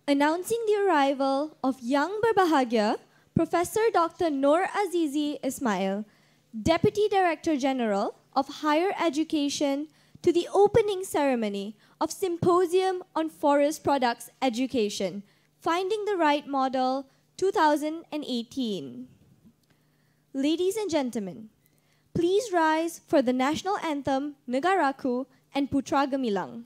Announcing the arrival of Young Berbahagia, Professor Dr. Noor Azizi Ismail, Deputy Director General of Higher Education, to the opening ceremony of Symposium on Forest Products Education, Finding the Right Model 2018. Ladies and gentlemen, please rise for the National Anthem, Negaraku and Putra Gemilang.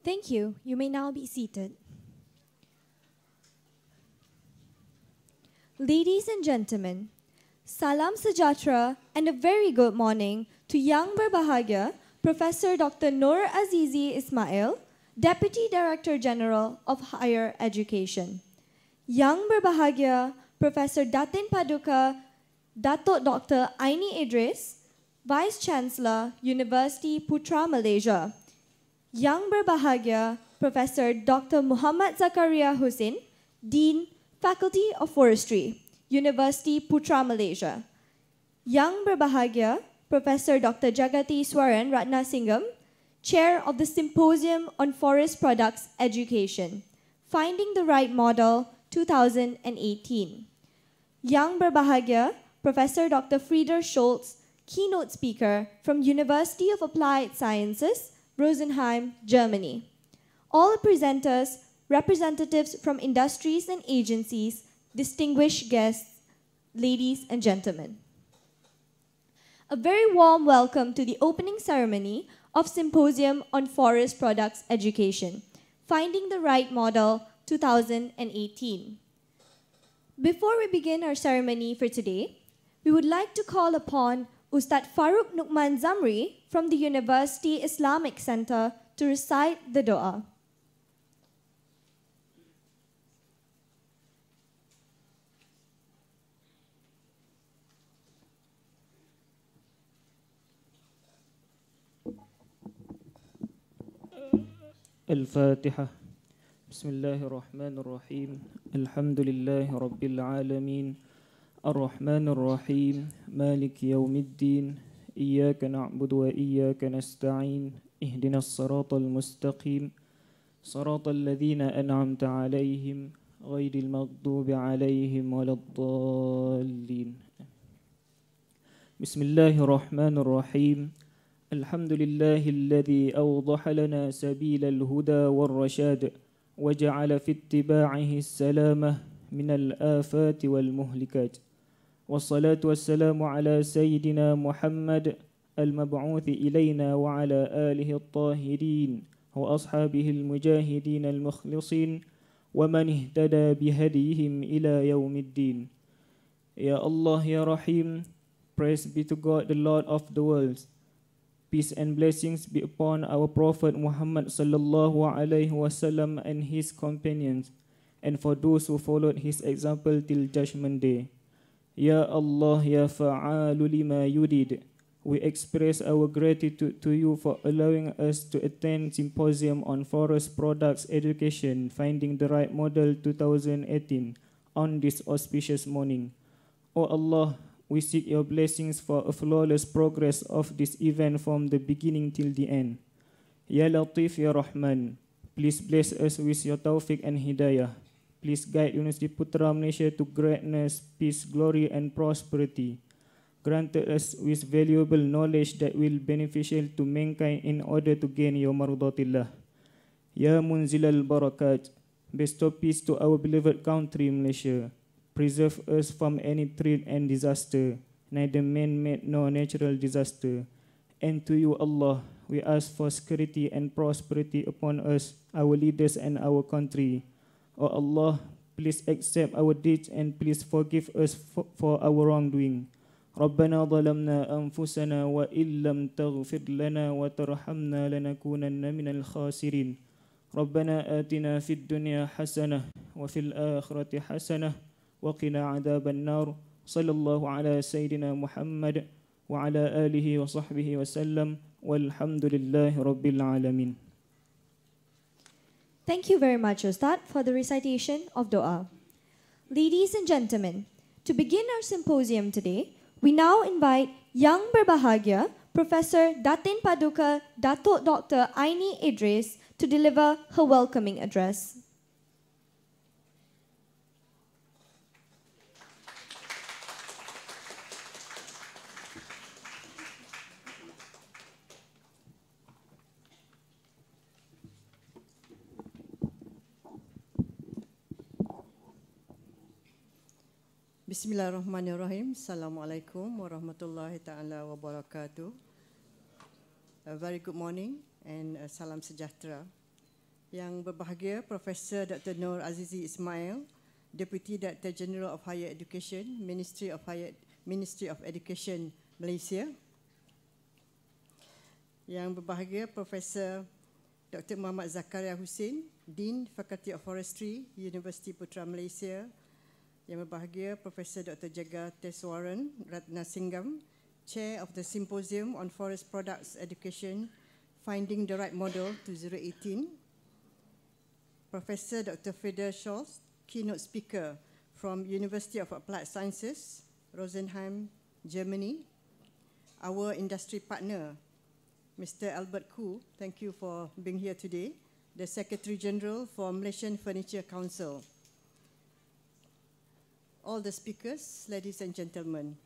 Thank you. You may now be seated. Ladies and gentlemen, Salam Sejahtera and a very good morning to Young Berbahagia, Professor Dr. Noor Azizi Ismail, Deputy Director General of Higher Education. Young Berbahagia, Professor Datin Paduka, Datuk Dr. Aini Idris, Vice Chancellor, University Putra Malaysia. Young Berbahagia, Professor Dr. Muhammad Zakaria Hussein, Dean, Faculty of Forestry, University Putra Malaysia. Young Berbahagia, Professor Dr. Jagati Swaran Ratnasingham, Chair of the Symposium on Forest Products Education, Finding the Right Model, 2018. Yang berbahagia, Professor Dr. Frieder Scholz, keynote speaker from University of Applied Sciences, Rosenheim, Germany. All presenters, representatives from industries and agencies, distinguished guests, ladies and gentlemen. A very warm welcome to the opening ceremony of Symposium on Forest Products Education, Finding the Right Model, 2018. Before we begin our ceremony for today, we would like to call upon Ustad Farooq Nukman Zamri from the University Islamic Center to recite the dua. الفاتحة. بسم الله الرحمن الرحيم. الحمد لله رب العالمين الرحمن الرحيم مالك يوم الدين إياك نعبد وإياك نستعين اهدنا الصراط المستقيم صراط الذين أنعمت عليهم غير المغضوب عليهم ولا الضالين. بسم الله الرحمن الرحيم. الحمد لله الذي أوضح لنا سبيل الهدى والرشاد وجعل في اتباعه السلامة من الآفات والمهلكات، والصلاة والسلام على سيدنا محمد المبعوث إلينا وعلى آله الطاهرين وأصحابه المجاهدين المخلصين ومن اهتدى بهديهم إلى يوم الدين. Ya Allah, Ya Rahim, praise be to God, the Lord of the worlds. Peace and blessings be upon our Prophet Muhammad sallallahu alaihi wasallam and his companions, and for those who followed his example till Judgment Day. Ya Allah, Ya Fa'alu lima yurid, we express our gratitude to you for allowing us to attend Symposium on Forest Products Education, Finding the Right Model 2018 on this auspicious morning. O Allah, we seek your blessings for a flawless progress of this event from the beginning till the end. Ya Latif, Ya Rahman, please bless us with your tawfiq and hidayah. Please guide Universiti Putra Malaysia to greatness, peace, glory and prosperity. Grant us with valuable knowledge that will be beneficial to mankind in order to gain your mardatillah. Ya Munzil al-Barakat, bestow peace to our beloved country Malaysia. Preserve us from any threat and disaster, neither man-made nor natural disaster. And to you, Allah, we ask for security and prosperity upon us, our leaders and our country. O Allah, please accept our deeds and please forgive us for our wrongdoing. ربنا ظلمنا أنفسنا وإن لم تغفر لنا وترحمنا لنكونن من الخاسرين. ربنا آتنا في الدنيا حسنة وفي الآخرة حسنة وقنا عذاب النار. صلى الله على سيدنا محمد وعلى آله وصحبه وسلم والحمد لله رب العالمين. Thank you very much, Ustad, for the recitation of dua. Ladies and gentlemen, to begin our symposium today, we now invite Yang Berbahagia, Professor Datin Paduka Datuk Dr. Aini Idris to deliver her welcoming address. Bismillahirrahmanirrahim. Assalamualaikum warahmatullahi ta'ala wabarakatuh. A very good morning and salam sejahtera. Yang berbahagia Profesor Dr. Nur Azizi Ismail, Deputy Director General of Higher Education, Ministry of Education Malaysia. Yang berbahagia Profesor Dr. Muhammad Zakaria Hussein, Dean Faculty of Forestry, Universiti Putra Malaysia. Yang berbahagia Profesor Dr. Jaga Teswaran Ratnasingham, Chair of the Symposium on Forest Products Education, Finding the Right Model 2018. Professor Dr. Frieder Scholz, Keynote Speaker from University of Applied Sciences, Rosenheim, Germany. Our industry partner, Mr. Albert Khoo, thank you for being here today, the Secretary General for Malaysian Furniture Council. All the speakers, ladies and gentlemen.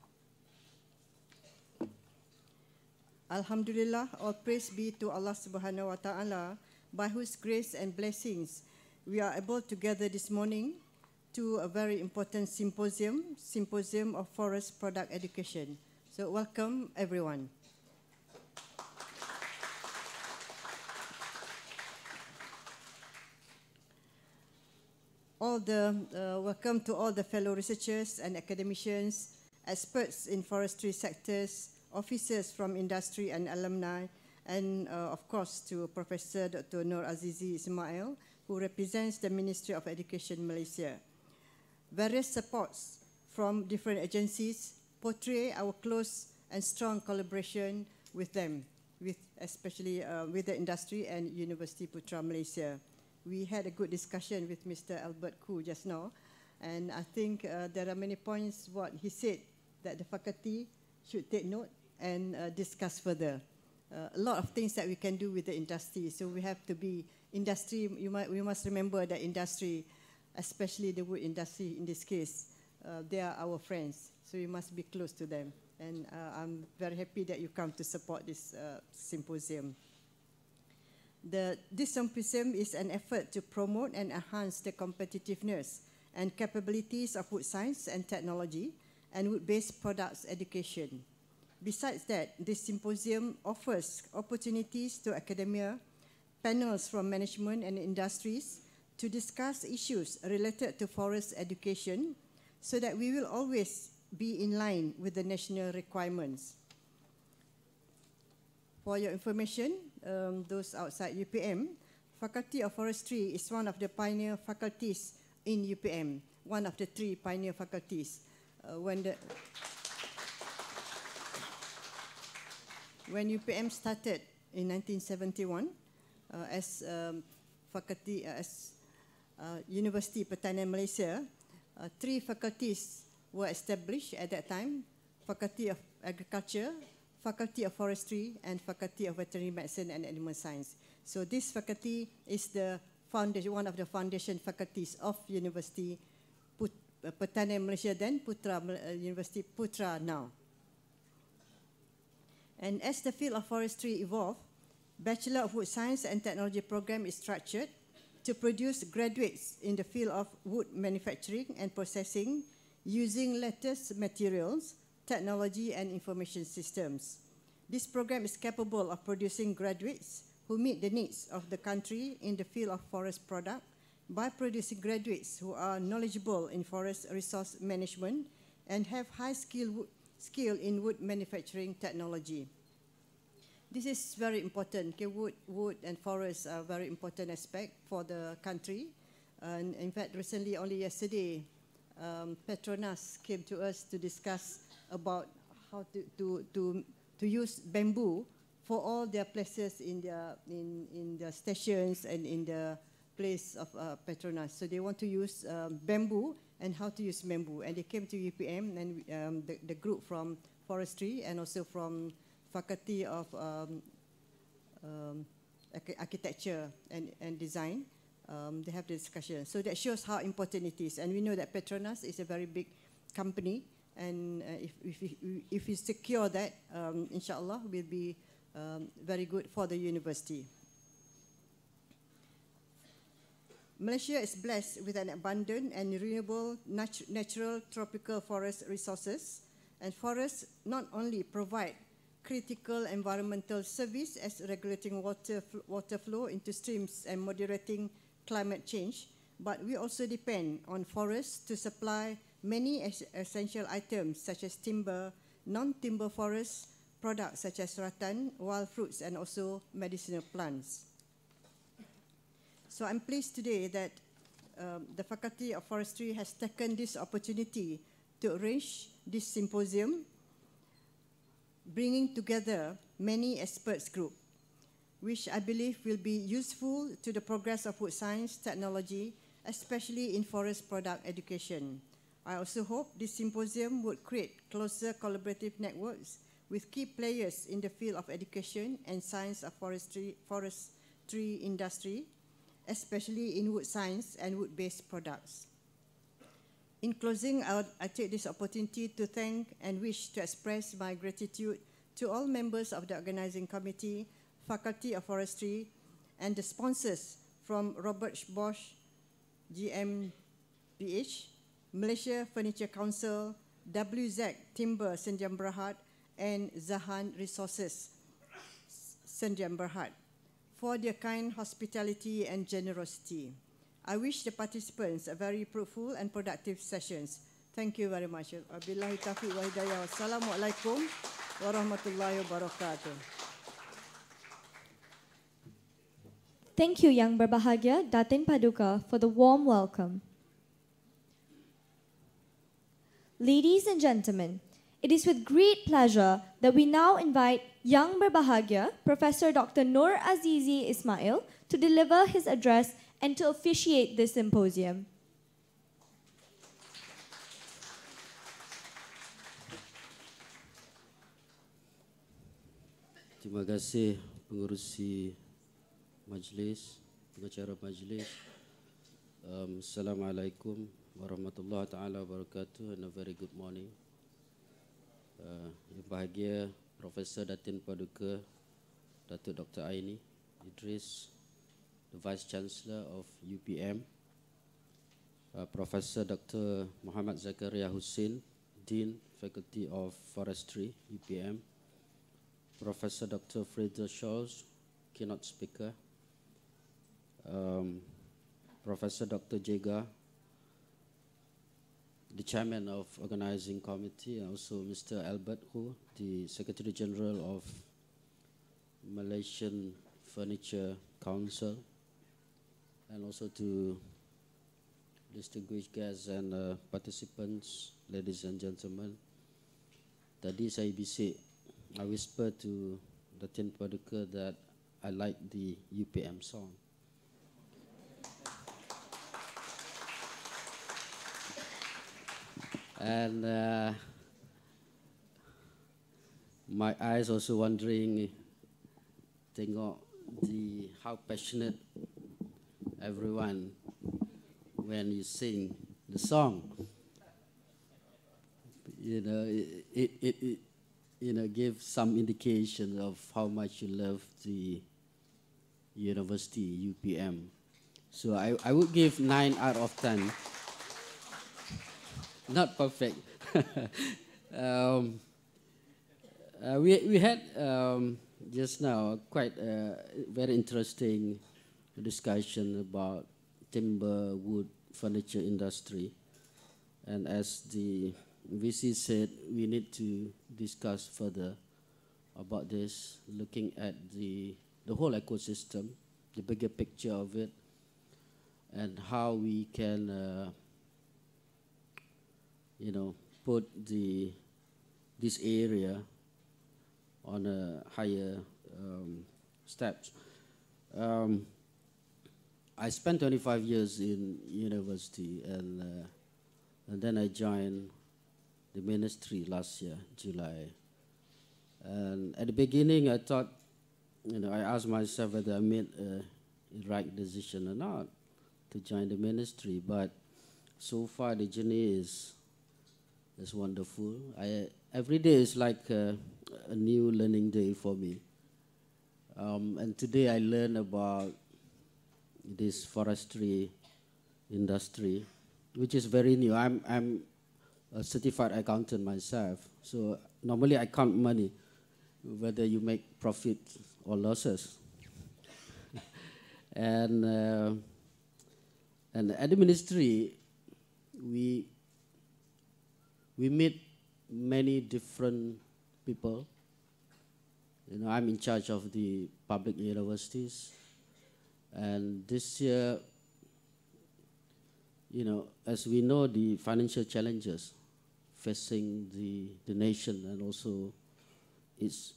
Alhamdulillah, all praise be to Allah Subhanahu wa Ta'ala, by whose grace and blessings we are able to gather this morning to a very important symposium of forest product education. So welcome everyone. Welcome to all the fellow researchers and academicians, experts in forestry sectors, officers from industry and alumni, and of course to Professor Dr. Noor Azizi Ismail, who represents the Ministry of Education Malaysia. Various supports from different agencies portray our close and strong collaboration with them, especially with the industry and University Putra Malaysia. We had a good discussion with Mr. Albert Khoo just now, and I think there are many points what he said that the faculty should take note and discuss further. A lot of things that we can do with the industry, so we have to be industry. We must remember that industry, especially the wood industry in this case, they are our friends, so we must be close to them. And I'm very happy that you come to support this symposium. This symposium is an effort to promote and enhance the competitiveness and capabilities of wood science and technology and wood-based products education. Besides that, this symposium offers opportunities to academia, panels from management and industries to discuss issues related to forest education so that we will always be in line with the national requirements. For your information, those outside UPM, Faculty of Forestry is one of the pioneer faculties in UPM, one of the 3 pioneer faculties. When UPM started in 1971 as faculty, University Pertanian Malaysia, 3 faculties were established at that time: Faculty of Agriculture, Faculty of Forestry, and Faculty of Veterinary Medicine and Animal Science. So this faculty is the foundation, one of the foundation faculties of University Pertanian Malaysia, then University Putra now. And as the field of forestry evolved, Bachelor of Wood Science and Technology program is structured to produce graduates in the field of wood manufacturing and processing using latest materials, technology, and information systems. This program is capable of producing graduates who meet the needs of the country in the field of forest product by producing graduates who are knowledgeable in forest resource management and have high skill in wood manufacturing technology. This is very important. Okay, wood and forests are very important aspect for the country. And in fact, recently, only yesterday, Petronas came to us to discuss about how to use bamboo for all their places in the stations and in the place of Petronas. So they want to use bamboo and how to use bamboo. And they came to UPM and the group from forestry and also from Faculty of Architecture and Design. They have the discussion. So that shows how important it is. And we know that Petronas is a very big company. And if we secure that, inshallah, will be very good for the university. Malaysia is blessed with an abundant and renewable natural tropical forest resources, and forests not only provide critical environmental service as regulating water flow into streams and moderating climate change, but we also depend on forests to supply many essential items such as timber, non-timber forest products such as rattan, wild fruits, and also medicinal plants. So I'm pleased today that the Faculty of Forestry has taken this opportunity to arrange this symposium, bringing together many experts group, which I believe will be useful to the progress of wood science technology, especially in forest product education. I also hope this symposium would create closer collaborative networks with key players in the field of education and science of forestry industry, especially in wood science and wood-based products. In closing, I take this opportunity to thank and wish to express my gratitude to all members of the organizing committee, Faculty of Forestry, and the sponsors from Robert Bosch, GmbH, Malaysia Furniture Council, WZ Timber Sendian Berhad, and Zahan Resources Sendian Berhad for their kind hospitality and generosity. I wish the participants a very fruitful and productive sessions. Thank you very much. Wabillahi taufiq wa hidayah. Wassalamualaikum warahmatullahi wabarakatuh. Thank you, Yang Berbahagia Datin Paduka, for the warm welcome. Ladies and gentlemen, it is with great pleasure that we now invite Yang Berbahagia, Professor Dr. Noor Azizi Ismail, to deliver his address and to officiate this symposium. Terima kasih pengurusi majlis, pengacara majlis. Assalamualaikum warahmatullahi taala wabarakatuh, and a very good morning. Yang bahagia Profesor Datin Paduka, Datuk Dr. Aini Idris, the Vice Chancellor of UPM, Professor Dr. Muhammad Zakaria Hussein, Dean, Faculty of Forestry, UPM, Professor Dr. Friedrich Scholz, Keynote Speaker, Professor Dr. Jega, the Chairman of Organizing Committee, and also Mr. Albert Hu, the Secretary General of Malaysian Furniture Council, and also to distinguished guests and participants, ladies and gentlemen. Tadi saya bisik, I whispered to Datin Paduka that I like the UPM song. And my eyes also wondering, tengok how passionate everyone when you sing the song. You know, it gives some indication of how much you love the university, UPM. So I would give 9 out of 10. Not perfect. We had just now quite a very interesting discussion about timber, wood, furniture industry. And as the VC said, we need to discuss further about this, looking at the whole ecosystem, the bigger picture of it, and how we can, put this area on a higher steps. I spent 25 years in university, and then I joined the ministry last year, July. And at the beginning, I thought, I asked myself whether I made a right decision or not to join the ministry. But so far, the journey is wonderful. Every day is like a new learning day for me. And today I learned about this forestry industry, which is very new. I'm a certified accountant myself, so normally I count money, whether you make profit or losses. And at the ministry, we meet many different people. I'm in charge of the public universities. And this year, as we know, the financial challenges facing the nation and also its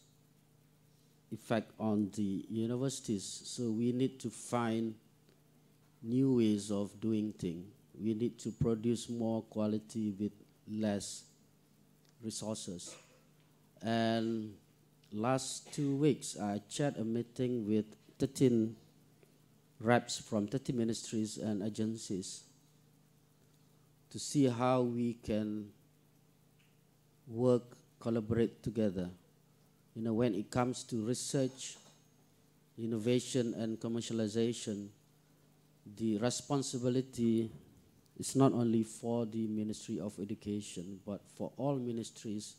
effect on the universities. So we need to find new ways of doing things. We need to produce more quality with less resources. And last 2 weeks, I chaired a meeting with 13 reps from 30 ministries and agencies to see how we can work, collaborate together. You know, when it comes to research, innovation, and commercialization, the responsibility is not only for the Ministry of Education, but for all ministries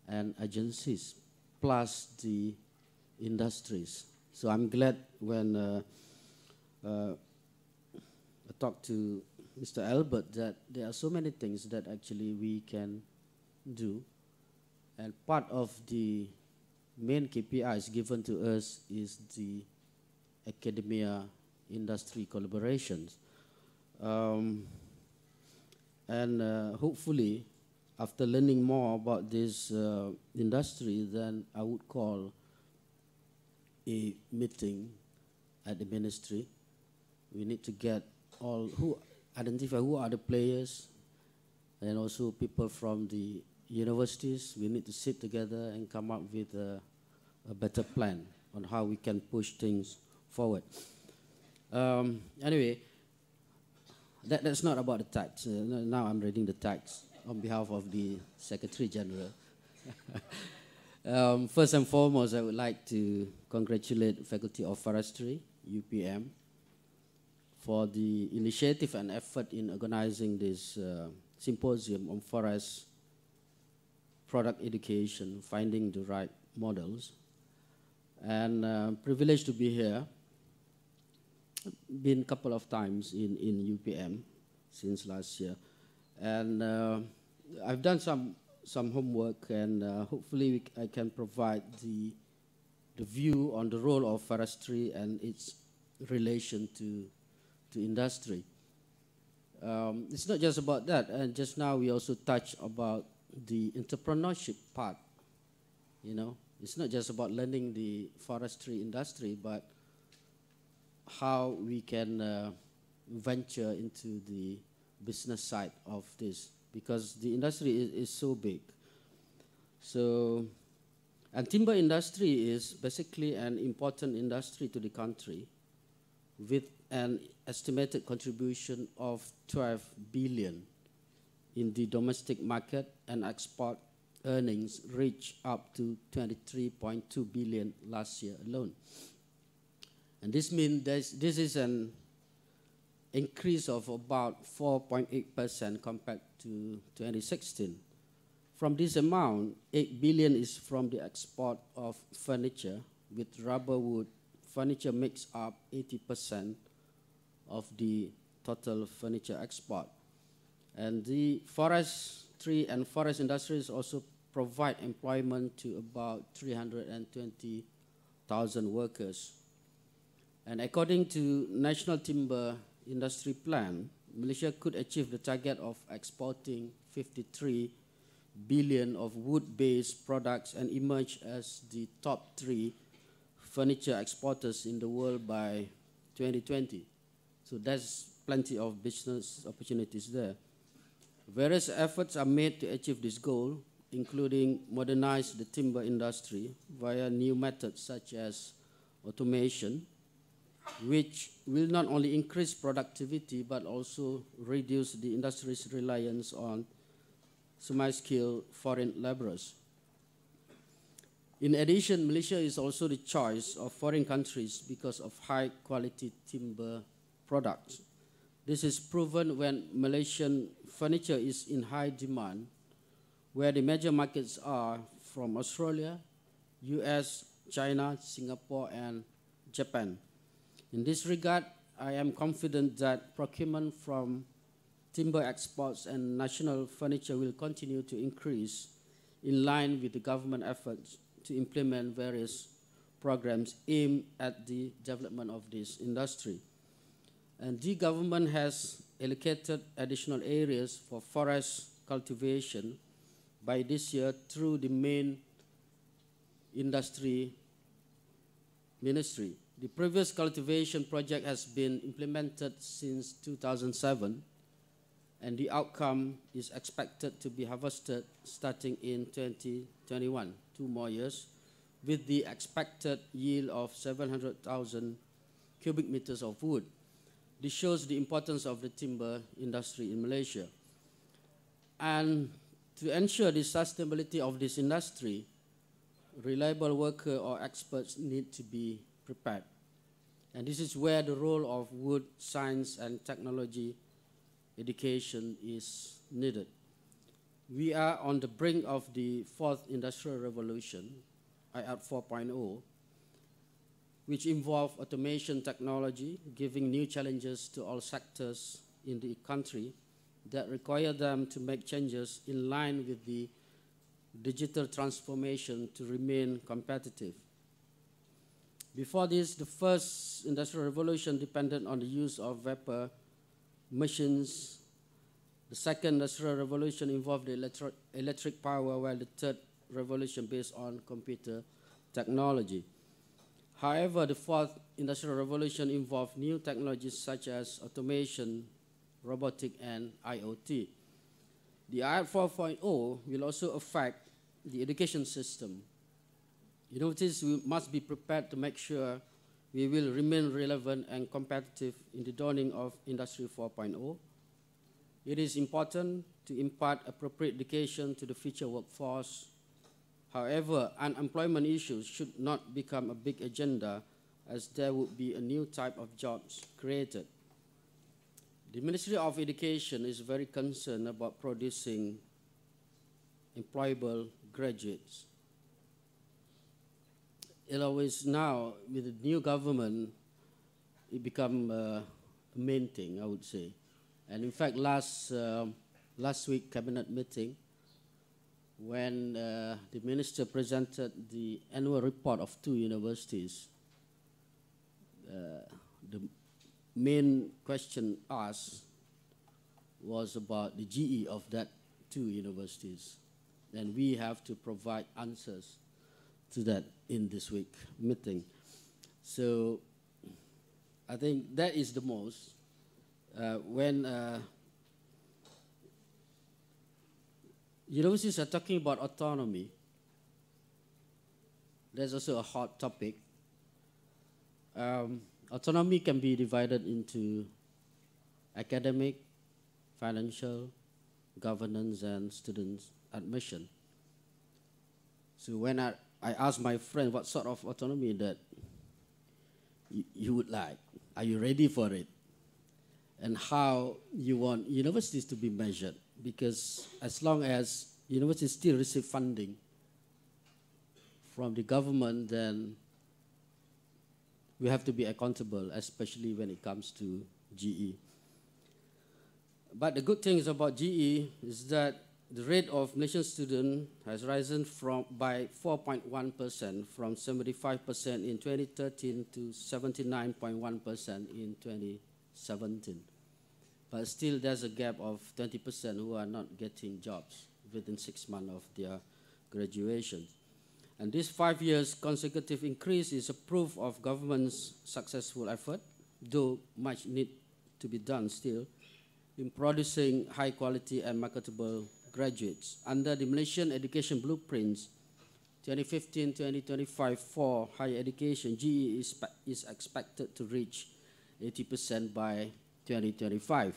and agencies, plus the industries. So I'm glad when I talked to Mr. Albert that there are so many things that actually we can do. And part of the main KPIs given to us is the academia industry collaborations. Hopefully, after learning more about this industry, then I would call a meeting at the ministry. We need to get identify who are the players, and also people from the universities. We need to sit together and come up with a better plan on how we can push things forward. Anyway, that's not about the tax. Now I'm reading the tax on behalf of the Secretary General. First and foremost, I would like to congratulate Faculty of Forestry, UPM, for the initiative and effort in organizing this symposium on forest product education, finding the right models. And privileged to be here. Been a couple of times in UPM since last year. And I've done some homework, and hopefully I can provide the view on the role of forestry and its relation to industry. It's not just about that, and just now we also touched about the entrepreneurship part. You know, it's not just about learning the forestry industry, but how we can venture into the business side of this, because the industry is so big. So, and timber industry is basically an important industry to the country, with an estimated contribution of 12 billion in the domestic market, and export earnings reached up to 23.2 billion last year alone. And this means this is an increase of about 4.8% compared to 2016. From this amount, 8 billion is from the export of furniture, with rubber wood furniture makes up 80% of the total furniture export. And the forestry and forest industries also provide employment to about 320,000 workers. And according to National Timber Industry Plan, Malaysia could achieve the target of exporting 53 billion of wood-based products and emerge as the top 3 furniture exporters in the world by 2020. So there's plenty of business opportunities there. Various efforts are made to achieve this goal, including modernize the timber industry via new methods such as automation, which will not only increase productivity but also reduce the industry's reliance on semi-skilled foreign laborers. In addition, Malaysia is also the choice of foreign countries because of high-quality timber products. This is proven when Malaysian furniture is in high demand, where the major markets are from Australia, US, China, Singapore, and Japan. In this regard, I am confident that procurement from timber exports and national furniture will continue to increase in line with the government efforts to implement various programs aimed at the development of this industry. And the government has allocated additional areas for forest cultivation by this year through the main industry ministry. The previous cultivation project has been implemented since 2007, and the outcome is expected to be harvested starting in 2021, 2 more years, with the expected yield of 700,000 cubic meters of wood. This shows the importance of the timber industry in Malaysia. And to ensure the sustainability of this industry, reliable workers or experts need to be prepared. And this is where the role of wood science and technology education is needed. We are on the brink of the 4th Industrial Revolution, IR 4.0, which involve automation technology, giving new challenges to all sectors in the country that require them to make changes in line with the digital transformation to remain competitive. Before this, the first industrial revolution depended on the use of vapor machines. The second industrial revolution involved the electric power, while the third revolution based on computer technology. However, the fourth industrial revolution involved new technologies such as automation, robotics, and IoT. The IR 4.0 will also affect the education system. Universities must be prepared to make sure we will remain relevant and competitive in the dawning of Industry 4.0. It is important to impart appropriate education to the future workforce. However, unemployment issues should not become a big agenda, as there would be a new type of jobs created. The Ministry of Education is very concerned about producing employable graduates. It always now, with the new government, it become a main thing, I would say. And in fact, last week cabinet meeting, when the minister presented the annual report of 2 universities, the main question asked was about the GE of that 2 universities. And we have to provide answers to that in this week meeting. So I think that is the most. When universities are talking about autonomy, there's also a hot topic. Autonomy can be divided into academic, financial, governance, and students' admission. So when I asked my friend what sort of autonomy that you would like, are you ready for it? And how you want universities to be measured? Because as long as universities still receive funding from the government, then we have to be accountable, especially when it comes to GE. But the good things about GE is that the rate of Malaysian students has risen by 4.1% from 75% in 2013 to 79.1% in 2017. But still there's a gap of 20% who are not getting jobs within 6 months of their graduation. And this 5 years consecutive increase is a proof of government's successful effort, though much need to be done still, in producing high quality and marketable graduates. Under the Malaysian Education Blueprints 2015-2025 for higher education, GE is expected to reach 80% by 2025.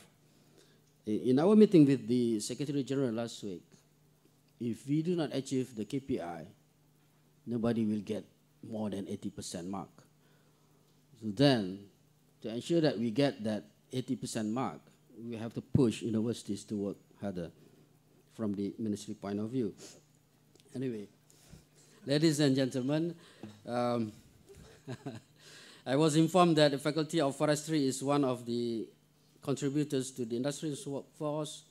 In our meeting with the Secretary General last week, if we do not achieve the KPI, nobody will get more than 80% mark. So then, to ensure that we get that 80% mark, we have to push universities to work harder from the ministry point of view. Anyway, ladies and gentlemen, I was informed that the Faculty of Forestry is one of the contributors to the industry's workforce.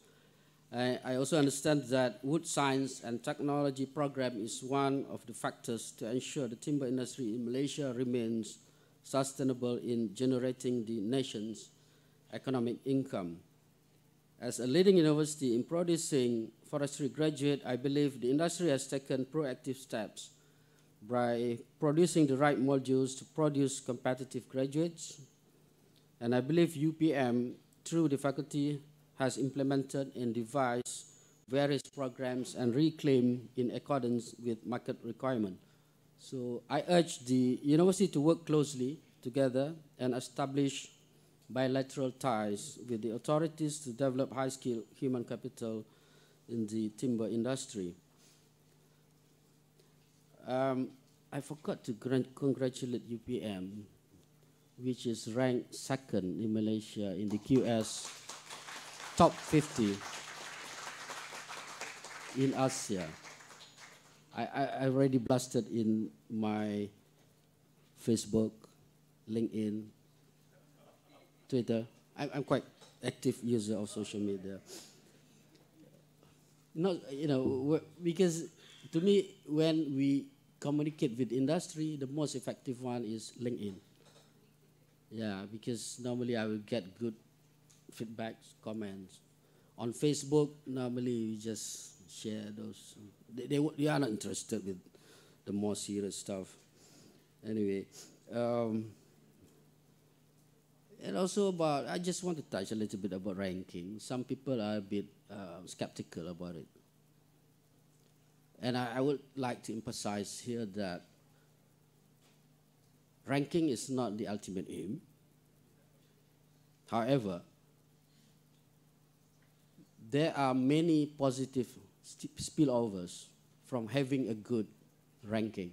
I also understand that wood science and technology program is one of the factors to ensure the timber industry in Malaysia remains sustainable in generating the nation's economic income. As a leading university in producing forestry graduate, I believe the industry has taken proactive steps by producing the right modules to produce competitive graduates. And I believe UPM, through the Faculty has implemented and devised various programs and reclaimed in accordance with market requirement. So I urge the university to work closely together and establish bilateral ties with the authorities to develop high-skilled human capital in the timber industry. I forgot to congratulate UPM, which is ranked second in Malaysia in the QS top 50 in Asia. I already blasted in my Facebook, LinkedIn, Twitter. I'm quite active user of social media. Not, because to me, when we communicate with industry, the most effective one is LinkedIn. Yeah, because normally I will get good feedbacks, comments. On Facebook, normally you just share those. They are not interested with the more serious stuff. Anyway, and also I just want to touch a little bit about ranking. Some people are a bit skeptical about it. And I would like to emphasize here that ranking is not the ultimate aim. However, there are many positive spillovers from having a good ranking,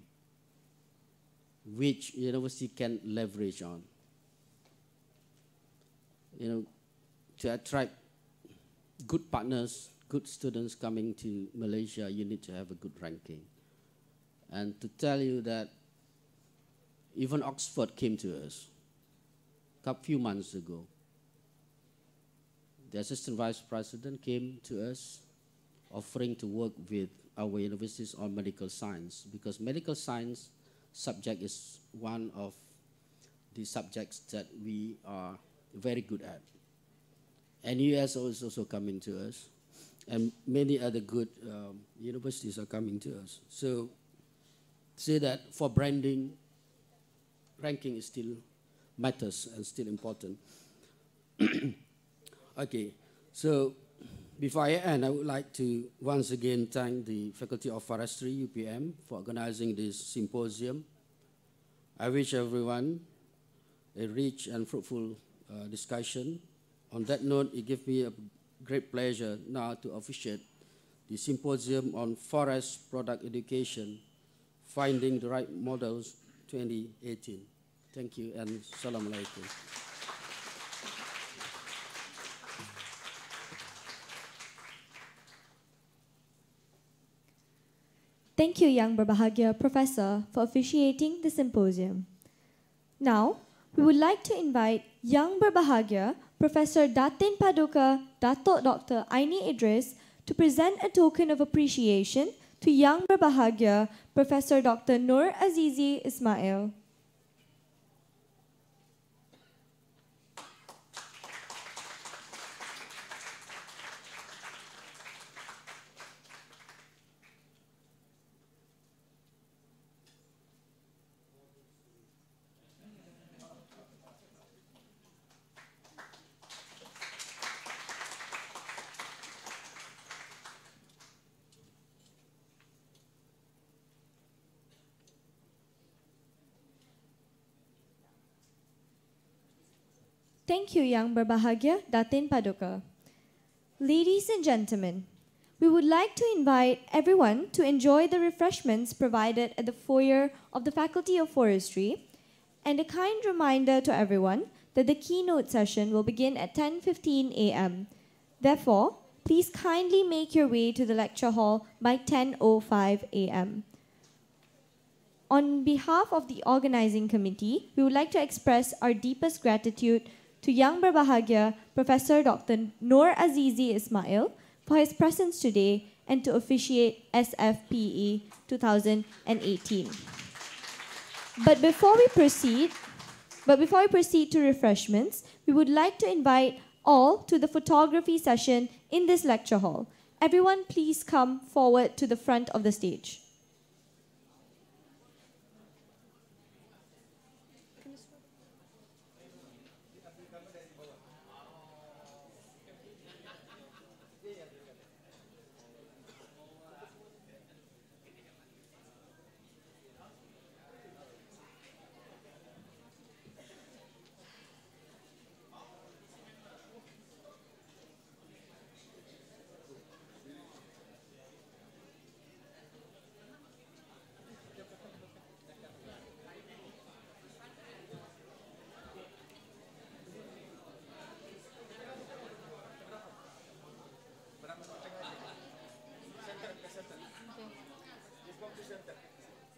which university can leverage on. To attract good partners, good students coming to Malaysia, you need to have a good ranking. And to tell you that even Oxford came to us a few months ago. The assistant vice president came to us offering to work with our universities on medical science, because medical science subject is one of the subjects that we are very good at. And US is also coming to us, and many other good universities are coming to us. So say that for branding, ranking is still matters and still important. Okay, so before I end, I would like to once again thank the Faculty of Forestry, UPM, for organizing this symposium. I wish everyone a rich and fruitful discussion. On that note, it gives me a great pleasure now to officiate the Symposium on Forest Product Education, Finding the Right Models 2018. Thank you and Assalamu alaikum. Thank you, Yang Berbahagia Professor, for officiating the symposium. Now, we would like to invite Yang Berbahagia Professor Datin Paduka Datuk Dr. Aini Idris to present a token of appreciation to Yang Berbahagia Professor Dr. Nur Azizi Ismail. Thank you, Yang Berbahagia Datin Paduka. Ladies and gentlemen, we would like to invite everyone to enjoy the refreshments provided at the foyer of the Faculty of Forestry, and a kind reminder to everyone that the keynote session will begin at 10:15 a.m. Therefore, please kindly make your way to the lecture hall by 10:05 a.m. On behalf of the organizing committee, we would like to express our deepest gratitude to Yang Berbahagia Professor Dr. Nur Azizi Ismail for his presence today and to officiate SFPE 2018. But before we proceed to refreshments, we would like to invite all to the photography session in this lecture hall. Everyone please come forward to the front of the stage.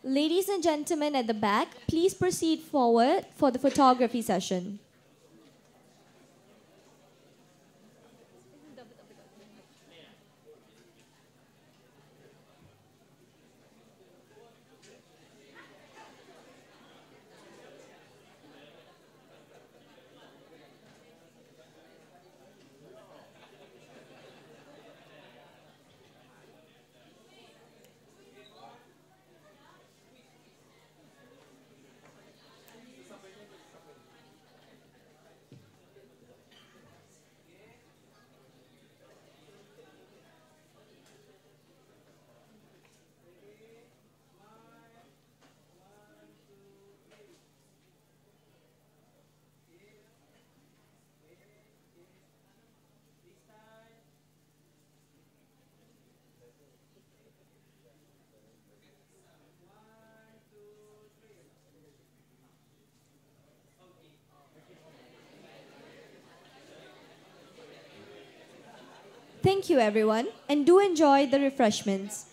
Ladies and gentlemen at the back, please proceed forward for the photography session. Thank you, everyone, and do enjoy the refreshments.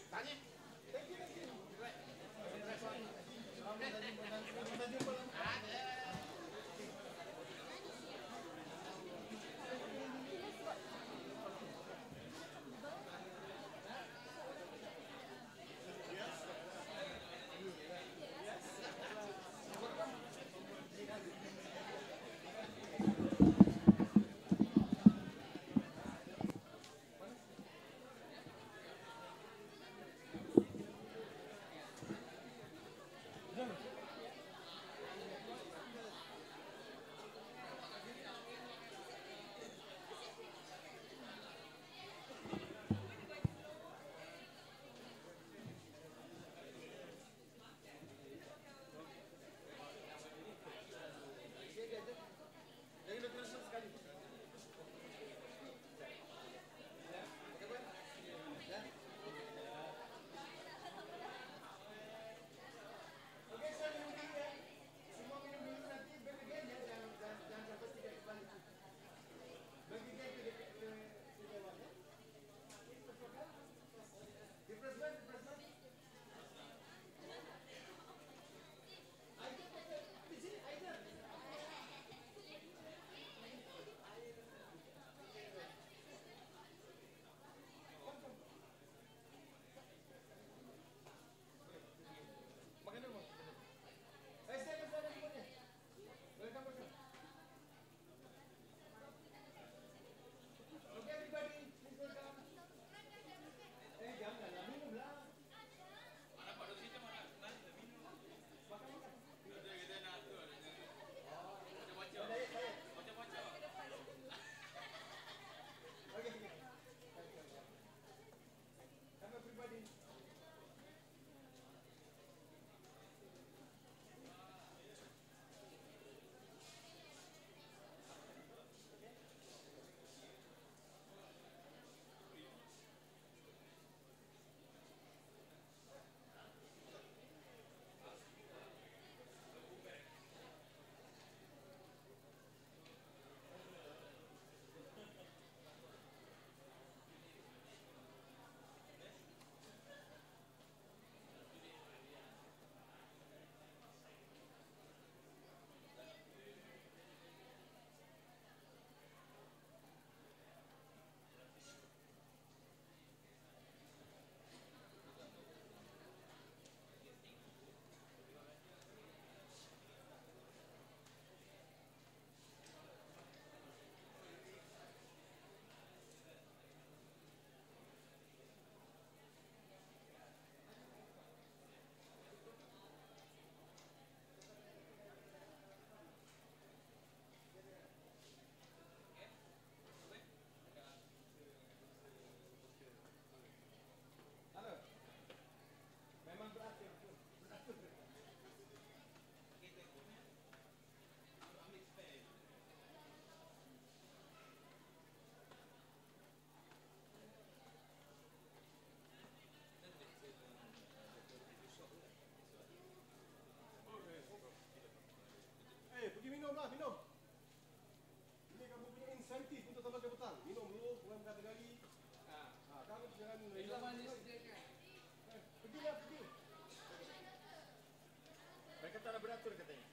tak nak beratur katanya.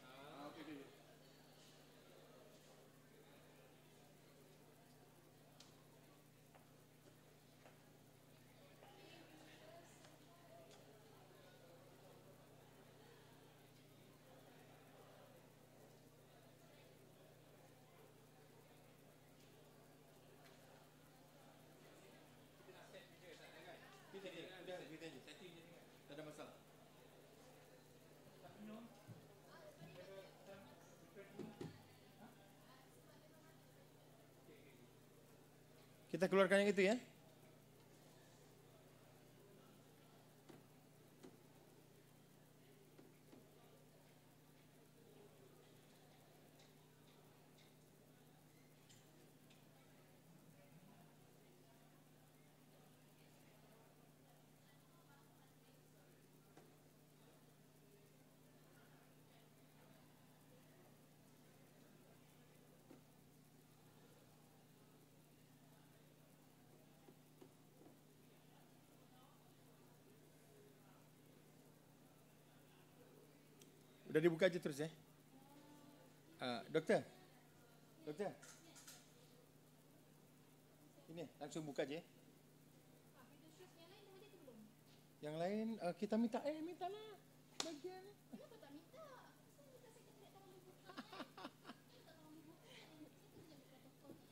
Okey. Tak ada masalah. Kita keluarkan yang itu ya. Udah dibuka aja terus ya. Dokter. Ini langsung buka aja ya. Yang lain kita minta mintalah bagian. Kenapa tak minta? Saya minta sekretariat tolong dibuka.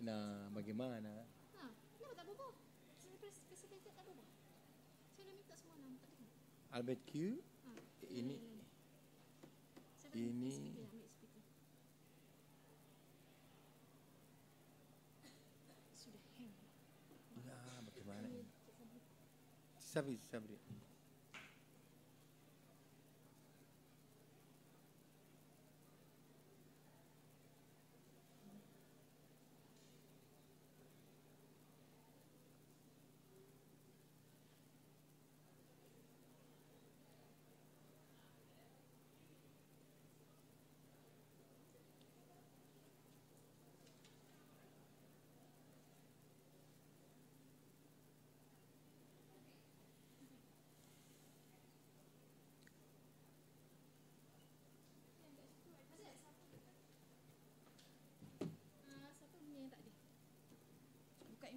Nah, bagaimana? Kenapa tak bubuh? Sekretariat tak bubuh. Saya dah minta semua nama tak dengar. Albert Q. Ini. Sudah hang. Ya, bagaimana ini? Sabri.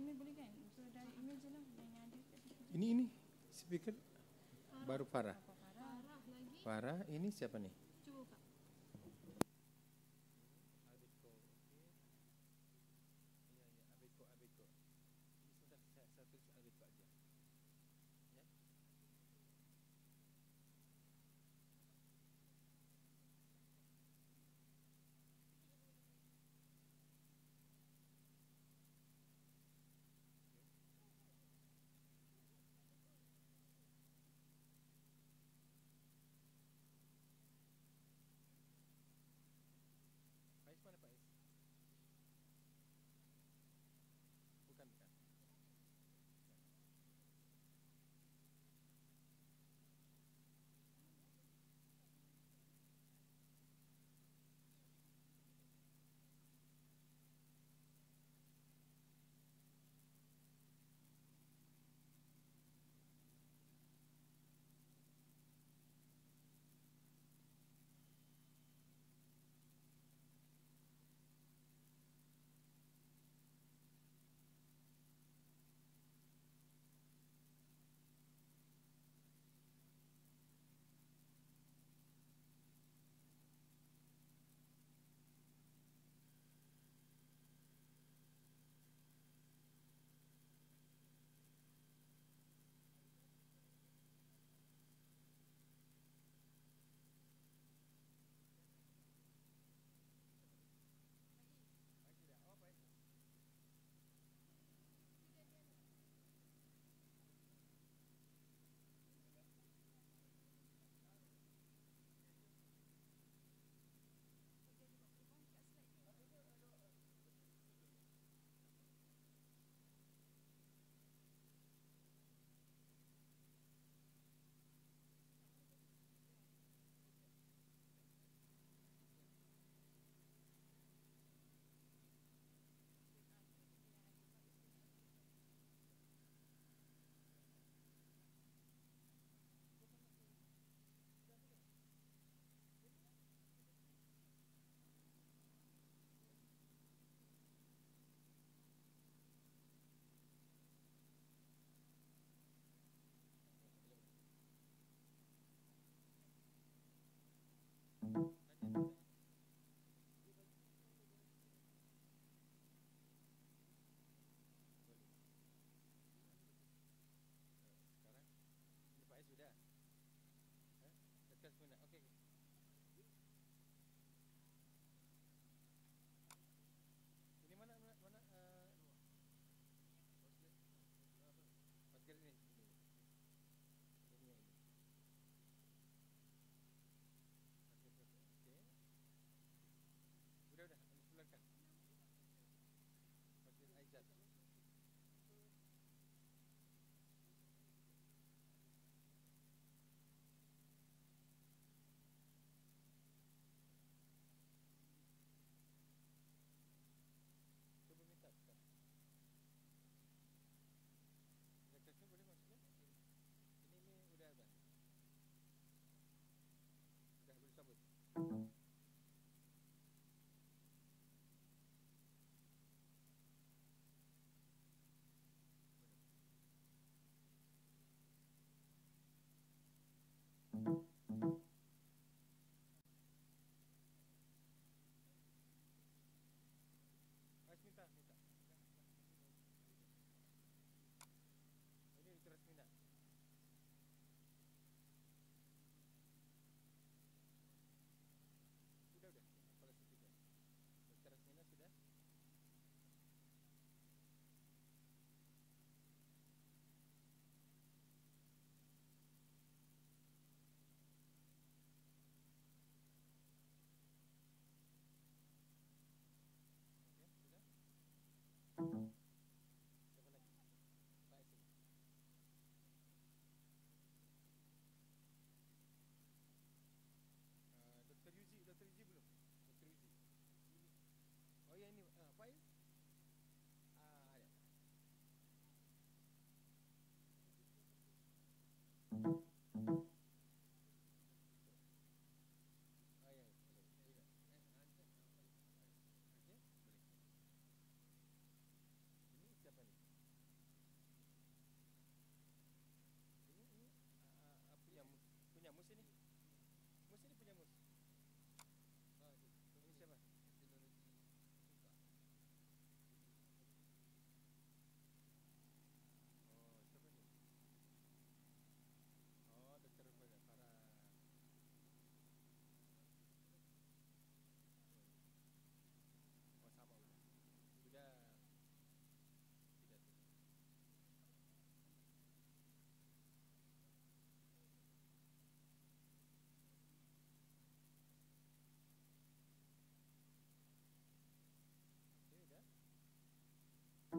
Email boleh kan? So dari email je lah yang ada kat situ. Ini speaker baru Farah. Lagi. Farah, ini siapa nih? Cuba Kak. Abeko. Ini sudah saya tulis Abeko aja. Ya.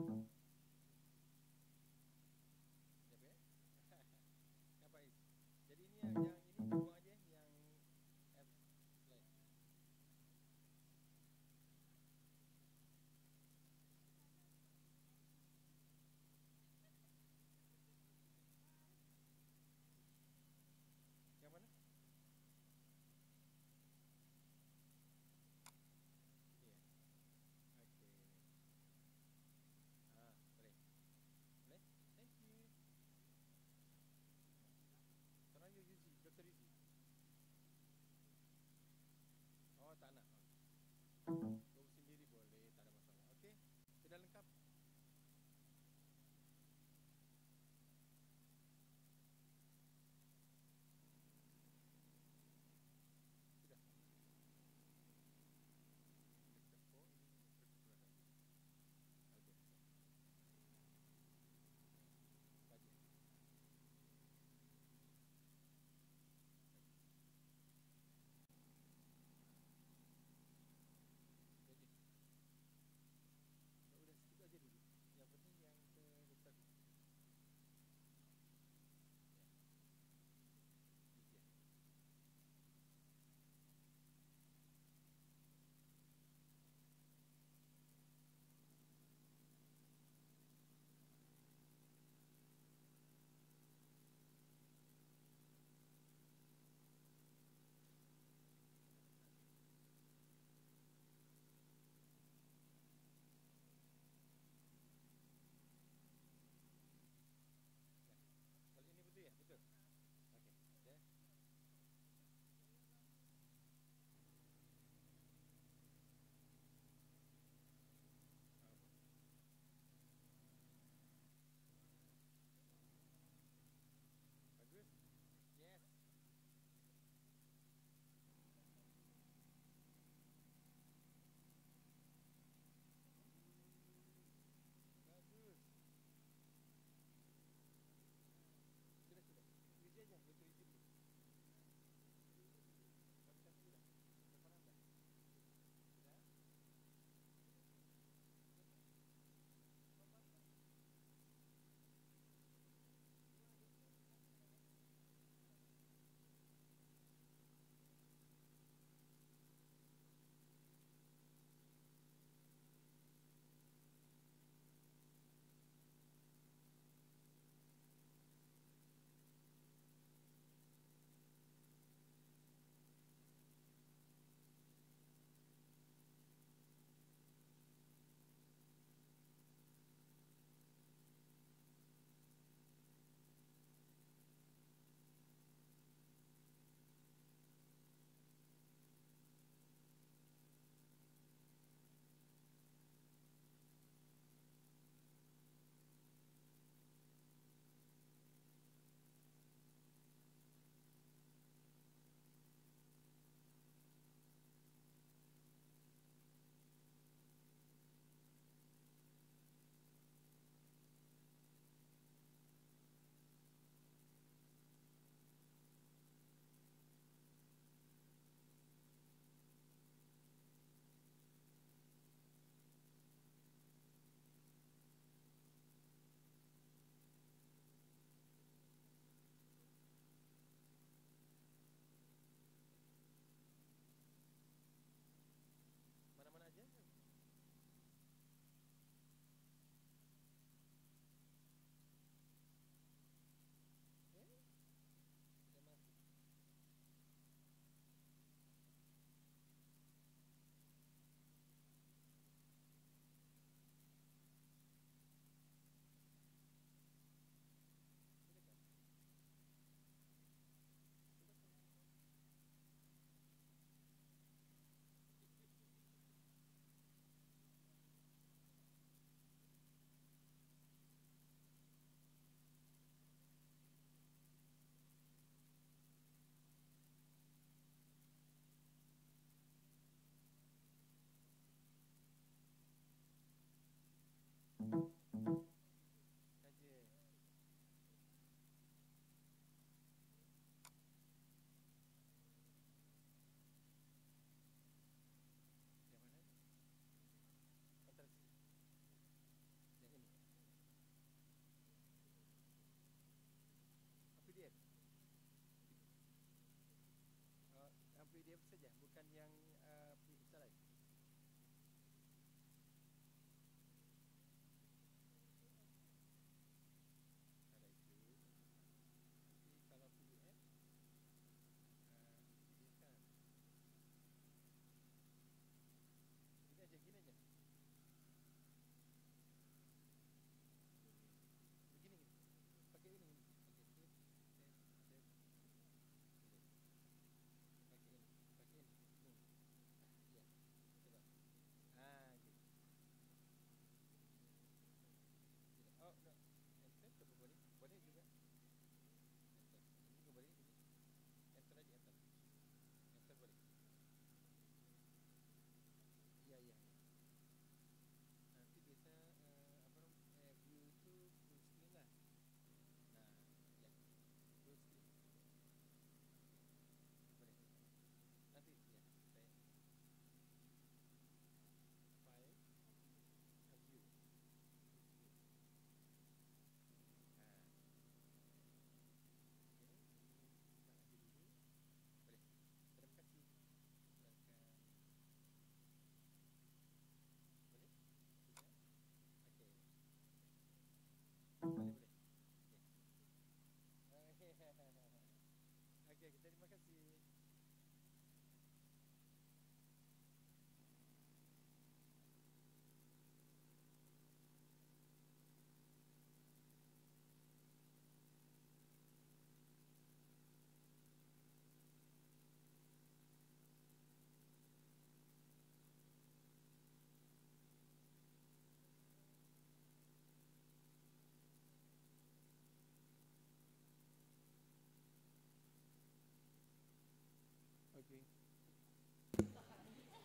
Baik. Jadi ini yang ini buang aja yang slide. Yang mana? Ini ya. Okey.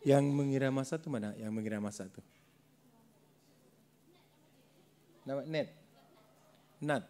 Yang mengira masa tu mana? Yang mengira masa tu. Nama net. Nat.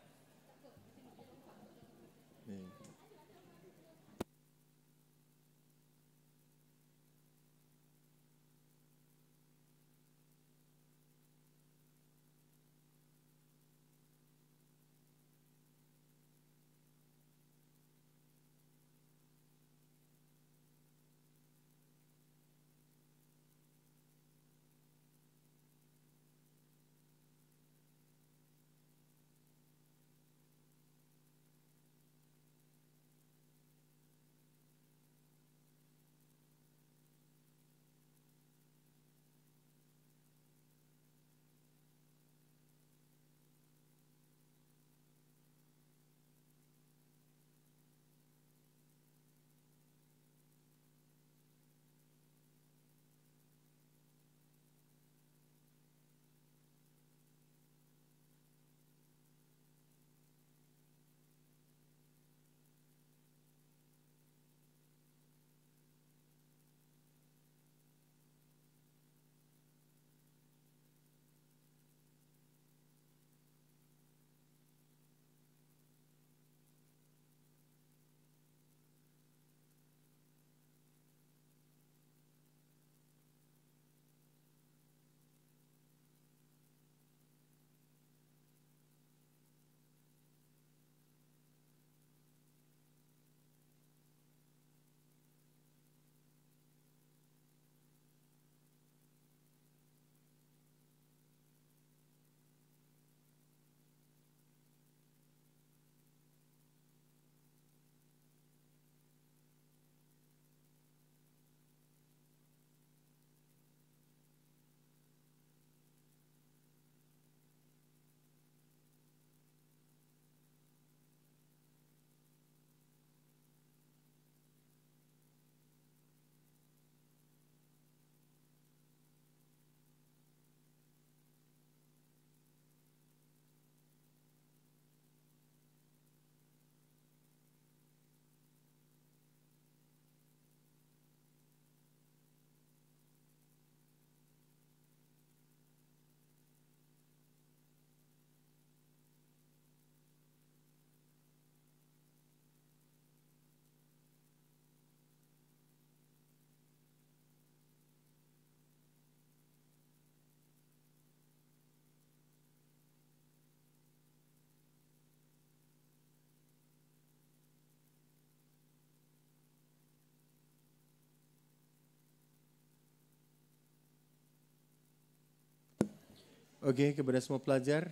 Okey, kepada semua pelajar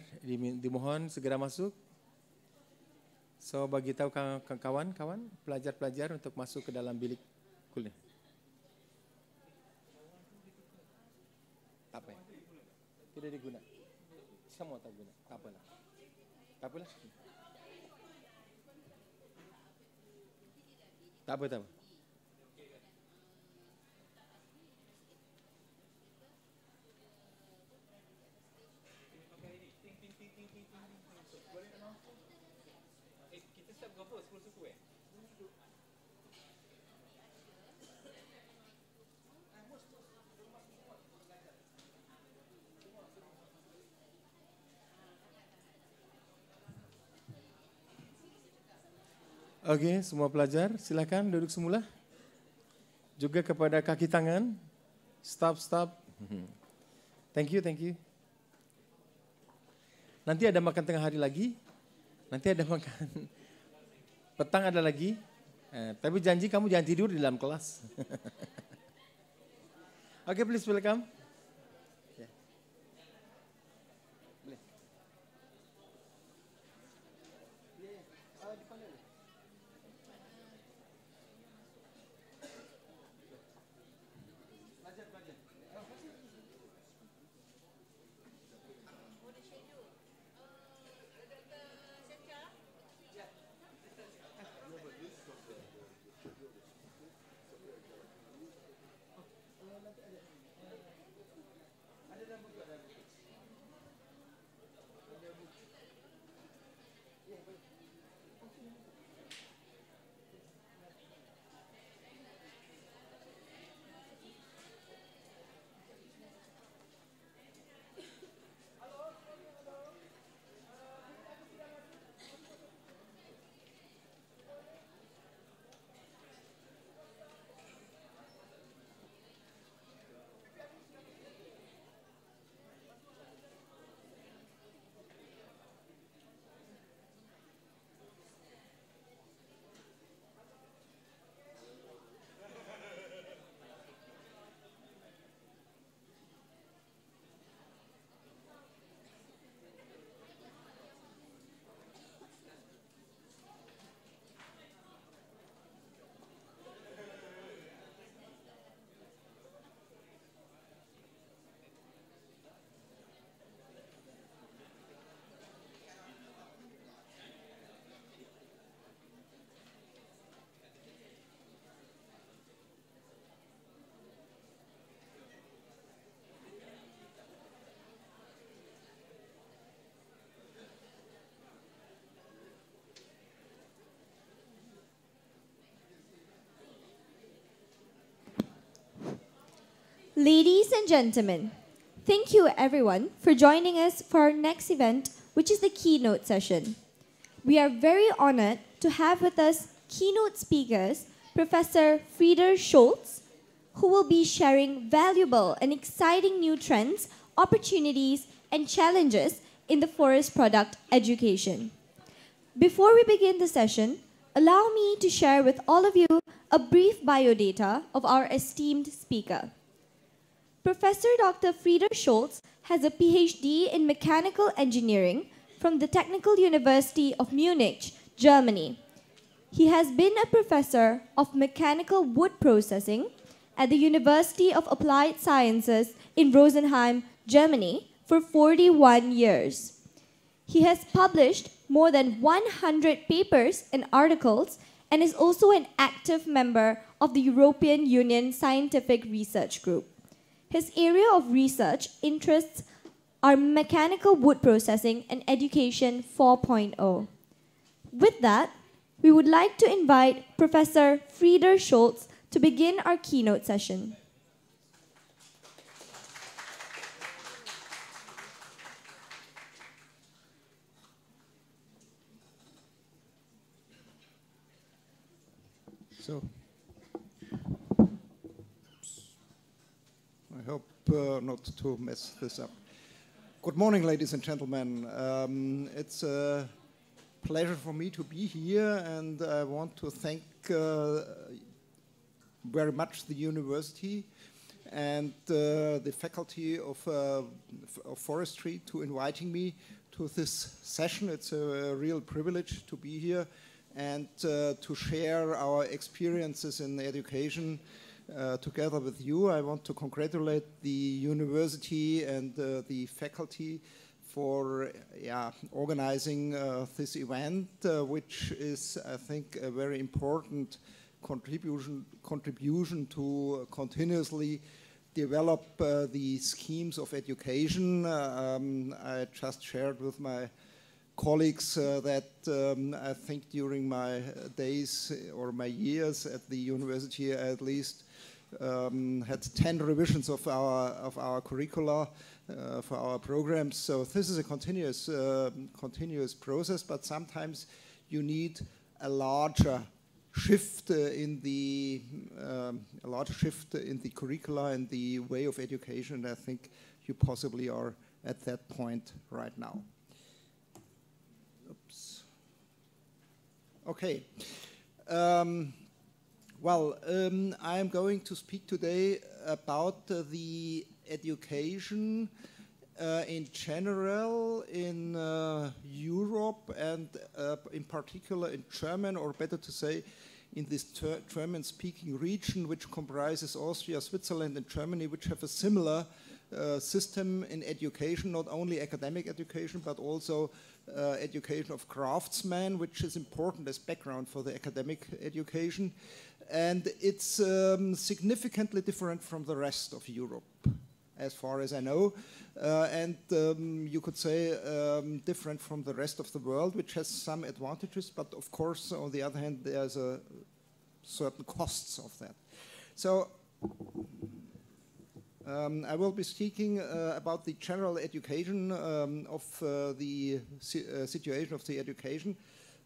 dimohon segera masuk. So bagi tahu kawan-kawan, pelajar-pelajar untuk masuk ke dalam bilik kuliah. Tak apa. Tidak diguna. Semua tak guna. Tak apalah. Tak apalah. Tak apa, tak apa. Okey, semua pelajar silakan duduk semula. Juga kepada kaki tangan, stop. Thank you. Nanti ada makan tengah hari lagi. Nanti ada makan petang ada lagi. Tapi janji kamu jangan tidur di dalam kelas. Okey, please welcome. Ladies and gentlemen, thank you everyone for joining us for our next event, which is the Keynote Session. We are very honored to have with us keynote speakers, Professor Frieder Scholz, who will be sharing valuable and exciting new trends, opportunities, and challenges in the forest product education. Before we begin the session, allow me to share with all of you a brief biodata of our esteemed speaker. Professor Dr. Frieder Scholz has a PhD in mechanical engineering from the Technical University of Munich, Germany. He has been a professor of mechanical wood processing at the University of Applied Sciences in Rosenheim, Germany for 41 years. He has published more than 100 papers and articles and is also an active member of the European Union Scientific Research Group. His area of research interests are mechanical wood processing and education 4.0. With that, we would like to invite Professor Frieder Scholz to begin our keynote session. So, I hope not to mess this up. Good morning, ladies and gentlemen. It's a pleasure for me to be here, and I want to thank very much the university and the faculty of forestry to inviting me to this session. It's a real privilege to be here and to share our experiences in education together with you. I want to congratulate the university and the faculty for organizing this event, which is, I think, a very important contribution to continuously develop the schemes of education. I just shared with my colleagues that I think during my days or my years at the university, I at least had 10 revisions of our curricula for our programs. So this is a continuous process, but sometimes you need a larger shift in the curricula and the way of education. And I think you possibly are at that point right now. Oops. Okay. I am going to speak today about the education in general in Europe and in particular in German, or better to say, in this German-speaking region, which comprises Austria, Switzerland, and Germany, which have a similar system in education, not only academic education, but also education of craftsmen, which is important as background for the academic education. And it's significantly different from the rest of Europe, as far as I know. You could say different from the rest of the world, which has some advantages, but of course, on the other hand, there's a certain costs of that. So I will be speaking about the general education of the situation of the education.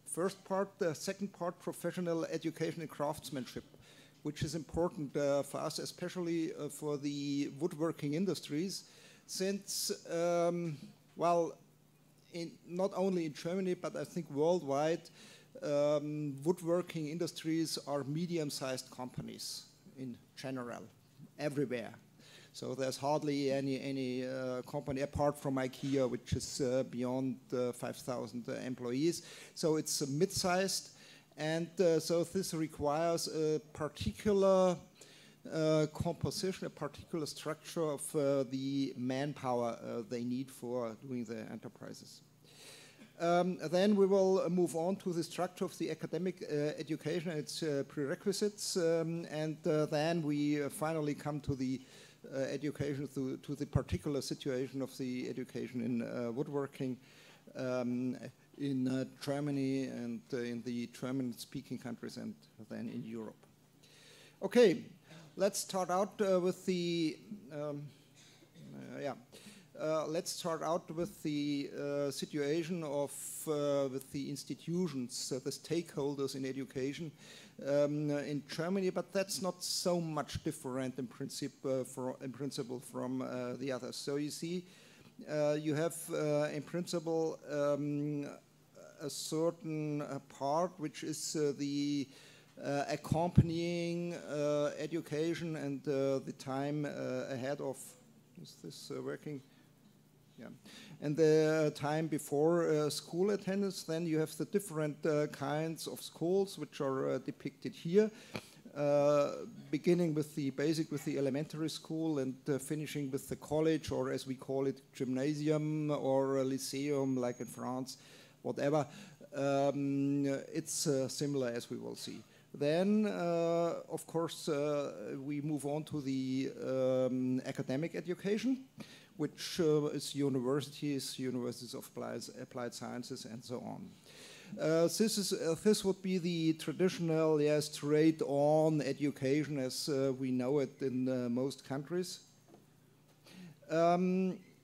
First part, the second part, professional education and craftsmanship, which is important for us, especially for the woodworking industries, since, not only in Germany, but I think worldwide, woodworking industries are medium-sized companies in general, everywhere. So there's hardly any company apart from IKEA, which is beyond 5,000 employees. So it's mid-sized, and so this requires a particular composition, a particular structure of the manpower they need for doing the enterprises. Then we will move on to the structure of the academic education and its prerequisites, and then we finally come to the education, to the particular situation of the education in woodworking in Germany and in the German-speaking countries, and then in Europe. Okay, let's start out with the yeah. Let's start out with the situation of with the institutions, the stakeholders in education in Germany, but that's not so much different in principle from the others. So you see, you have in principle a certain part which is the accompanying education and the time ahead of. Is this working? Yeah. And the time before school attendance, then you have the different kinds of schools which are depicted here, beginning with the basic, with the elementary school, and finishing with the college, or as we call it, gymnasium or lyceum, like in France, whatever. It's similar, as we will see. Then, of course, we move on to the academic education, which is universities of applied sciences, and so on. This would be the traditional, straight-on education as we know it in most countries.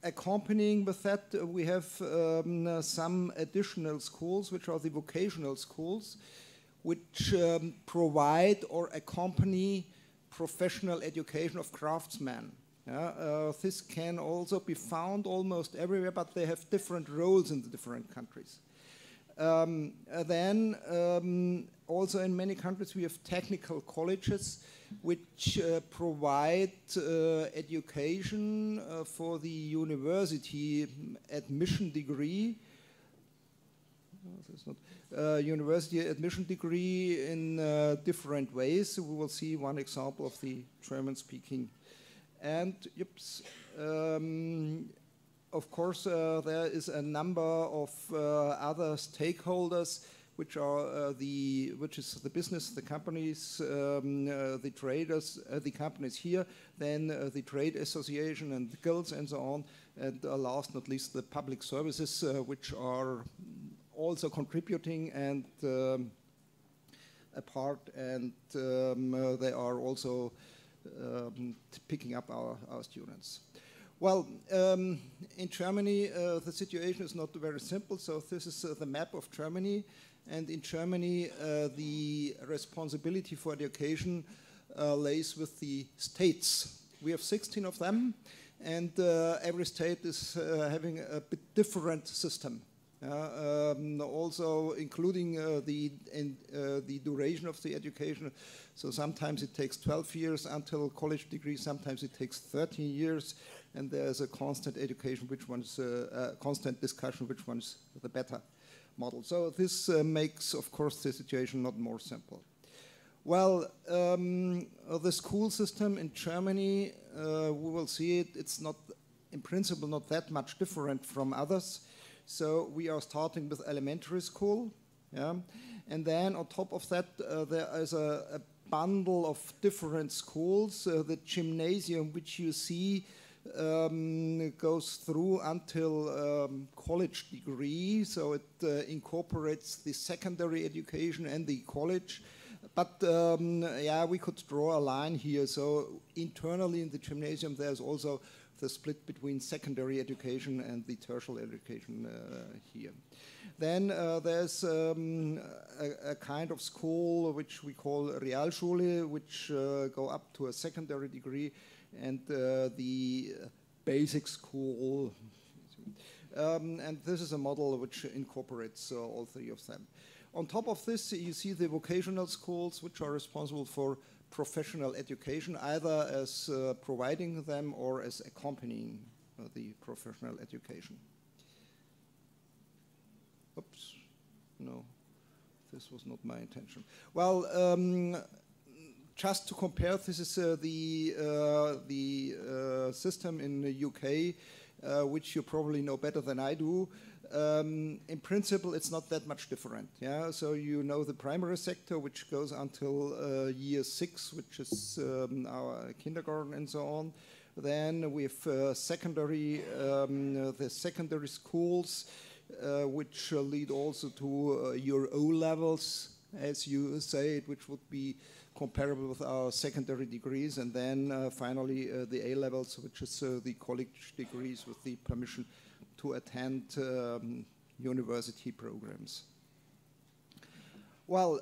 Accompanying with that, we have some additional schools, which are the vocational schools, which provide or accompany professional education of craftsmen. This can also be found almost everywhere, but they have different roles in the different countries. Then also in many countries we have technical colleges which provide education for the university admission degree. University admission degree in different ways. We will see one example of the German-speaking. And of course, there is a number of other stakeholders, which are which is the business, the companies, the traders, the companies here, then the trade association and the guilds and so on, and last not least the public services, which are also contributing and a part, and they are also picking up our students. Well, in Germany, the situation is not very simple. So this is the map of Germany. And in Germany, the responsibility for education lays with the states. We have 16 of them. And every state is having a bit different system. Also including the duration of the education. So sometimes it takes 12 years until college degree, sometimes it takes 13 years, and there's a constant education, which one's constant discussion, which one's the better model. So this makes, of course, the situation not more simple. Well, the school system in Germany, we will see it, it's not, in principle, not that much different from others. So we are starting with elementary school, and then on top of that there is a bundle of different schools. The gymnasium, which you see, goes through until college degree, so it incorporates the secondary education and the college. But we could draw a line here. So internally in the gymnasium, there's also the split between secondary education and the tertiary education here. Then there's a kind of school which we call Realschule, which go up to a secondary degree, and the basic school. And this is a model which incorporates all three of them. On top of this, you see the vocational schools, which are responsible for professional education, either as providing them or as accompanying the professional education. Oops, no, this was not my intention. Well, just to compare, this is the system in the UK, which you probably know better than I do. In principle, it's not that much different. Yeah, so you know the primary sector, which goes until year 6, which is our kindergarten and so on. Then we have secondary, the secondary schools, which lead also to your O levels, as you say it, which would be comparable with our secondary degrees, and then finally the A levels, which is the college degrees with the permission to attend university programs. Well,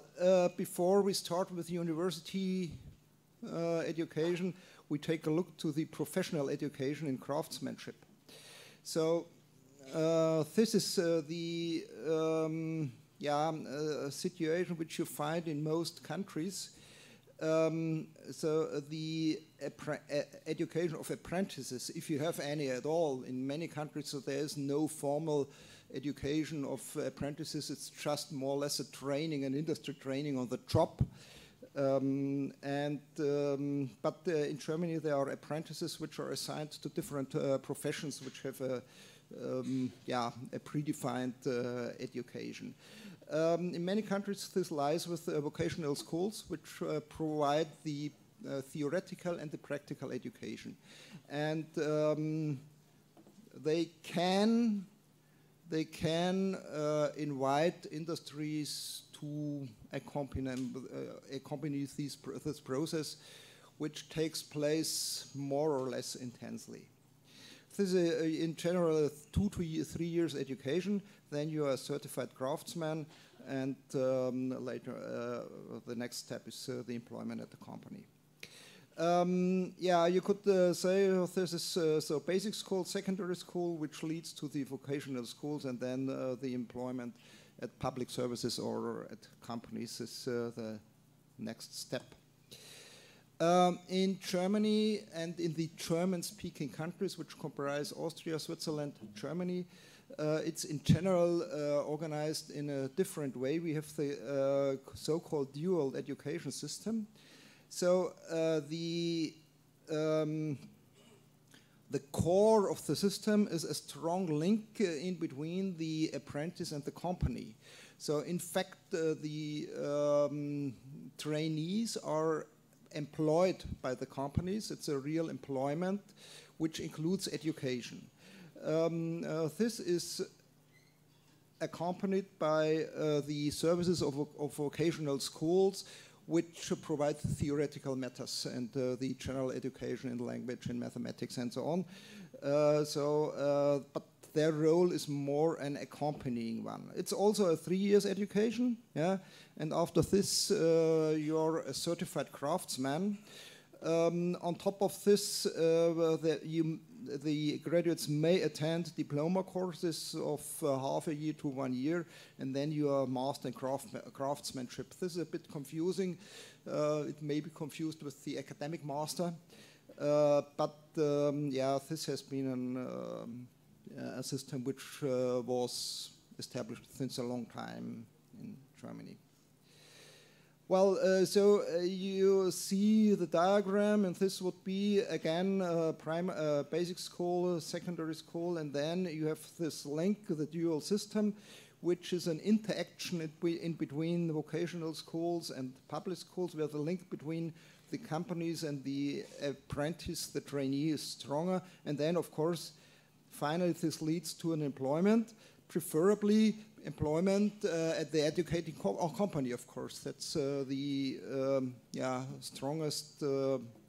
before we start with university education, we take a look to the professional education in craftsmanship. So this is the situation which you find in most countries. So the education of apprentices, if you have any at all, in many countries, so there is no formal education of apprentices. It's just more or less a training, an industry training on the job. But in Germany there are apprentices which are assigned to different professions which have a predefined education. In many countries this lies with vocational schools which provide the theoretical and the practical education. And they can invite industries to accompany this process, which takes place more or less intensely. This is in general a 2 to 3 years education. Then you are a certified craftsman, and later the next step is the employment at the company. You could say this is so basic school, secondary school, which leads to the vocational schools, and then the employment at public services or at companies is the next step. In Germany and in the German-speaking countries, which comprise Austria, Switzerland, Germany, it's in general organized in a different way. We have the so-called dual education system. So the core of the system is a strong link in between the apprentice and the company. So in fact, the trainees are employed by the companies. It's a real employment, which includes education. This is accompanied by the services of vocational schools, which provide theoretical matters and the general education in language and mathematics and so on. But their role is more an accompanying one. It's also a 3 years education, yeah. And after this, you're a certified craftsman. On top of this, the graduates may attend diploma courses of half a year to 1 year, and then you are master in craftsmanship. This is a bit confusing. It may be confused with the academic master, but this has been a system which was established since a long time in Germany. Well, you see the diagram, and this would be again basic school, secondary school, and then you have this link, the dual system, which is an interaction in between the vocational schools and public schools, where the link between the companies and the apprentice, the trainee, is stronger. And then, of course, finally, this leads to an employment, preferably employment at the educating company, of course. That's the strongest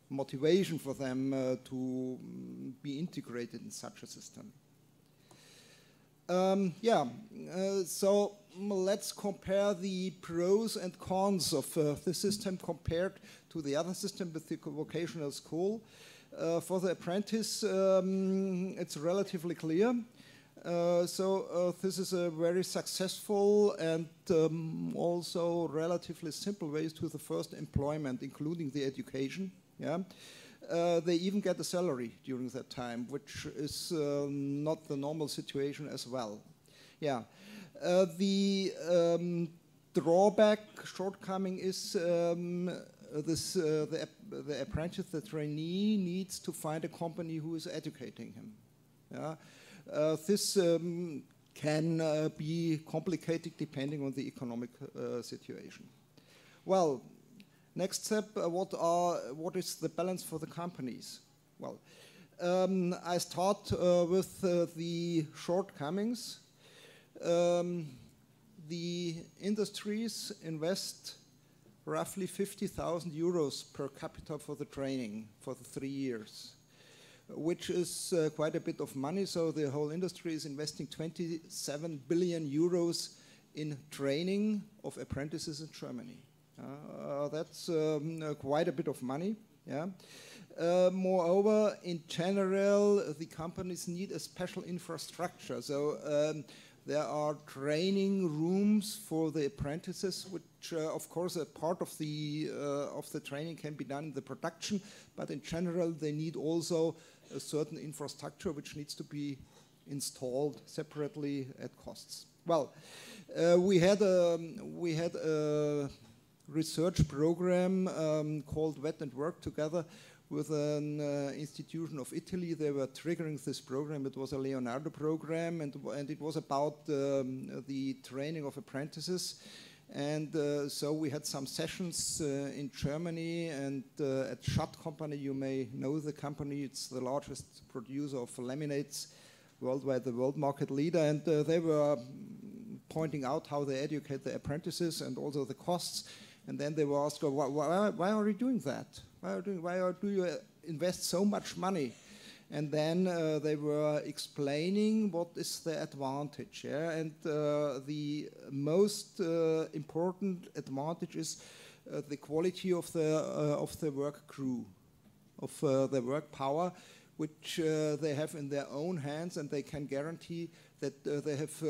motivation for them to be integrated in such a system. So let's compare the pros and cons of the system compared to the other system with the vocational school. For the apprentice, it's relatively clear. This is a very successful and also relatively simple way to the first employment, including the education. Yeah, they even get a salary during that time, which is not the normal situation as well. Yeah, the drawback, shortcoming is the apprentice, the trainee, needs to find a company who is educating him. Yeah. This can be complicated depending on the economic situation. Well, next step, what is the balance for the companies? Well, I start with the shortcomings. The industries invest roughly 50,000 euros per capita for the training for the 3 years, which is quite a bit of money. So the whole industry is investing 27 billion euros in training of apprentices in Germany. That's quite a bit of money. Yeah. Moreover, in general, the companies need a special infrastructure. So there are training rooms for the apprentices, which, of course, a part of the training can be done in the production. But in general, they need also a certain infrastructure which needs to be installed separately at costs. Well, we had a research program called Wet and Work together with an institution of Italy. They were triggering this program. It was a Leonardo program, and it was about the training of apprentices. And so we had some sessions in Germany, and at Schatt Company, you may know the company. It's the largest producer of laminates worldwide, the world market leader. And they were pointing out how they educate the apprentices and also the costs. And then they were asked, why are you doing that? Why do you invest so much money? And then they were explaining what is the advantage. Yeah? And the most important advantage is the quality of the work crew, of the work power, which they have in their own hands, and they can guarantee that they have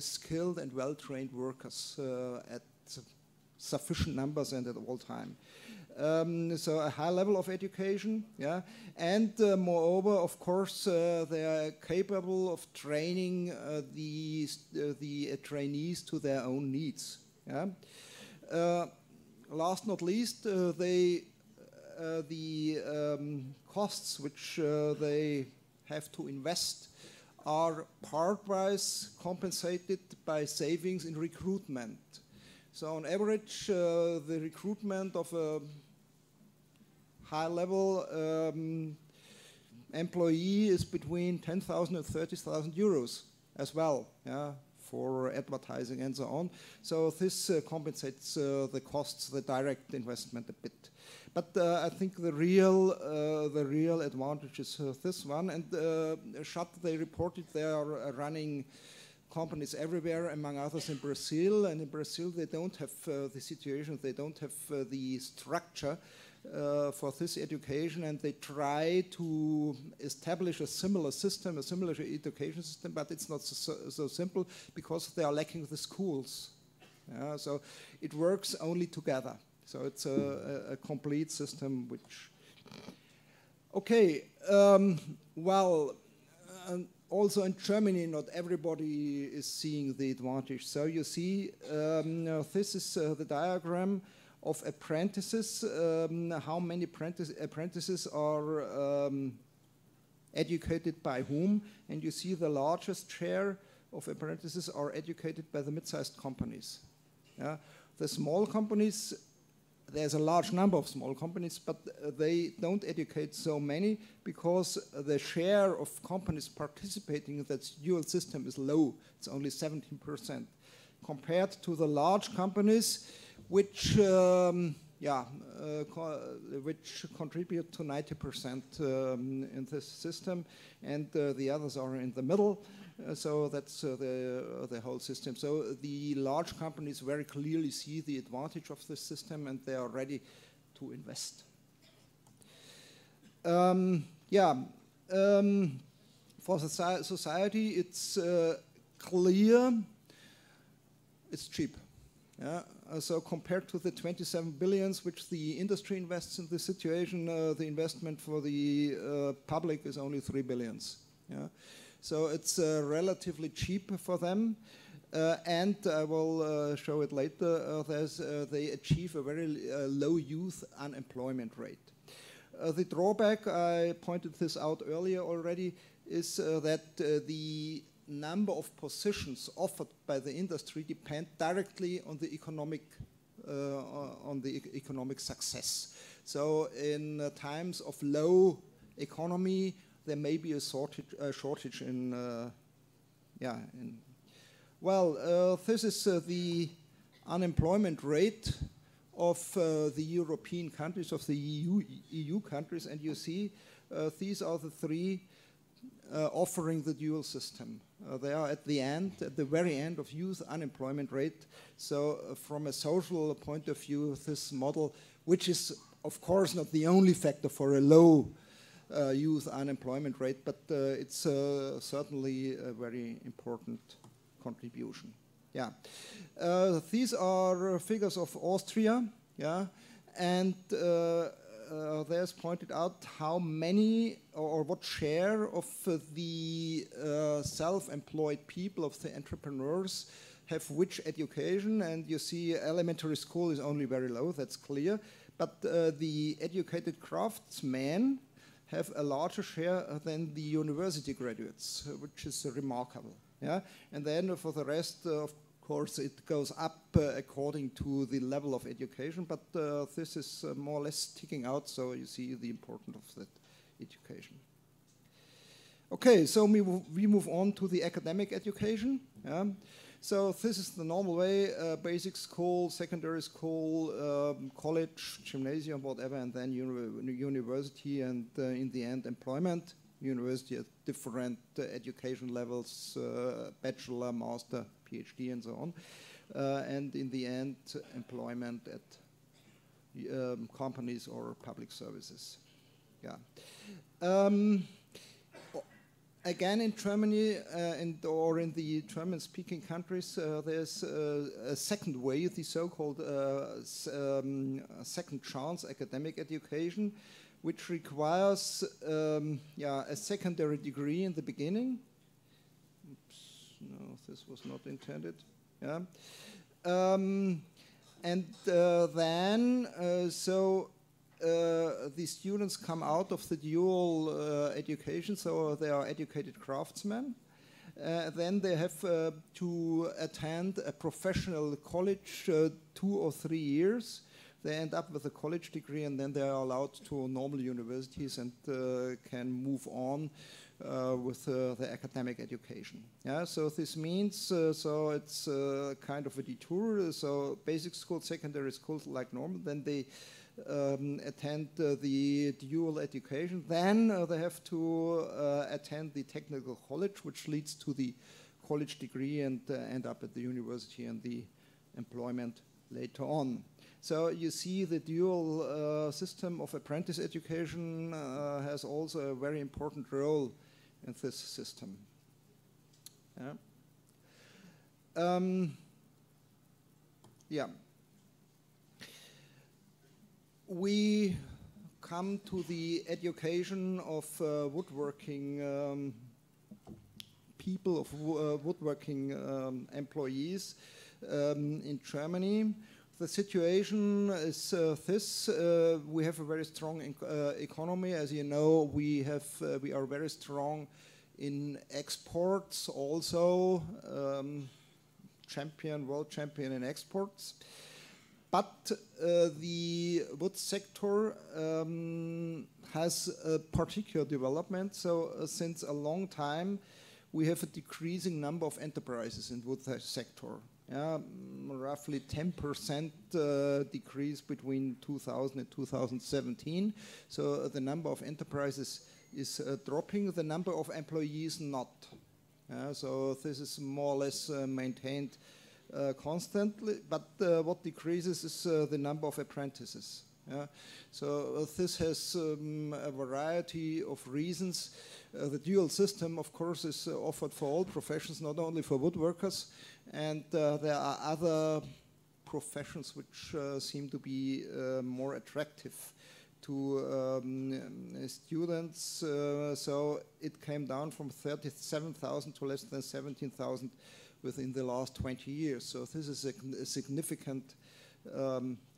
skilled and well-trained workers at sufficient numbers and at all time. So a high level of education, yeah, and moreover, of course, they are capable of training the trainees to their own needs. Yeah. Last not least, the costs which they have to invest are part-wise compensated by savings in recruitment. So on average, the recruitment of a high-level employee is between 10,000 and 30,000 euros as well, yeah, for advertising and so on. So this compensates the costs, the direct investment a bit. But I think the real advantage is this one. And Schatt, they reported they are running companies everywhere, among others in Brazil. And in Brazil, they don't have the situation, they don't have the structure for this education, and they try to establish a similar system, a similar education system, but it's not so simple because they are lacking the schools. So it works only together. So it's a complete system which... Okay, well, also in Germany, not everybody is seeing the advantage. So you see, this is the diagram of apprentices, how many apprentices are educated by whom, and you see the largest share of apprentices are educated by the mid-sized companies. Yeah? The small companies, there's a large number of small companies, but they don't educate so many because the share of companies participating in that dual system is low. It's only 17%, compared to the large companies, which which contribute to 90% in this system, and the others are in the middle. So that's the whole system. So the large companies very clearly see the advantage of this system, and they are ready to invest. For society, it's clear, it's cheap. Yeah. So compared to the 27 billions which the industry invests in this situation, the investment for the public is only 3 billions. Yeah. So it's relatively cheap for them, and I will show it later. They achieve a very low youth unemployment rate. The drawback, I pointed this out earlier already, is that the number of positions offered by the industry depend directly on the economic success. So in times of low economy, there may be a shortage in, this is the unemployment rate of the European countries, of the EU countries, and you see these are the three offering the dual system. They are at the very end of youth unemployment rate. So from a social point of view, this model, which is of course not the only factor for a low youth unemployment rate, but it's certainly a very important contribution. Yeah, these are figures of Austria. Yeah, and there's pointed out how many or what share of the self-employed people, of the entrepreneurs, have which education. And you see elementary school is only very low, that's clear. But the educated craftsmen have a larger share than the university graduates, which is remarkable. Yeah? And then for the rest, of course, it goes up according to the level of education, but this is more or less sticking out, so you see the importance of that education. Okay, so we move on to the academic education. Yeah? So this is the normal way, basic school, secondary school, college, gymnasium, whatever, and then university, and in the end, employment. University at different education levels, bachelor, master, PhD, and so on. And in the end, employment at companies or public services. Yeah. Again, in Germany or in the German-speaking countries, there's a second way, the so-called second chance academic education, which requires a secondary degree in the beginning. Oops, no, this was not intended. Yeah. And then, the students come out of the dual education, so they are educated craftsmen. Then they have to attend a professional college 2 or 3 years. They end up with a college degree, and then they are allowed to normal universities and can move on with the academic education. Yeah, so this means so it's kind of a detour. So basic school, secondary schools like normal, then they attend the dual education. Then they have to attend the technical college, which leads to the college degree, and end up at the university and the employment later on. So you see the dual system of apprentice education has also a very important role in this system. Yeah. Yeah. We come to the education of woodworking people, of woodworking employees in Germany. The situation is this: we have a very strong economy. As you know, we are very strong in exports, also world champion in exports. But the wood sector has a particular development. So since a long time, we have a decreasing number of enterprises in wood sector. Yeah, roughly 10% decrease between 2000 and 2017. So the number of enterprises is dropping, the number of employees not. So this is more or less maintained constantly, but what decreases is the number of apprentices. Yeah. So this has a variety of reasons. The dual system, of course, is offered for all professions, not only for woodworkers. And there are other professions which seem to be more attractive to students. So it came down from 37,000 to less than 17,000 within the last 20 years. So this is a significant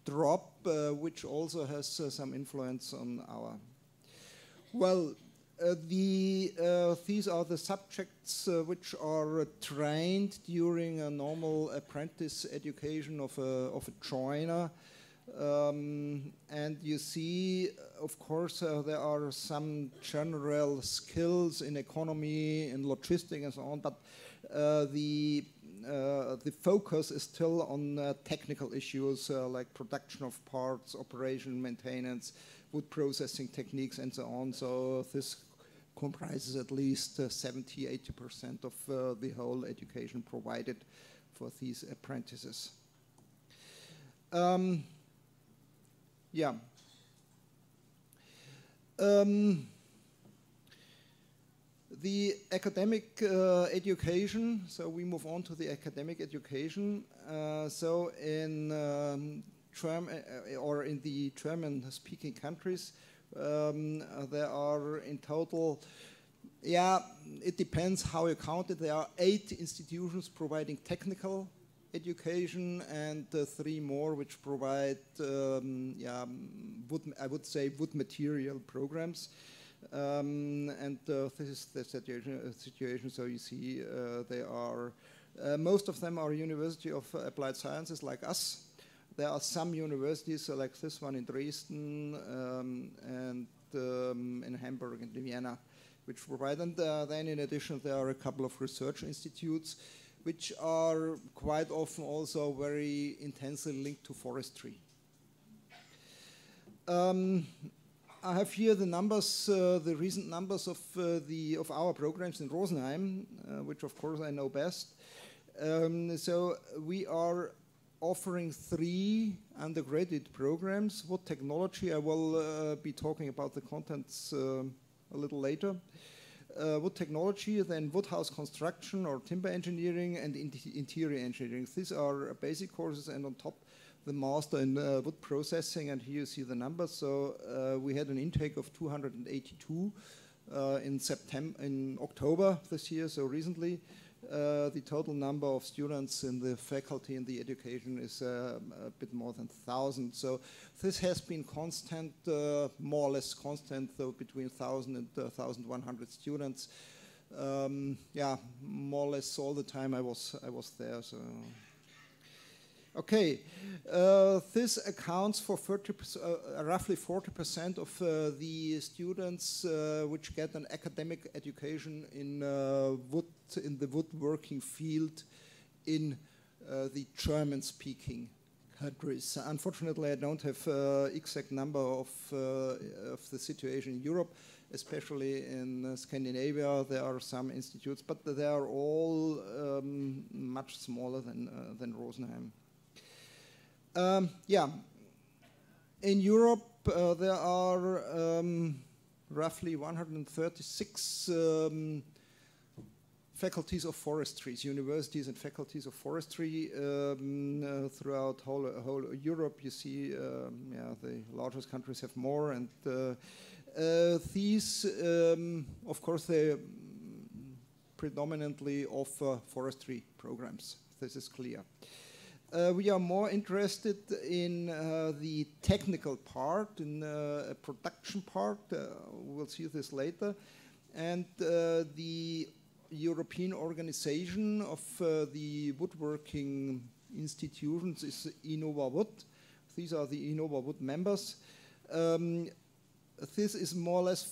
drop, which also has some influence on our. Well, these are the subjects which are trained during a normal apprentice education of a joiner. And you see, of course, there are some general skills in economy, in logistics, and so on. But the the focus is still on technical issues like production of parts, operation, maintenance, wood processing techniques, and so on. So this comprises at least 70–80% of the whole education provided for these apprentices. Yeah. The academic education, so we move on to the academic education. So in or in the German-speaking countries, there are in total, yeah, it depends how you count it. There are 8 institutions providing technical education and 3 more which provide, yeah, I would say wood material programs. And this is the situation. So you see, they are most of them are University of Applied Sciences like us. There are some universities like this one in Dresden and in Hamburg and in Vienna, which provide. And then in addition, there are a couple of research institutes, which are quite often also very intensely linked to forestry. I have here the numbers, the recent numbers of our programs in Rosenheim, which of course I know best. So we are offering 3 undergraduate programs. Wood technology, I will be talking about the contents a little later. Wood technology, then wood house construction or timber engineering, and interior engineering. These are basic courses, and on top the master in wood processing, and here you see the numbers. So we had an intake of 282 in October this year, so recently. The total number of students in the faculty in the education is a bit more than 1,000. So this has been constant, more or less constant, though between 1,000 and 1,100 students. Yeah, more or less all the time I was there. So. Okay, this accounts for roughly 40% of the students which get an academic education in the woodworking field in the German-speaking countries. Unfortunately, I don't have exact number of the situation in Europe, especially in Scandinavia. There are some institutes, but they are all much smaller than Rosenheim. Yeah, in Europe there are roughly 136 faculties of forestry, universities and faculties of forestry throughout whole Europe. You see, yeah, the largest countries have more, and these, of course, they predominantly offer forestry programs. This is clear. We are more interested in the technical part, in a production part. We'll see this later. And the European organization of the woodworking institutions is Innova Wood. These are the Innova Wood members. This is more or less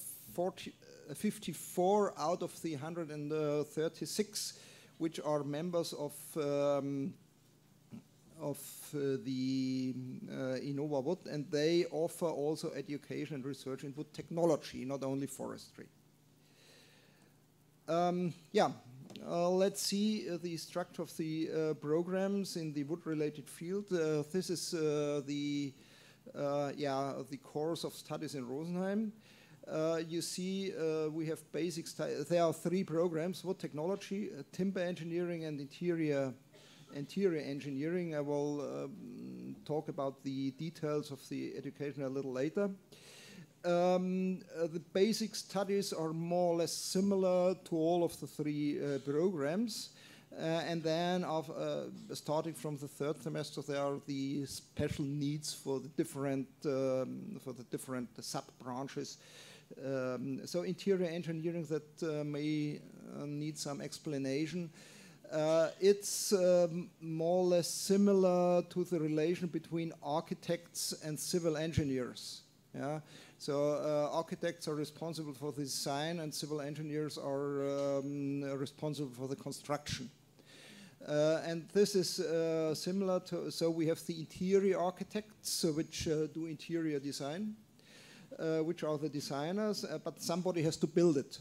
54 out of the 136 which are members of the Innova Wood, and they offer also education and research in wood technology, not only forestry. Yeah, let's see the structure of the programs in the wood-related field. This is the course of studies in Rosenheim. You see, we have basic studies. There are 3 programs: wood technology, timber engineering, and interior engineering. I will talk about the details of the education a little later. The basic studies are more or less similar to all of the 3 programs. And then starting from the 3rd semester, there are the special needs for the different sub-branches. So interior engineering, that may need some explanation. It's more or less similar to the relation between architects and civil engineers. Yeah? So architects are responsible for the design, and civil engineers are responsible for the construction. And this is similar to, so we have the interior architects, which do interior design, which are the designers, but somebody has to build it.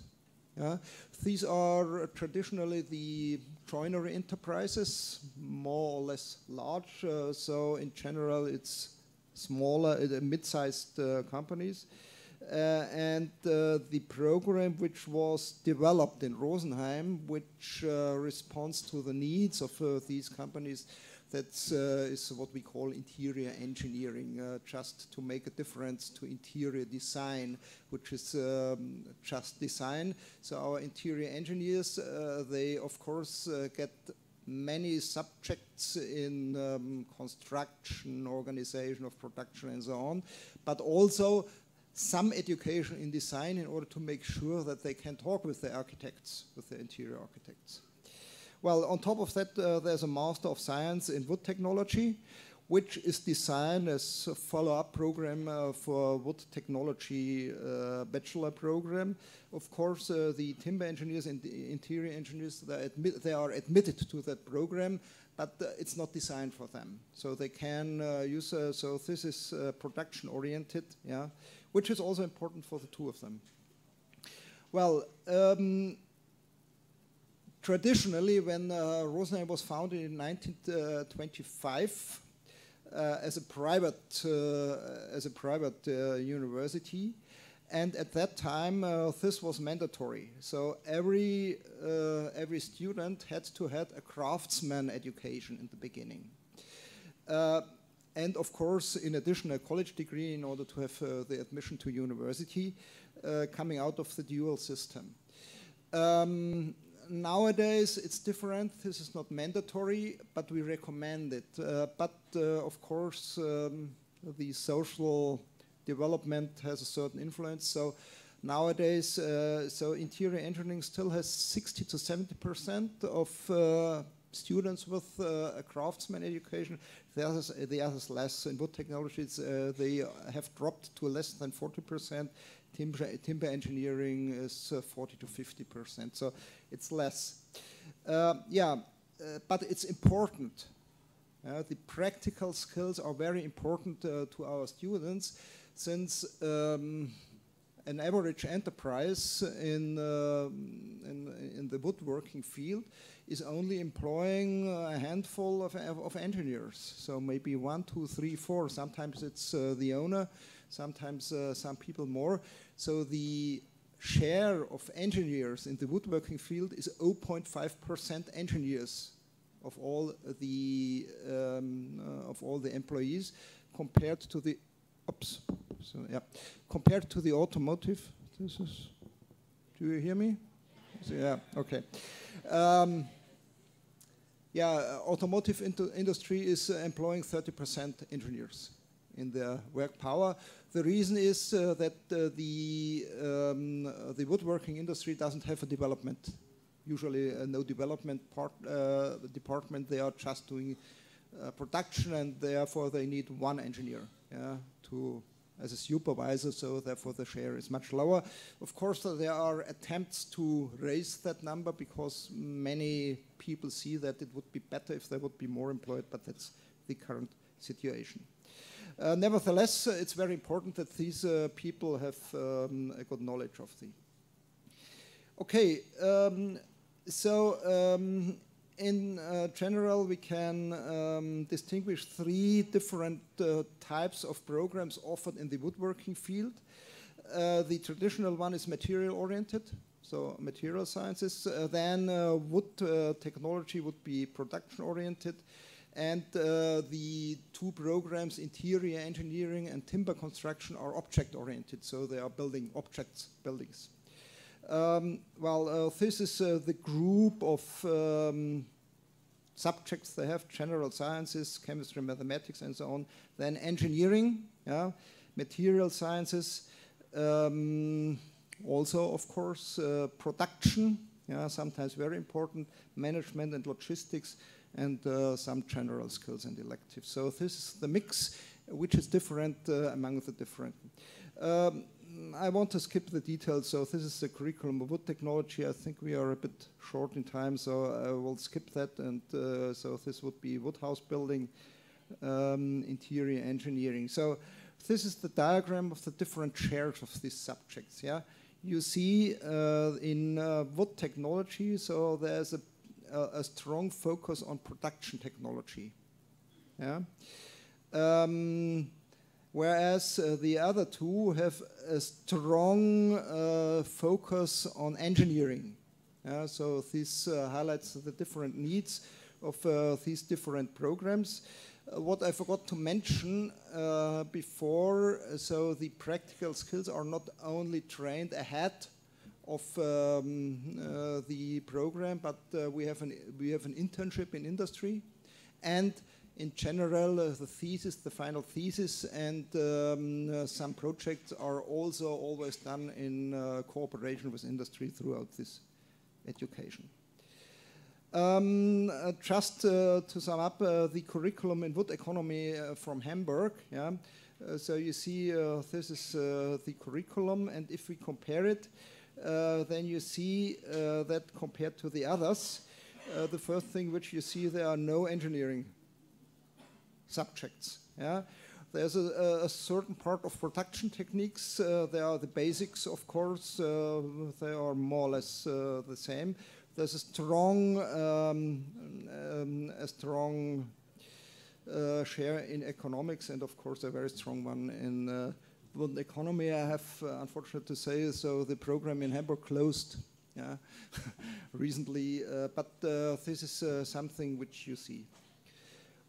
Yeah? These are traditionally the joinery enterprises, more or less large. So in general, it's smaller, mid-sized companies. And the program which was developed in Rosenheim, which responds to the needs of these companies, that is what we call interior engineering, just to make a difference to interior design, which is just design. So our interior engineers, they of course get many subjects in construction, organization of production and so on, but also some education in design in order to make sure that they can talk with the architects, with the interior architects. Well, on top of that, there's a Master of Science in Wood Technology, which is designed as a follow-up program for wood technology bachelor program. Of course, the timber engineers and the interior engineers, they are admitted to that program, but it's not designed for them. So they can use, so this is production-oriented, yeah, which is also important for the two of them. Well, traditionally, when Rosenheim was founded in 1925 as a private university, and at that time this was mandatory. So every student had to have a craftsman education in the beginning, and of course, in addition, a college degree in order to have the admission to university, coming out of the dual system. Nowadays, it's different. This is not mandatory, but we recommend it. Of course, the social development has a certain influence. So nowadays, so interior engineering still has 60 to 70% of students with a craftsman education. The others less. In wood technologies, they have dropped to less than 40%. Timber engineering is 40 to 50%, so it's less. But it's important. The practical skills are very important to our students, since an average enterprise in the woodworking field is only employing a handful of engineers. So maybe 1, 2, 3, 4. Sometimes it's the owner, sometimes some people more. So the share of engineers in the woodworking field is 0.5% engineers of all the employees, compared to the compared to the automotive. This is. Do you hear me? So, yeah. Okay. Automotive industry is employing 30% engineers in their work power. The reason is that the woodworking industry doesn't have a development. Usually no development department. They are just doing production, and therefore they need one engineer as a supervisor, so therefore the share is much lower. Of course, there are attempts to raise that number, because many people see that it would be better if there would be more employed, but that's the current situation. Nevertheless, it's very important that these people have a good knowledge of the. Okay, in general, we can distinguish 3 different types of programs offered in the woodworking field. The traditional one is material-oriented, so material sciences. Then wood technology would be production-oriented. And the 2 programs, interior engineering and timber construction, are object-oriented, so they are building objects, buildings. This is the group of subjects they have: general sciences, chemistry, mathematics, and so on. Then engineering, material sciences, also, of course, production, sometimes very important, management and logistics, and some general skills and electives. So this is the mix, which is different among the different. I want to skip the details. So this is the curriculum of wood technology. I think we are a bit short in time, so I will skip that. And so this would be wood house building, interior engineering. So this is the diagram of the different shares of these subjects. Yeah, you see in wood technology, so there's a strong focus on production technology. Yeah. Whereas the other two have a strong focus on engineering. So this highlights the different needs of these different programs. What I forgot to mention before, so the practical skills are not only trained ahead of the program, but we have an internship in industry, and in general, the thesis, the final thesis, and some projects are also always done in cooperation with industry throughout this education. Just to sum up the curriculum in wood economy from Hamburg. Yeah? So you see this is the curriculum, and if we compare it, then you see that compared to the others, the first thing which you see, there are no engineering subjects. Yeah? There's a certain part of production techniques. There are the basics, of course. They are more or less the same. There's a strong share in economics, and of course a very strong one in wood economy. I have unfortunate to say, so the program in Hamburg closed, yeah, recently. But this is something which you see.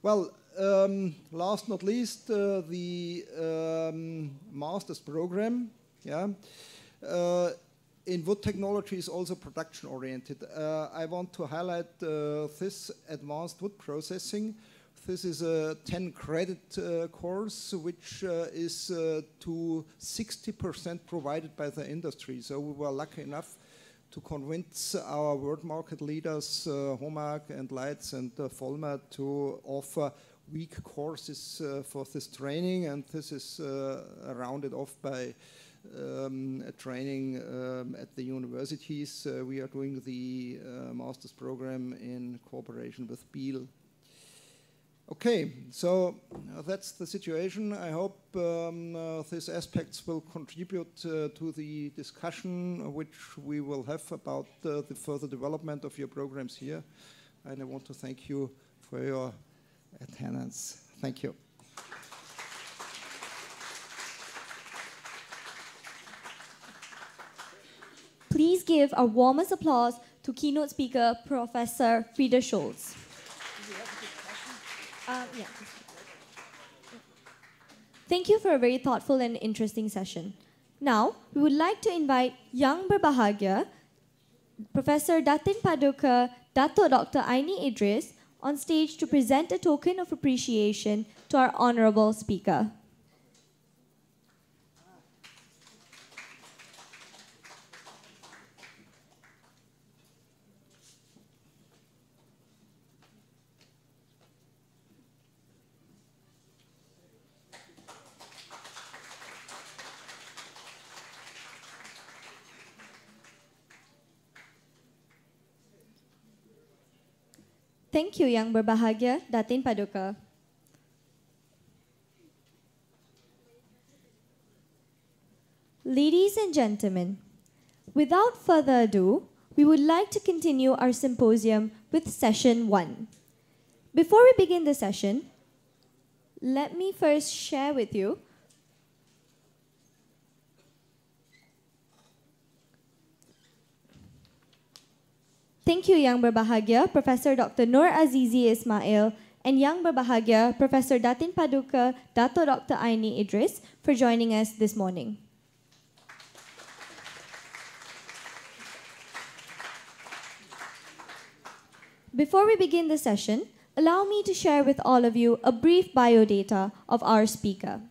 Well, last not least, the master's program. Yeah. In wood technology is also production oriented. I want to highlight this advanced wood processing. This is a 10 credit course, which is to 60% provided by the industry. So we were lucky enough to convince our world market leaders, Homag and Leitz and Vollmer, to offer week courses for this training, and this is rounded off by a training at the universities. We are doing the master's program in cooperation with Biel. Okay, so that's the situation. I hope these aspects will contribute to the discussion which we will have about the further development of your programs here. And I want to thank you for your attendance. Thank you. Please give our warmest applause to keynote speaker, Professor Frieda Scholz. Yeah. Thank you for a very thoughtful and interesting session. Now, we would like to invite Yang Berbahagia, Professor Datin Paduka, Dato Dr. Aini Idris, on stage to present a token of appreciation to our honorable speaker. Thank you, Yang Berbahagia, Datin Paduka. Ladies and gentlemen, without further ado, we would like to continue our symposium with session 1. Before we begin the session, let me first share with you Thank you, Yang Berbahagia, Professor Dr. Nur Azizi Ismail, and Yang Berbahagia, Professor Datin Paduka, Dato Dr. Aini Idris, for joining us this morning. Before we begin the session, allow me to share with all of you a brief biodata of our speaker.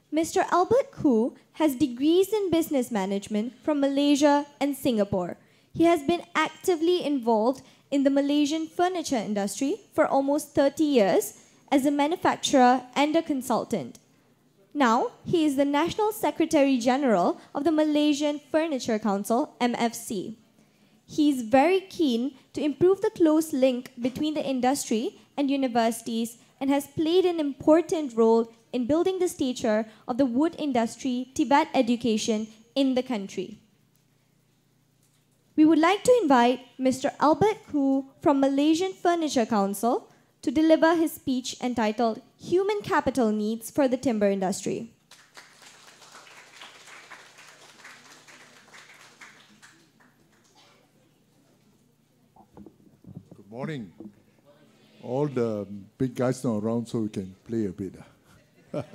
Mr. Albert Khoo has degrees in business management from Malaysia and Singapore. He has been actively involved in the Malaysian furniture industry for almost 30 years as a manufacturer and a consultant. Now, he is the National Secretary General of the Malaysian Furniture Council, MFC. He is very keen to improve the close link between the industry and universities and has played an important role in building the stature of the wood industry Tibet education in the country. We would like to invite Mr. Albert Khoo from Malaysian Furniture Council to deliver his speech entitled Human Capital Needs for the Timber Industry. Good morning. All the big guys not around so we can play a bit. Good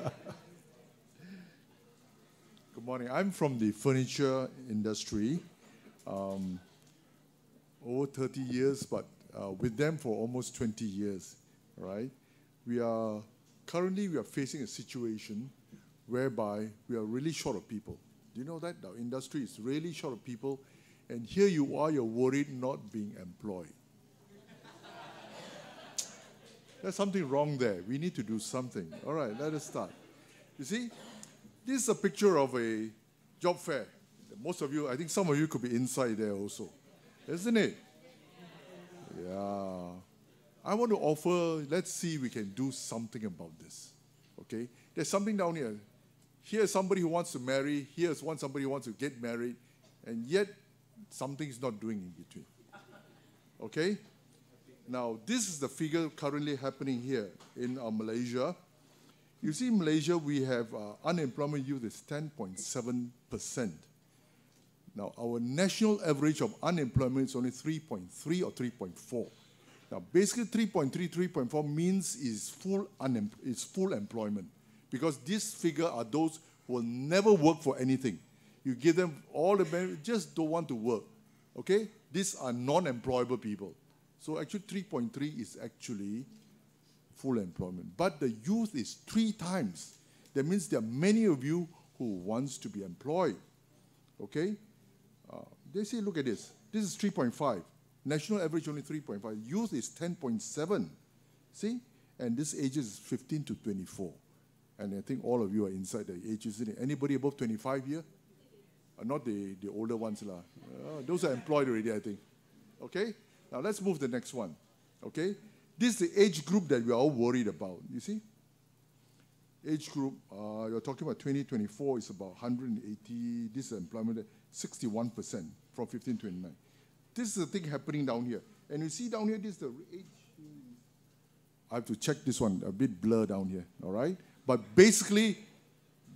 morning. I'm from the furniture industry. Over 30 years, but with them for almost 20 years, right? Currently we are facing a situation whereby we are really short of people. Do you know that? Our industry is really short of people, and here you are, you're worried not being employed. There's something wrong there. We need to do something. All right, let us start. You see, this is a picture of a job fair. Most of you, I think some of you could be inside there also. Isn't it? Yeah. I want to offer, let's see if we can do something about this. Okay? There's something down here. Here's somebody who wants to marry. Here's somebody who wants to get married. And yet, something's not doing in between. Okay? Now, this is the figure currently happening here in Malaysia. You see, in Malaysia, we have unemployment youth is 10.7%. Now, our national average of unemployment is only 3.3 or 3.4. Now, basically 3.3, 3.4 means is full employment, because this figure are those who will never work for anything. You give them all the benefits, just don't want to work. Okay? These are non-employable people. So actually 3.3 is actually full employment. But the youth is 3 times. That means there are many of you who wants to be employed. Okay? They say, look at this. This is 3.5. National average only 3.5. Youth is 10.7. See? And this age is 15 to 24. And I think all of you are inside the age, isn't it? Anybody above 25 here? Not the older ones. Those are employed already, I think. Okay? Now let's move to the next one. Okay? This is the age group that we are all worried about. You see? Age group, you're talking about 2024 is about 180. This is employment, 61% from 15 to 29. This is the thing happening down here. And you see down here, this is the age. I have to check this one, a bit blur down here, all right? But basically,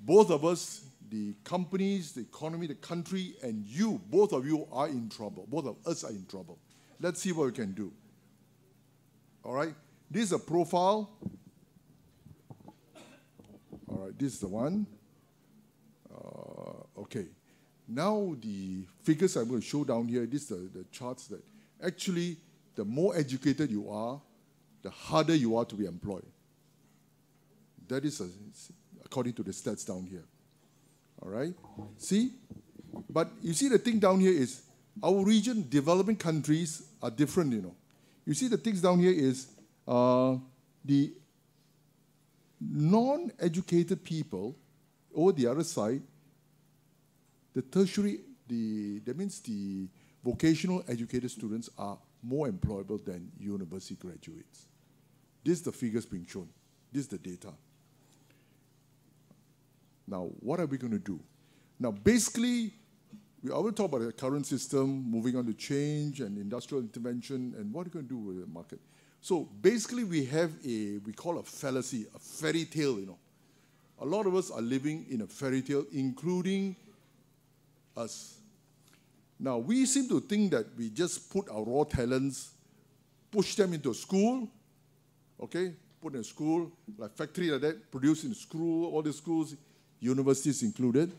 both of us, the companies, the economy, the country, and you, both of you are in trouble. Both of us are in trouble. Let's see what we can do. All right? This is a profile. All right, this is the one. Okay. Now the figures I'm going to show down here, these are the charts that actually the more educated you are, the harder you are to be employed. That is according to the stats down here. All right? See? But you see the thing down here is our region, developing countries are different, you know. You see the things down here is the non-educated people, over the other side, the tertiary, that means the vocational educated students are more employable than university graduates. This is the figures being shown. This is the data. Now, what are we going to do? Now, basically, I will talk about the current system, moving on to change and industrial intervention, and what are we going to do with the market. So basically, we have we call a fallacy, a fairy tale, you know. A lot of us are living in a fairy tale, including us. Now, we seem to think that we just put our raw talents, push them into a school, okay, put in a school, like factory like that, produce in school, all the schools, universities included,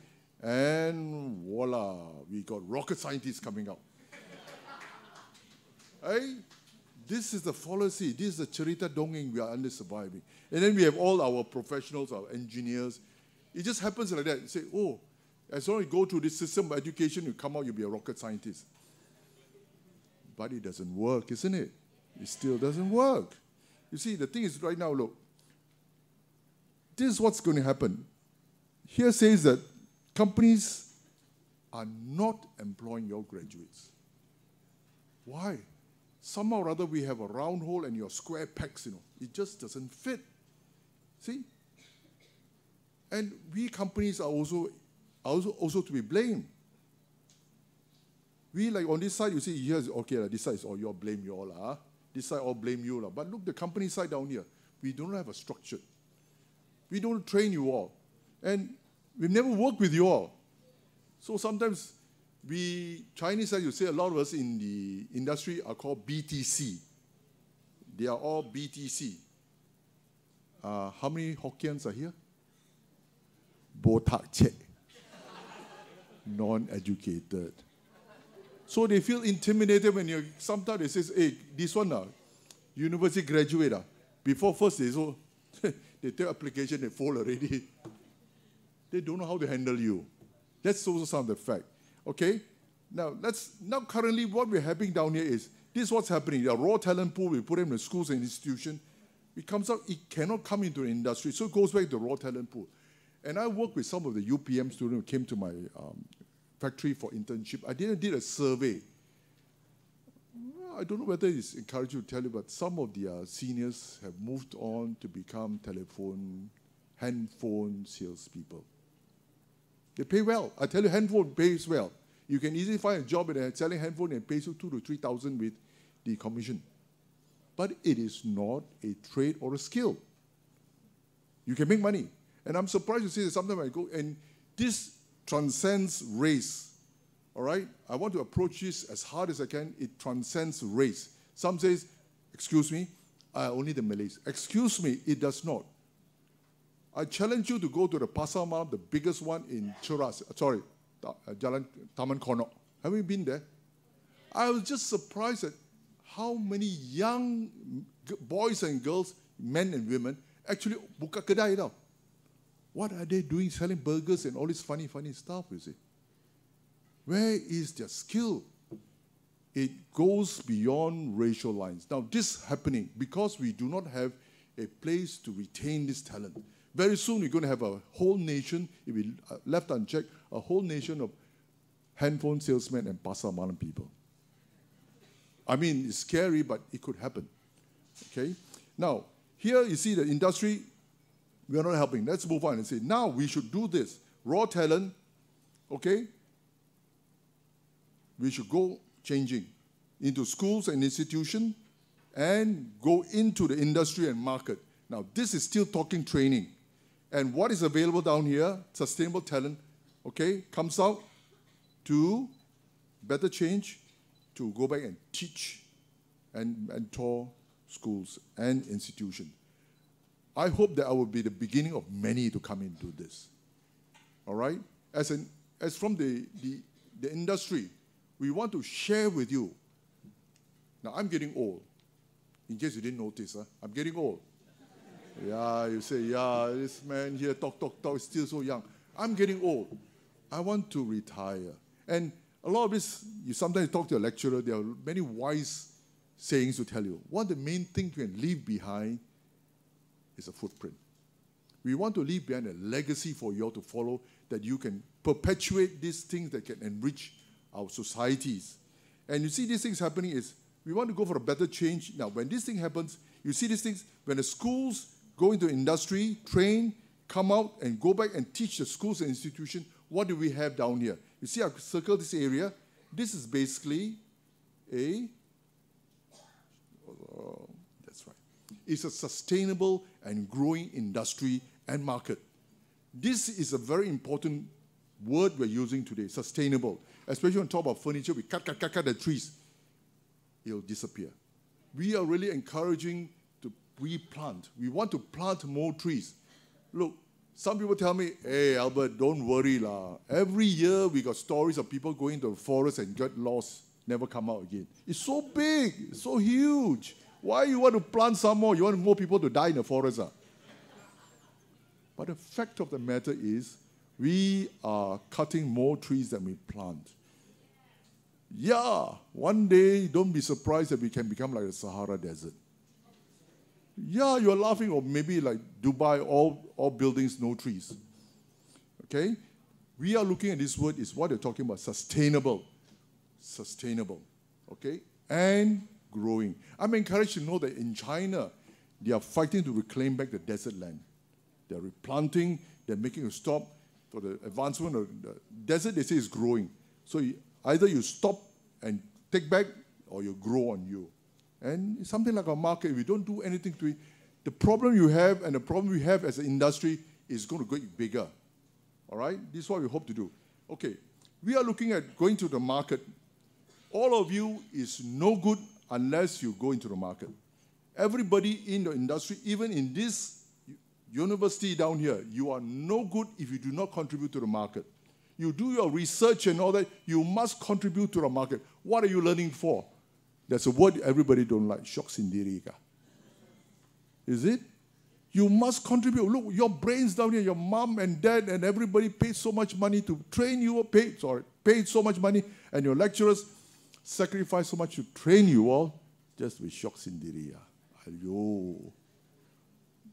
and voila, we got rocket scientists coming out. Hey? This is the fallacy. This is the cerita dongeng we are under surviving. And then we have all our professionals, our engineers. It just happens like that. You say, oh, as long as you go through this system of education, you come out, you'll be a rocket scientist. But it doesn't work, isn't it? It still doesn't work. You see, the thing is right now, look, this is what's going to happen. here says that companies are not employing your graduates. Why? Somehow or other we have a round hole and your square pegs, it just doesn't fit. See? And we companies are also to be blamed. We, like on this side, you see, here's, okay, this side is all your blame you all. This side all blame you. But look, the company side down here, we don't have a structure. We don't train you all. And we've never worked with you all. So sometimes Chinese side, you say a lot of us in the industry are called BTC. They are all BTC. How many Hokkiens are here? Botak che. Non-educated. So they feel intimidated when sometimes they say, hey, this one, university graduate, before first they take application, they fall already. They don't know how to handle you. That's also some of the fact. Okay? Now currently what we're having down here is, this is what's happening. The raw talent pool, we put them in schools and institutions. It comes out, it cannot come into the industry. So it goes back to the raw talent pool. And I work with some of the UPM students who came to my factory for internship. I did a survey. I don't know whether it's encouraging to tell you, but some of the seniors have moved on to become handphone salespeople. They pay well. I tell you, handphone pays well. You can easily find a job in selling handphone and pays you 2,000 to 3,000 with the commission. But it is not a trade or a skill. You can make money. And I'm surprised to see that sometimes I go, and this transcends race. All right? I want to approach this as hard as I can. It transcends race. Some says, excuse me, only the Malays. Excuse me, it does not. I challenge you to go to the Pasar Malam, the biggest one in Jalan Taman Konok. Have you been there? I was just surprised at how many young boys and girls, men and women, actually buka kedai now. What are they doing selling burgers and all this funny stuff, you see? Where is their skill? It goes beyond racial lines. Now, this is happening because we do not have a place to retain this talent. Very soon, we're going to have a whole nation, if we left unchecked, a whole nation of handphone salesmen and pasar malam people. I mean, it's scary, but it could happen. Okay? Now, here you see the industry, we are not helping. Let's move on and say, now we should do this. Raw talent, okay? We should go changing into schools and institutions and go into the industry and market. Now, this is still talking training. And what is available down here, sustainable talent, okay, comes out to better change, to go back and teach and mentor schools and institutions. I hope that I will be the beginning of many to come into this. All right? As from the industry, we want to share with you. Now, I'm getting old. In case you didn't notice, I'm getting old. Yeah, you say, yeah, this man here talk, is still so young. I'm getting old. I want to retire. And a lot of this, you sometimes talk to a lecturer, there are many wise sayings to tell you. One of the main things you can leave behind is a footprint. We want to leave behind a legacy for you all to follow, that you can perpetuate these things that can enrich our societies. And you see these things happening is, we want to go for a better change. Now, when this thing happens, you see these things, when the schools go into industry, train, come out and go back and teach the schools and institutions, what do we have down here? You see, I've circled this area. This is basically that's right. It's a sustainable and growing industry and market. This is a very important word we're using today, sustainable. Especially on top of furniture, we cut the trees. It'll disappear. We are really encouraging to replant. We want to plant more trees. Look, some people tell me, hey, Albert, don't worry lah. Every year we got stories of people going to the forest and get lost, never come out again. It's so big, it's so huge. Why you want to plant some more? You want more people to die in the forest? But the fact of the matter is, we are cutting more trees than we plant. Yeah, one day, don't be surprised that we can become like the Sahara Desert. Yeah, you're laughing, or maybe like Dubai, all buildings, no trees. Okay? We are looking at this word is what they're talking about, sustainable. Sustainable. Okay? And growing. I'm encouraged to know that in China, they are fighting to reclaim back the desert land. They're replanting, they're making a stop for the advancement of the desert, they say is growing. So either you stop and take back, or you grow on you. And it's something like our market, we don't do anything to it. The problem you have and the problem we have as an industry is going to get bigger. All right? This is what we hope to do. Okay, we are looking at going to the market. All of you is no good unless you go into the market. Everybody in the industry, even in this university down here, you are no good if you do not contribute to the market. You do your research and all that, you must contribute to the market. What are you learning for? There's a word everybody don't like, shock sendiri ka. Is it? You must contribute. Look, your brains down here, your mom and dad and everybody paid so much money to train you, paid so much money, and your lecturers sacrificed so much to train you all, just with shock sendiri. Ayo.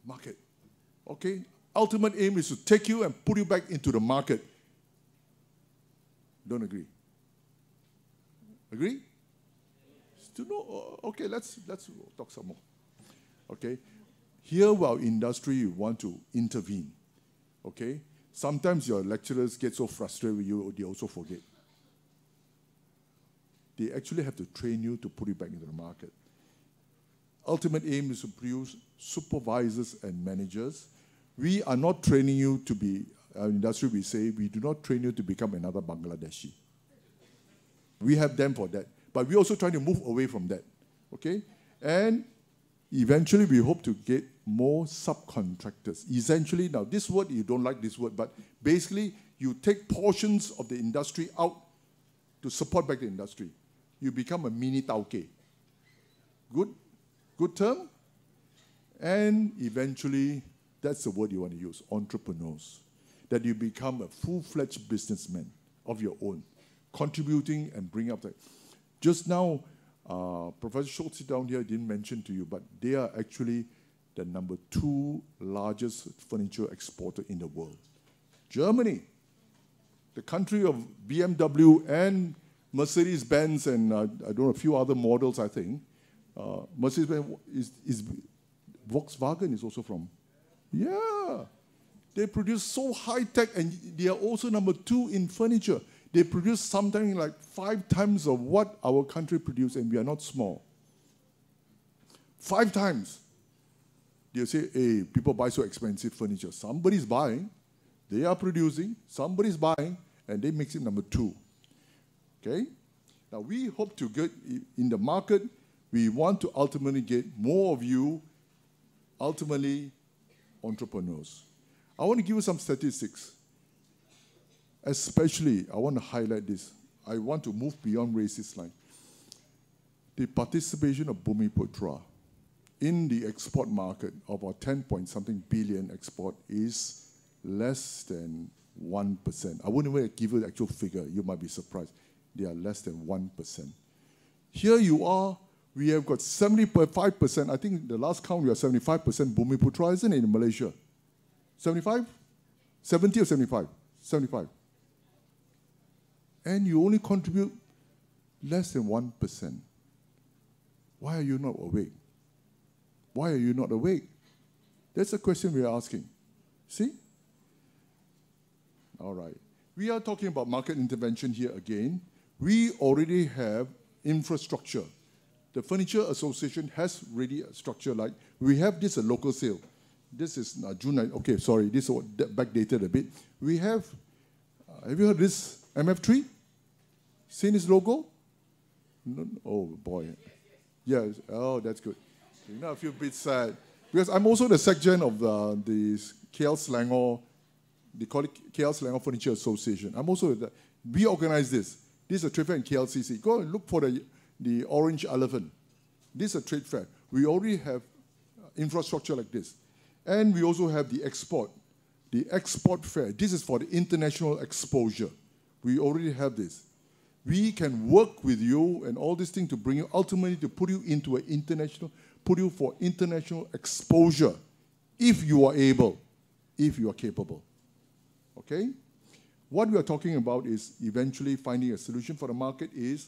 Market. Okay? Ultimate aim is to take you and put you back into the market. Don't agree? Agree? Still no? Okay, let's talk some more. Okay? Here, our industry, want to intervene. Okay? Sometimes your lecturers get so frustrated with you, they also forget. They actually have to train you to put you back into the market. Ultimate aim is to produce supervisors and managers. We are not training you to be, our industry we say, we do not train you to become another Bangladeshi. We have them for that. But we're also trying to move away from that. Okay? And eventually we hope to get more subcontractors. Essentially, now this word, you don't like this word, but basically you take portions of the industry out to support back the industry. You become a mini tauke. Good? Good term? And eventually, that's the word you want to use, entrepreneurs. That you become a full-fledged businessman of your own, contributing and bringing up the... Just now, Professor Schultz down here didn't mention to you, but they are actually the number 2 largest furniture exporter in the world. Germany, the country of BMW and Mercedes-Benz and I don't know, a few other models, I think. Mercedes-Benz is Volkswagen is also from. Yeah. They produce so high-tech, and they are also number 2 in furniture. They produce something like 5 times of what our country produces, and we are not small. 5 times. They say, hey, people buy so expensive furniture. Somebody's buying, they are producing, somebody's buying, and they make it number 2. Okay? Now, we hope to get in the market. We want to ultimately get more of you, ultimately, entrepreneurs. I want to give you some statistics. Especially, I want to highlight this. I want to move beyond racist line. The participation of Bumiputra in the export market of our 10-point-something billion export is less than 1%. I wouldn't even give you the actual figure. You might be surprised. They are less than 1%. Here you are. We have got 75%. I think the last count we are 75% Bumiputra, isn't it, in Malaysia? 75? 70 or 75? 75. And you only contribute less than 1%. Why are you not awake? Why are you not awake? That's the question we are asking. See? All right. We are talking about market intervention here again. We already have infrastructure. The Furniture Association has really a structure like, we have this a local sale. This is June 9, okay, sorry, this is backdated a bit. We have you heard this MF3? Seen his logo? No, oh boy. Yes, oh, that's good. You know, I feel a bit sad. Because I'm also the section of the KL Selangor, they call it KL Selangor Furniture Association. I'm also, we organize this. This is a trade fair in KLCC. Go and look for the orange elephant. This is a trade fair. We already have infrastructure like this. And we also have the export fair. This is for the international exposure. We already have this. We can work with you and all these things to bring you, ultimately to put you into an international, put you for international exposure, if you are able, if you are capable. Okay? What we are talking about is eventually finding a solution for the market is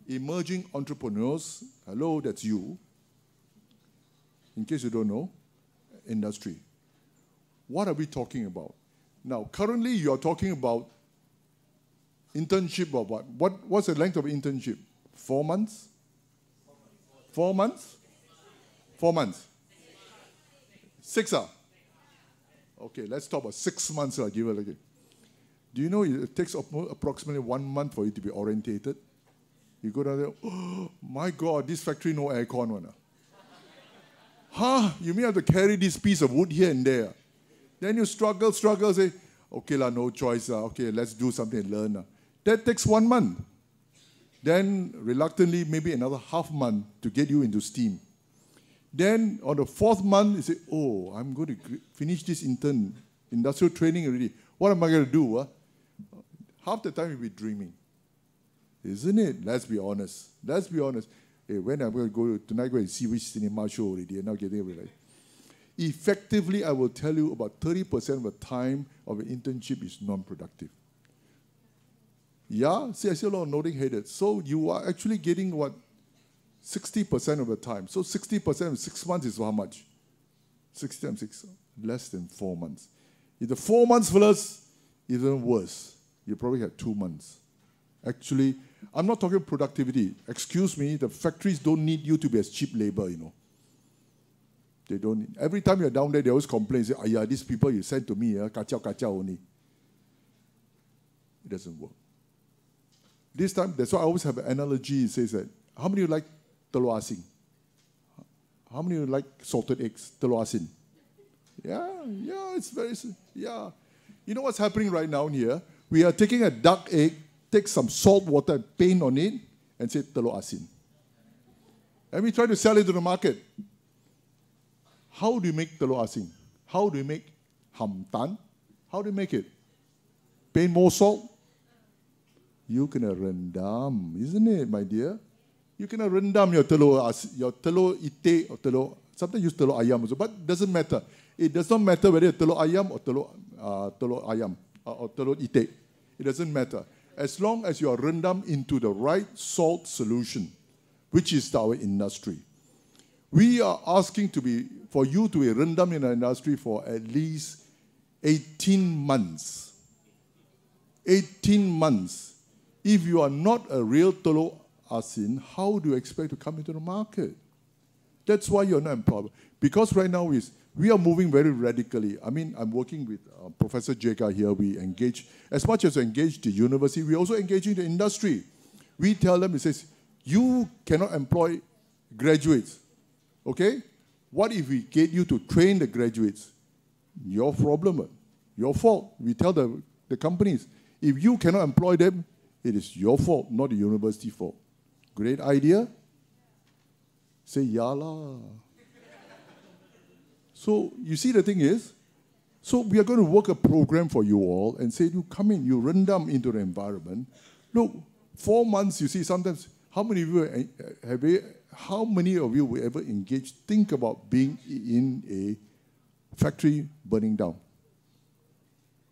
emerging entrepreneurs. Hello, that's you. In case you don't know, industry. What are we talking about? Now, currently you are talking about internship or what? What's the length of internship? 4 months? 4 months? 4 months? 6 ah? Okay, let's talk about 6 months. I'll give it again. Do you know it takes approximately 1 month for you to be orientated? You go down there, oh my God, this factory no aircon one. Huh? You may have to carry this piece of wood here and there. Then you struggle, say, okay lah, no choice lah. Okay, let's do something and learn lah. That takes 1 month. Then reluctantly, maybe another half month to get you into steam. Then on the 4th month, you say, oh, I'm going to finish this industrial training already. What am I going to do? Huh? Half the time you'll be dreaming. Isn't it? Let's be honest. Let's be honest. Hey, when I'm going to go tonight, go and see which cinema show already. I'm not getting it right. Effectively, I will tell you about 30% of the time of an internship is non-productive. Yeah? See, I see a lot of nodding headed. So you are actually getting what? 60% of the time. So 60% of 6 months is how much? 60 times 6. Less than 4 months. If the 4 months plus, even worse. You probably had 2 months. Actually, I'm not talking productivity. Excuse me, the factories don't need you to be as cheap labor, you know. They don't need. Every time you're down there, they always complain, say, yeah, these people you sent to me, kacau only. It doesn't work. This time, that's why I always have an analogy. It says that, how many of you like telur asin? How many of you like salted eggs, telur asin? Yeah, it's very, yeah. You know what's happening right now here? We are taking a duck egg, take some salt water and paint on it, and say telur asin. And we try to sell it to the market. How do you make telur asin? How do you make ham tan? How do you make it? Paint more salt? You can rendam, isn't it, my dear? You can rendam your telur ite or telur. Sometimes use telur ayam also, but it doesn't matter. It does not matter whether it's telur ayam or telur ayam or telur ite. It doesn't matter. As long as you are rendam into the right salt solution, which is our industry. We are asking for you to be rendam in our industry for at least 18 months. 18 months. If you are not a real telur asin, how do you expect to come into the market? That's why you're not employable. Because right now we are moving very radically. I mean, I'm working with Professor Jega here. We engage, as much as we engage the university, we also engage in the industry. We tell them, it says, you cannot employ graduates. Okay? What if we get you to train the graduates? Your problem, your fault. We tell the companies, if you cannot employ them, it is your fault, not the university fault. Great idea? Say, yeah lah. So, you see the thing is, so we are going to work a program for you all and say, you come in, you rendam into the environment. Look, 4 months, you see, sometimes, how many of you will ever engage, think about being in a factory burning down?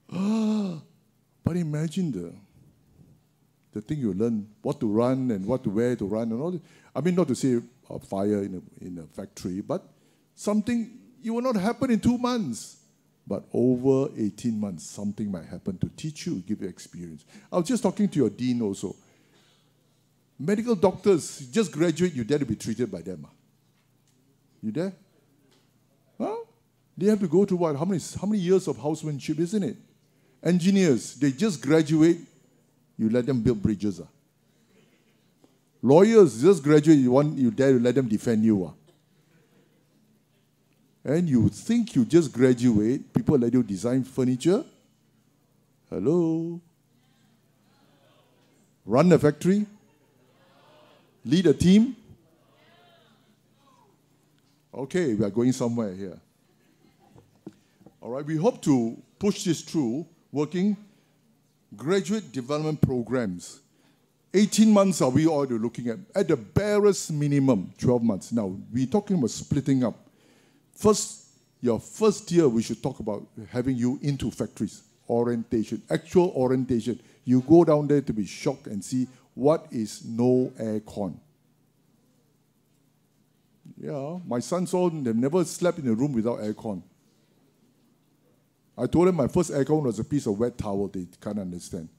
But imagine the thing you learn, what to run and what to wear to run and all that. I mean, not to say a fire in a factory, but something, it will not happen in 2 months. But over 18 months, something might happen to teach you, give you experience. I was just talking to your dean also. Medical doctors, just graduate, you dare to be treated by them. You dare? Huh? They have to go to what? How many years of housemanship, isn't it? Engineers, they just graduate, you let them build bridges. Lawyers, just graduate, you dare to let them defend you. And you think you just graduate, people let you design furniture? Hello? Run a factory? Lead a team? Okay, we are going somewhere here. All right, we hope to push this through, working graduate development programs. 18 months are we all looking at the barest minimum, 12 months. Now, we're talking about splitting up. Your first year, we should talk about having you into factories. orientation, actual orientation. You go down there to be shocked and see what is no aircon. Yeah, my son saw they've never slept in a room without aircon. I told them my first aircon was a piece of wet towel. They can't understand.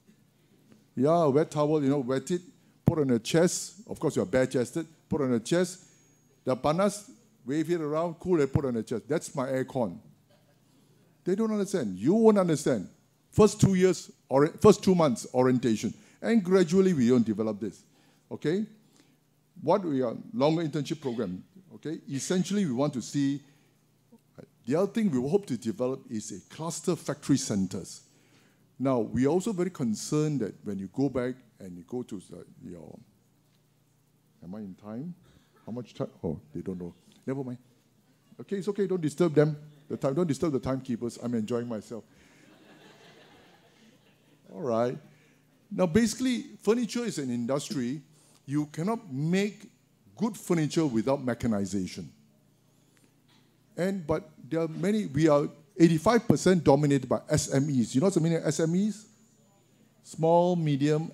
Yeah, a wet towel, wet it, put on a chest. Of course, you're bare-chested. Put on a chest. The panas, wave it around, cool, and put on a chest. That's my aircon. They don't understand. You won't understand. First 2 months, orientation. And gradually, we don't develop this. Okay? What we are, longer internship program. Okay? Essentially, we want to see, the other thing we hope to develop is a cluster factory centers. Now, we are also very concerned that when you go back and you go to your, am I in time? How much time? Oh, they don't know. Never mind. Okay, it's okay. Don't disturb them. Don't disturb the timekeepers. I'm enjoying myself. All right. Now, basically, furniture is an industry. You cannot make good furniture without mechanization. But there are many, we are 85% dominated by SMEs. You know what's the meaning of SMEs? Small, medium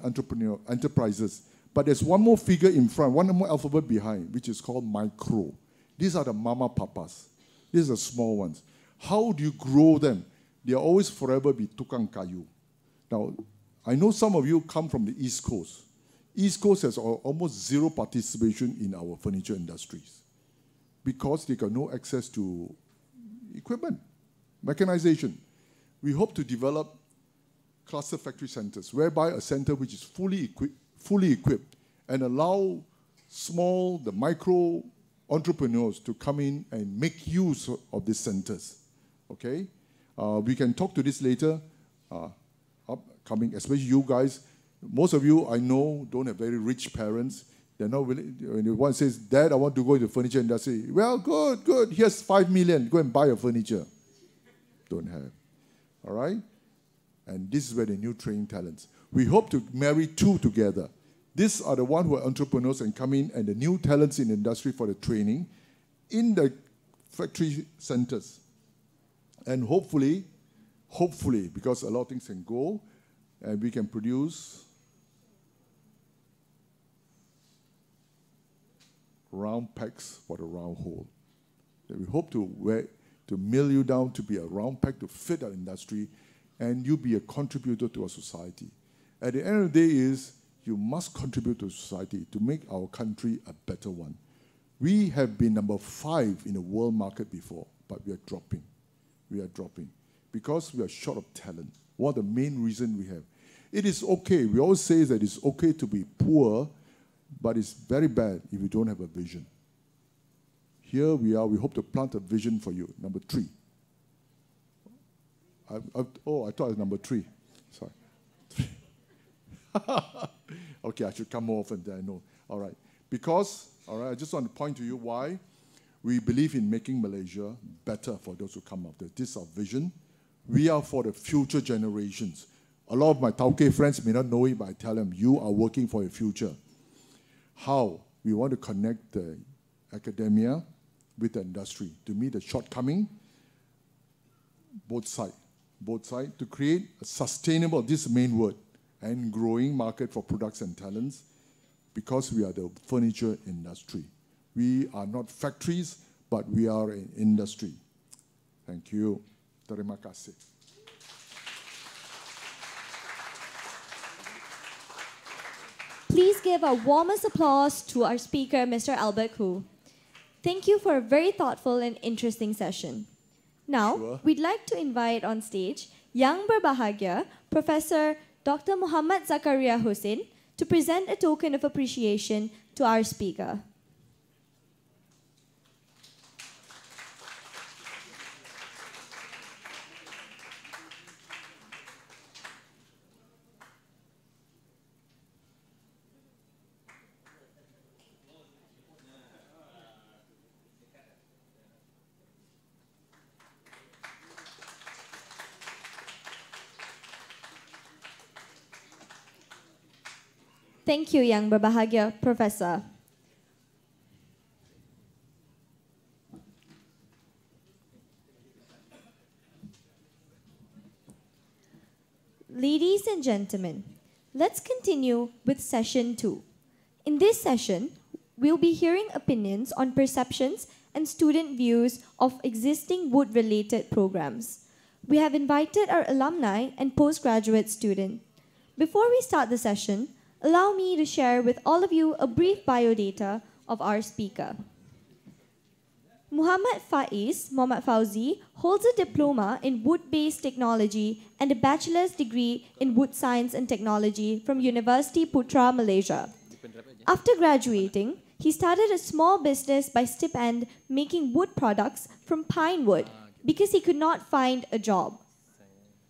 enterprises. But there's one more figure in front, one more alphabet behind, which is called micro. These are the mama papas. These are small ones. How do you grow them? They'll always forever be tukang kayu. Now, I know some of you come from the East Coast. East Coast has almost zero participation in our furniture industries because they got no access to equipment, mechanization. We hope to develop cluster factory centers, whereby a center which is fully equipped and allow the micro entrepreneurs to come in and make use of these centers. Okay? We can talk to this later, upcoming, especially you guys. Most of you, I know, don't have very rich parents. They're not willing. When one says, Dad, I want to go into the furniture industry. Well, good. Here's 5 million. Go and buy a furniture. Don't have. All right? And this is where the new training talents. We hope to marry two together. These are the ones who are entrepreneurs and come in, and the new talents in the industry for the training in the factory centers. And hopefully, because a lot of things can go, and we can produce round pegs for the round hole. We hope to mill you down to be a round peg to fit our industry, and you be a contributor to our society. At the end of the day is, you must contribute to society to make our country a better one. We have been number 5 in the world market before, but we are dropping. We are dropping because we are short of talent. One of the main reasons we have. It is okay. We always say that it's okay to be poor, but it's very bad if you don't have a vision. Here we are. We hope to plant a vision for you. Number 3. I thought it was number 3. Sorry. Okay, I should come more often than I know. All right. I just want to point to you why we believe in making Malaysia better for those who come after. This is our vision. We are for the future generations. A lot of my Tauke friends may not know it, but I tell them, you are working for your future. How? We want to connect the academia with the industry to meet the shortcoming, both sides, to create a sustainable, this main word, and growing market for products and talents, because we are the furniture industry. We are not factories, but we are an industry. Thank you. Terima kasih. Please give our warmest applause to our speaker, Mr. Albert Khoo. Thank you for a very thoughtful and interesting session. Now, we'd like to invite on stage Yang Berbahagia, Professor Dr. Muhammad Zakaria Hussain, to present a token of appreciation to our speaker. Thank you, Yang Berbahagia Professor. Ladies and gentlemen, let's continue with session 2. In this session, we'll be hearing opinions on perceptions and student views of existing wood-related programs. We have invited our alumni and postgraduate students. Before we start the session, allow me to share with all of you a brief biodata of our speaker. Muhammad Fauzi holds a diploma in wood-based technology and a bachelor's degree in wood science and technology from University Putra, Malaysia. After graduating, he started a small business by stipend making wood products from pine wood because he could not find a job.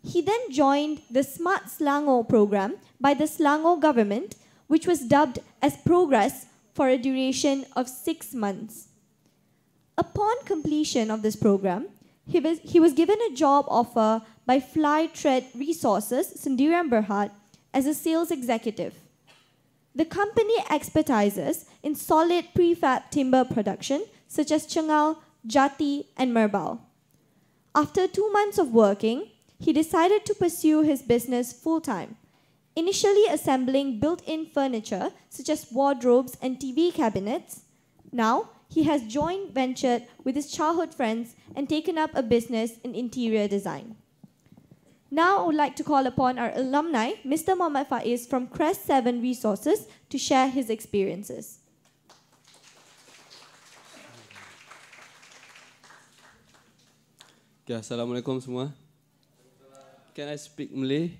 He then joined the Smart Selangor program by the Selangor government, which was dubbed as Progress for a duration of 6 months. Upon completion of this program, he was given a job offer by Fly Thread Resources, Sendirian Berhad, as a sales executive. The company expertises in solid prefab timber production such as Chengal, Jati, and Merbau. After 2 months of working, he decided to pursue his business full-time, initially assembling built-in furniture such as wardrobes and TV cabinets. Now, he has joint ventured with his childhood friends and taken up a business in interior design. Now I would like to call upon our alumni, Mr. Muhammad Faiz from Crest 7 Resources, to share his experiences. Okay, Assalamualaikum semua. Can I speak Malay?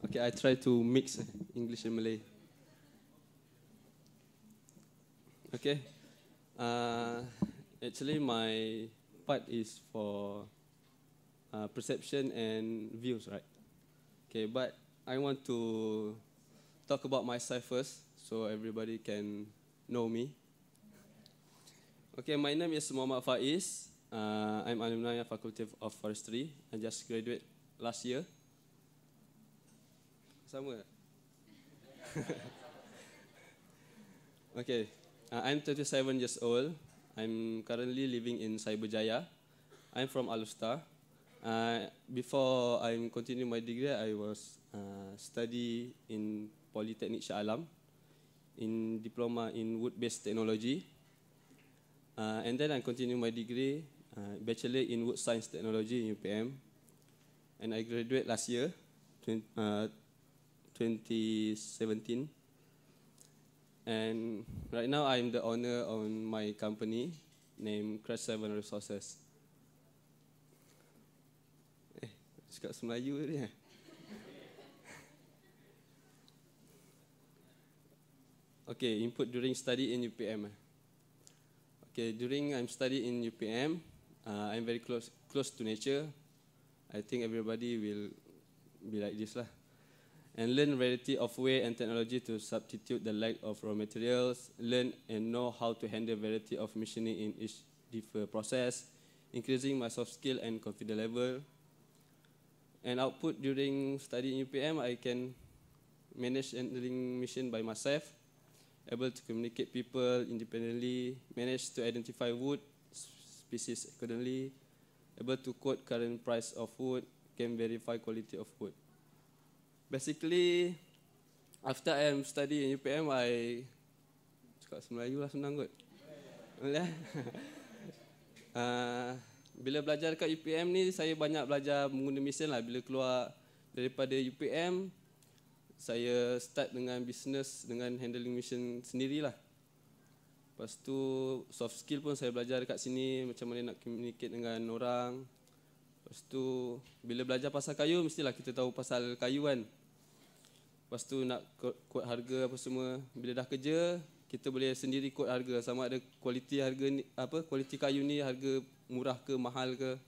Okay, I try to mix English and Malay. Okay. Actually, my part is for perception and views, right? Okay, but I want to talk about myself first, so everybody can know me. Okay, my name is Muhammad Faiz. I'm alumni of Faculty of Forestry. I just graduated last year. Sama. Okay, I'm 37 years old. I'm currently living in Cyberjaya. I'm from Alustar. Before I continue my degree, I was study in Polytechnic Shah Alam in diploma in wood-based technology. And then I continue my degree, Bachelor in Wood Science Technology in UPM. And I graduated last year, 2017. And right now I'm the owner on my company named Crest 7 Resources. Cakap Melayu ni. Okay, input during study in UPM. Okay, during I'm study in UPM, I'm very close to nature. I think everybody will be like this lah. And learn variety of way and technology to substitute the lack of raw materials. Learn and know how to handle variety of machining in each different process, increasing my soft skill and confidence level. And output during study in UPM, I can manage handling machine by myself, able to communicate people independently, manage to identify wood species accordingly, able to quote current price of wood, can verify quality of wood. Basically, after I am studying in UPM, I cakap Melayu lah senang kot. Boleh? Bila belajar kat UPM ni, saya banyak belajar menggunakan mesin lah. Bila keluar daripada UPM, saya start dengan bisnes dengan handling mesin sendirilah. Lepas tu soft skill pun saya belajar dekat sini, macam mana nak communicate dengan orang. Lepas tu bila belajar pasal kayu, mestilah kita tahu pasal kayu kan. Lepas tu nak quote harga apa semua. Bila dah kerja, kita boleh sendiri quote harga, sama ada kualiti harga ni, apa kualiti kayu ni harga murah ke mahal ke.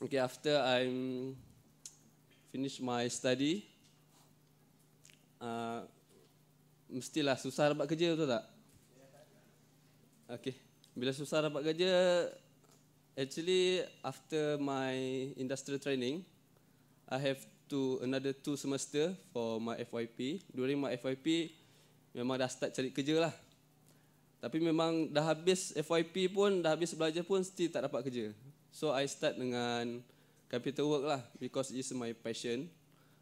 Okay, after I'm finish my study, mestilah susah dapat kerja, betul tak? Okay, bila susah dapat kerja, actually after my industrial training, I have another 2 semester for my FYP. During my FYP, memang dah start cari kerja lah. Tapi memang dah habis FYP pun, dah habis belajar pun, still tak dapat kerja. So I start dengan carpenter work lah, because it's my passion.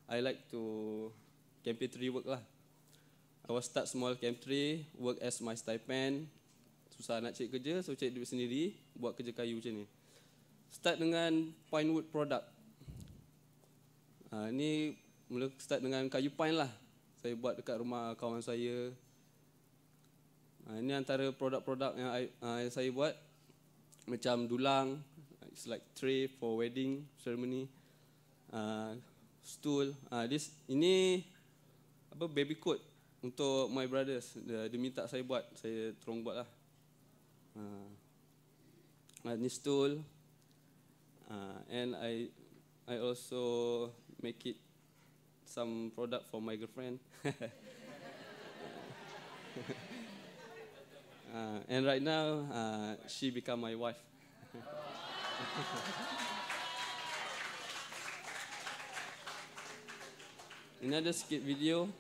I like to carpentry work lah. I was start small carpentry, work as my stipend. Susah nak cari kerja, so cari duit sendiri, buat kerja kayu macam ni. Start dengan pine wood product. Ni mula start dengan kayu pine lah. Saya buat dekat rumah kawan saya. Ini antara produk-produk yang saya buat. Macam dulang, it's like tray for wedding ceremony. Stool. Ini apa, baby coat untuk my brothers. Dia minta saya buat, saya terus buat lah. Ini stool. And I also make it some product for my girlfriend. And right now, she become my wife. Ini ada sikit video.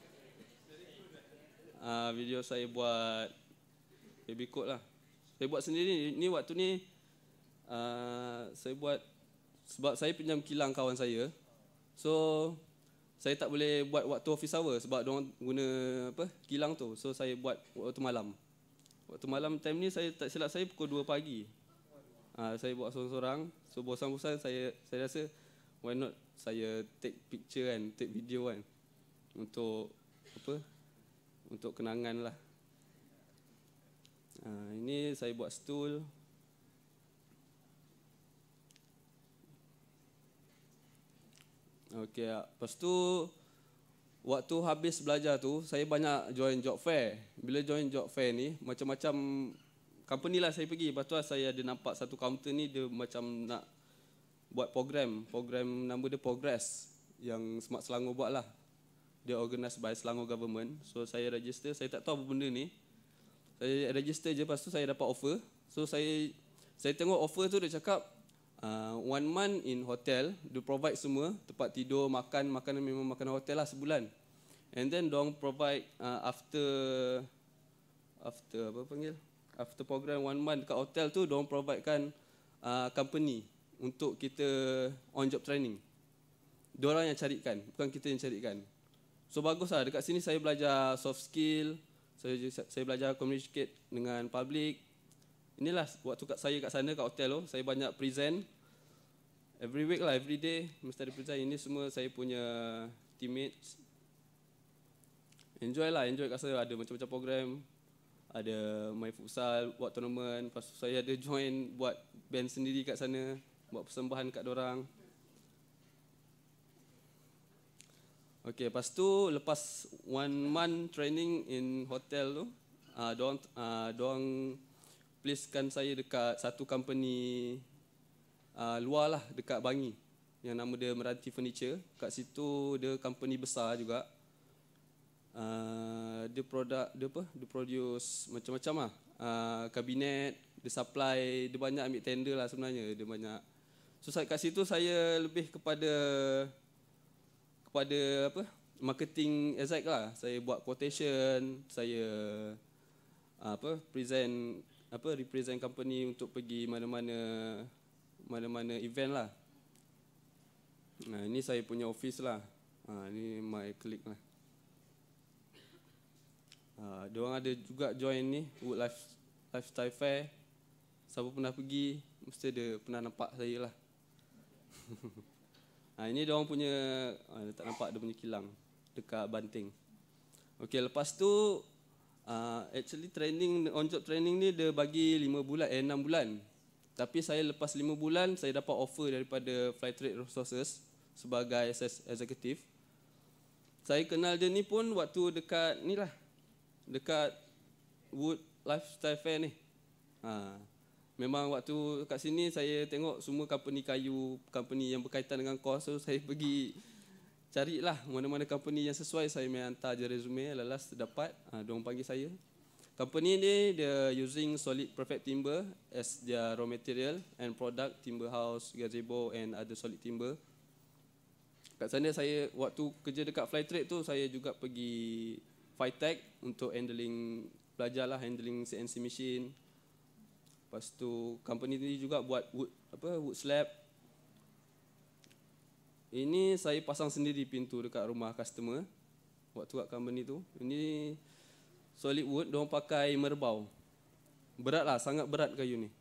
Video saya buat baby coat lah. Saya buat sendiri. Ni waktu ni saya buat sebab saya pinjam kilang kawan saya. So saya tak boleh buat waktu office hour sebab diorang guna apa, kilang tu. So saya buat waktu malam. Waktu malam time ni saya tak silap saya pukul 2 pagi. Saya buat sorang-sorang. So bosan-bosan saya rasa why not saya take picture kan, take video kan. Untuk apa? Untuk kenangan lah. Ini saya buat stool. Okey, lepas tu waktu habis belajar tu saya banyak join job fair. Bila join job fair ni macam-macam company lah saya pergi. Lepas tu saya ada nampak satu counter ni dia macam nak buat program nama dia Progress yang Smart Selangor buat lah. Dia organised by Selangor government. So saya register, saya tak tahu apa benda ni. Saya register je, lepas tu saya dapat offer. So saya tengok offer tu dia cakap 1 month in hotel, dia provide semua, tempat tidur, makanan memang makanan hotel lah sebulan. And then diorang provide after apa panggil? After program 1 month dekat hotel tu, diorang providekan company untuk kita on job training. Diorang yang carikan, bukan kita yang carikan. So bagus lah, dekat sini saya belajar soft skill, saya belajar communicate dengan public. Inilah waktu saya kat sana kat hotel tu, saya banyak present. Every week lah, every day mesti ada present. Ini semua saya punya teammates. Enjoy kat sana, ada macam-macam program. Ada main futsal, buat tournament. Lepas tu saya ada join buat band sendiri kat sana, buat persembahan kat dorang. Okay, lepas tu lepas 1 month training in hotel tu, dorang placekan saya dekat satu company luar lah, dekat Bangi, yang nama dia Meranti Furniture. Kat situ dia company besar juga. Dia produce macam-macam lah. Kabinet, dia supply, dia banyak ambil tender lah sebenarnya, dia banyak. So kat situ saya lebih kepada apa, marketing exact lah. Saya buat quotation, saya represent company untuk pergi mana-mana event lah. Ini saya punya office lah. Ini my colleague lah. Diorang ada juga join ni Wood Lifestyle Fair. Siapa pernah pergi mesti dia pernah nampak saya lah. Ini diorang punya tak nampak dia punya kilang dekat Banting. Okey, lepas tu actually training, on job training ni dia bagi 6 bulan. Tapi saya lepas 5 bulan saya dapat offer daripada Flight Trade Resources sebagai executive. Saya kenal dia ni pun waktu dekat ni lah, dekat Wood Lifestyle Fair ni. Memang waktu kat sini saya tengok semua company kayu, company yang berkaitan dengan kos. So saya pergi carilah mana-mana company yang sesuai. Saya main hantar je resume, lalas dapat. Diorang panggil saya. Company ni dia using solid perfect timber as their raw material and product, timber house, gazebo and other solid timber. Kat sana saya waktu kerja dekat Fly Trade tu saya juga pergi Fitech untuk handling, belajarlah handling CNC machine. Lepas tu company ni juga buat wood slab. Ini saya pasang sendiri pintu dekat rumah customer waktu kat company tu. Ini solid wood, diorang pakai merbau. Berat lah, sangat berat kayu ni.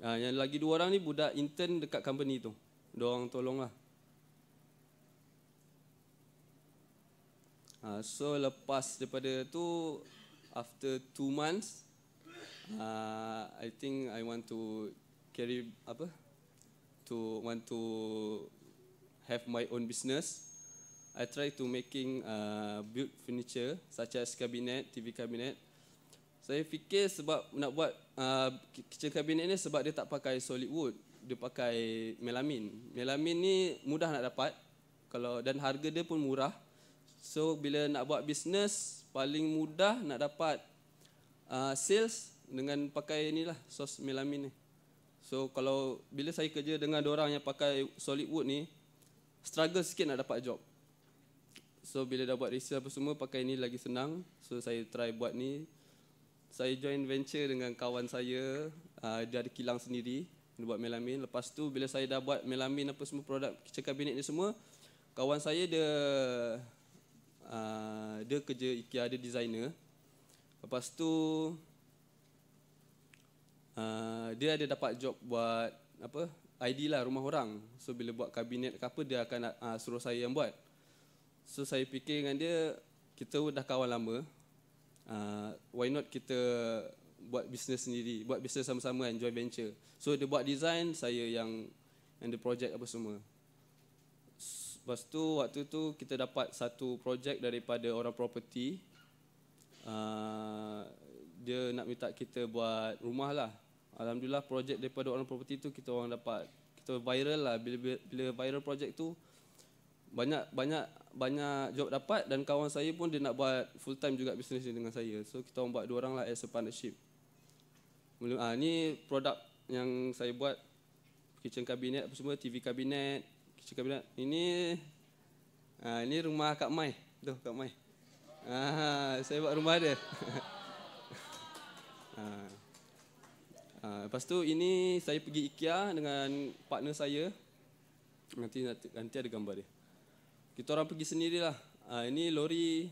Yang lagi 2 orang ni budak intern dekat company tu. Diorang tolong lah. So lepas daripada tu, after 2 months, I think I want to want to have my own business. I try to making build furniture such as cabinet, TV cabinet. Saya fikir sebab nak buat kitchen cabinet ni sebab dia tak pakai solid wood, dia pakai melamin. Melamin ni mudah nak dapat dan harga dia pun murah. So bila nak buat business, paling mudah nak dapat sales dengan pakai inilah sos melamin ni. So kalau bila saya kerja dengan orang yang pakai solid wood ni, struggle sikit nak dapat job. So bila dah buat research apa semua, pakai ni lagi senang. So saya try buat ni. Saya join venture dengan kawan saya, dia ada kilang sendiri, dia buat melamin. Lepas tu bila saya dah buat melamin apa semua produk kitchen cabinet ni semua, kawan saya dia kerja IKEA, dia designer. Lepas tu dia ada dapat job buat ID lah, rumah orang. So bila buat kabinet ke apa, dia akan suruh saya yang buat. So saya fikir dengan dia, kita dah kawan lama, why not kita buat bisnes sendiri, buat bisnes sama-sama kan, joint venture. So dia buat design, saya yang the project apa semua. Lepas tu waktu tu kita dapat satu projek daripada orang property. Dia nak minta kita buat rumah lah. Alhamdulillah projek daripada orang property tu kita viral lah. Bila viral projek tu banyak job dapat, dan kawan saya pun dia nak buat full time juga bisnes ni dengan saya. So kita orang buat 2 orang lah as a partnership. Ni produk yang saya buat, kitchen cabinet apa semua, TV cabinet, kitchen cabinet. Ini rumah Kak Mai. Tu Kak Mai. Saya buat rumah dia. Lepas tu ini saya pergi IKEA dengan partner saya. Nanti ada gambar dia. Kita orang pergi sendirilah. Ini lori.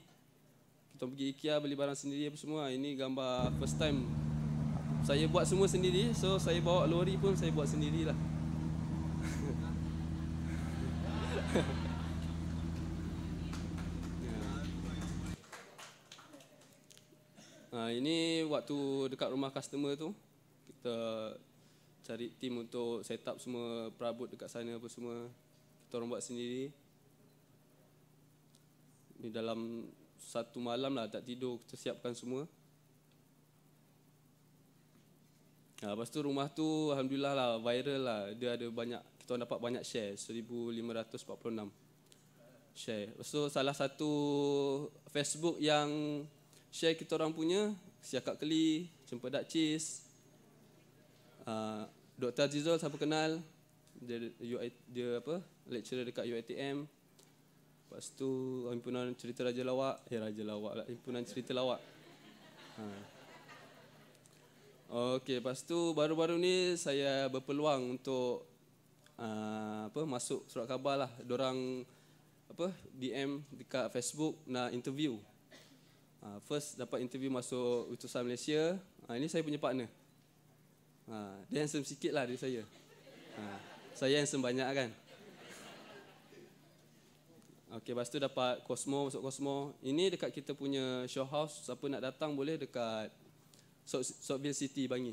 Kita pergi IKEA beli barang sendiri apa semua. Ini gambar first time saya buat semua sendiri. So saya bawa lori pun saya buat sendirilah. Ini waktu dekat rumah customer tu, kita cari tim untuk set up semua perabot dekat sana apa semua. Kita orang buat sendiri. Ni dalam 1 malam lah tak tidur, kita siapkan semua. Lepas tu rumah tu alhamdulillah lah viral lah. Dia ada banyak, kita orang dapat banyak share, 1546 share. So salah satu Facebook yang share kita orang punya, Siakak Keli, Cempedak Cheese, Dr. Azizul, siapa kenal, dia lecturer dekat UiTM. Lepas tu himpunan cerita Raja Lawak lah, himpunan cerita lawak. Okey, lepas tu baru-baru ni saya berpeluang untuk masuk surat khabar lah. Dorang DM dekat Facebook nak interview. First dapat interview masuk utusan Malaysia. Ini saya punya partner. Dia handsome sikit lah dari saya. Saya handsome banyak kan. Okey, lepas tu dapat Cosmo, masuk Cosmo. Ini dekat kita punya show house. Siapa nak datang boleh dekat Sotville City, Bangi.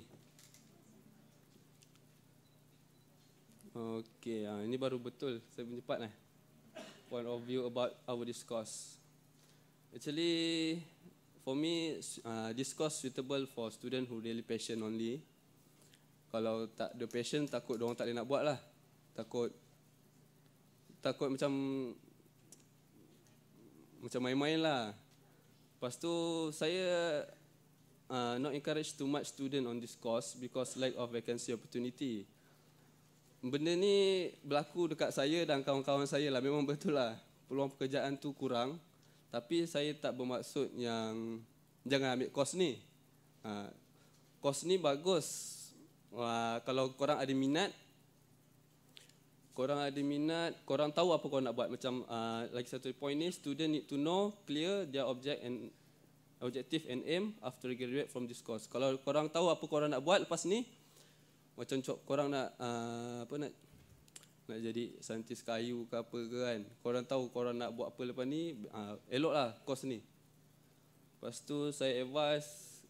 Okey, ini baru betul saya punya part point of view about our discourse. Actually, for me, discourse suitable for student who really passion only. Kalau tak ada passion, takut diorang tak boleh nak buat lah. Takut macam main-main lah. Lepas tu saya not encourage too much student on this course because lack of vacancy opportunity. Benda ni berlaku dekat saya dan kawan-kawan saya lah. Memang betul lah, peluang pekerjaan tu kurang. Tapi saya tak bermaksud yang jangan ambil course ni. Course ni bagus Kalau korang ada minat, korang tahu apa korang nak buat. Macam lagi satu point ni, student need to know, clear their objective and aim after graduate from this course. Kalau korang tahu apa korang nak buat lepas ni, macam korang nak nak jadi saintis kayu ke apa ke kan. Korang tahu korang nak buat apa lepas ni, eloklah course ni. Lepas tu saya advise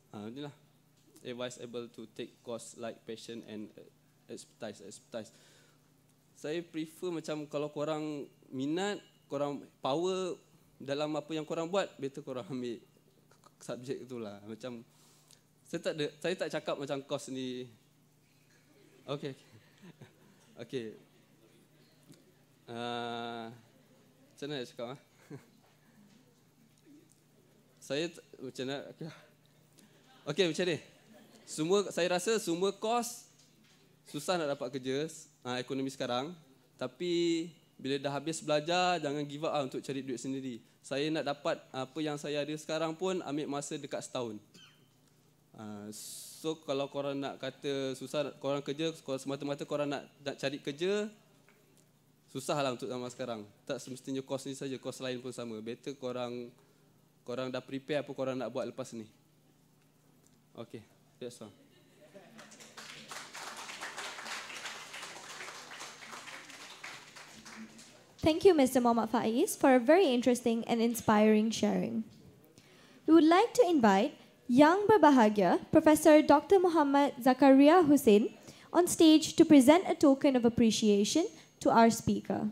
able to take course like passion and expertise. Saya prefer macam kalau korang minat, korang power dalam apa yang korang buat, better korang ambil subjek itulah. Macam saya tak cakap macam course ni. Okay. Macam mana nak cakap? Saya macam mana? Okay, macam ni. Saya rasa semua course susah nak dapat kerja ekonomi sekarang. Tapi bila dah habis belajar, jangan give up untuk cari duit sendiri. Saya nak dapat apa yang saya ada sekarang pun ambil masa dekat setahun. So kalau korang nak kata susah korang kerja, semata-mata korang nak cari kerja, susahlah untuk zaman sekarang. Tak semestinya course ni saja, course lain pun sama. Better korang dah prepare apa korang nak buat lepas ni. Okay, that's all. Thank you, Mr. Muhammad Faiz, for a very interesting and inspiring sharing. We would like to invite Yang Berbahagia, Professor Dr. Muhammad Zakaria Hussain, on stage to present a token of appreciation to our speaker.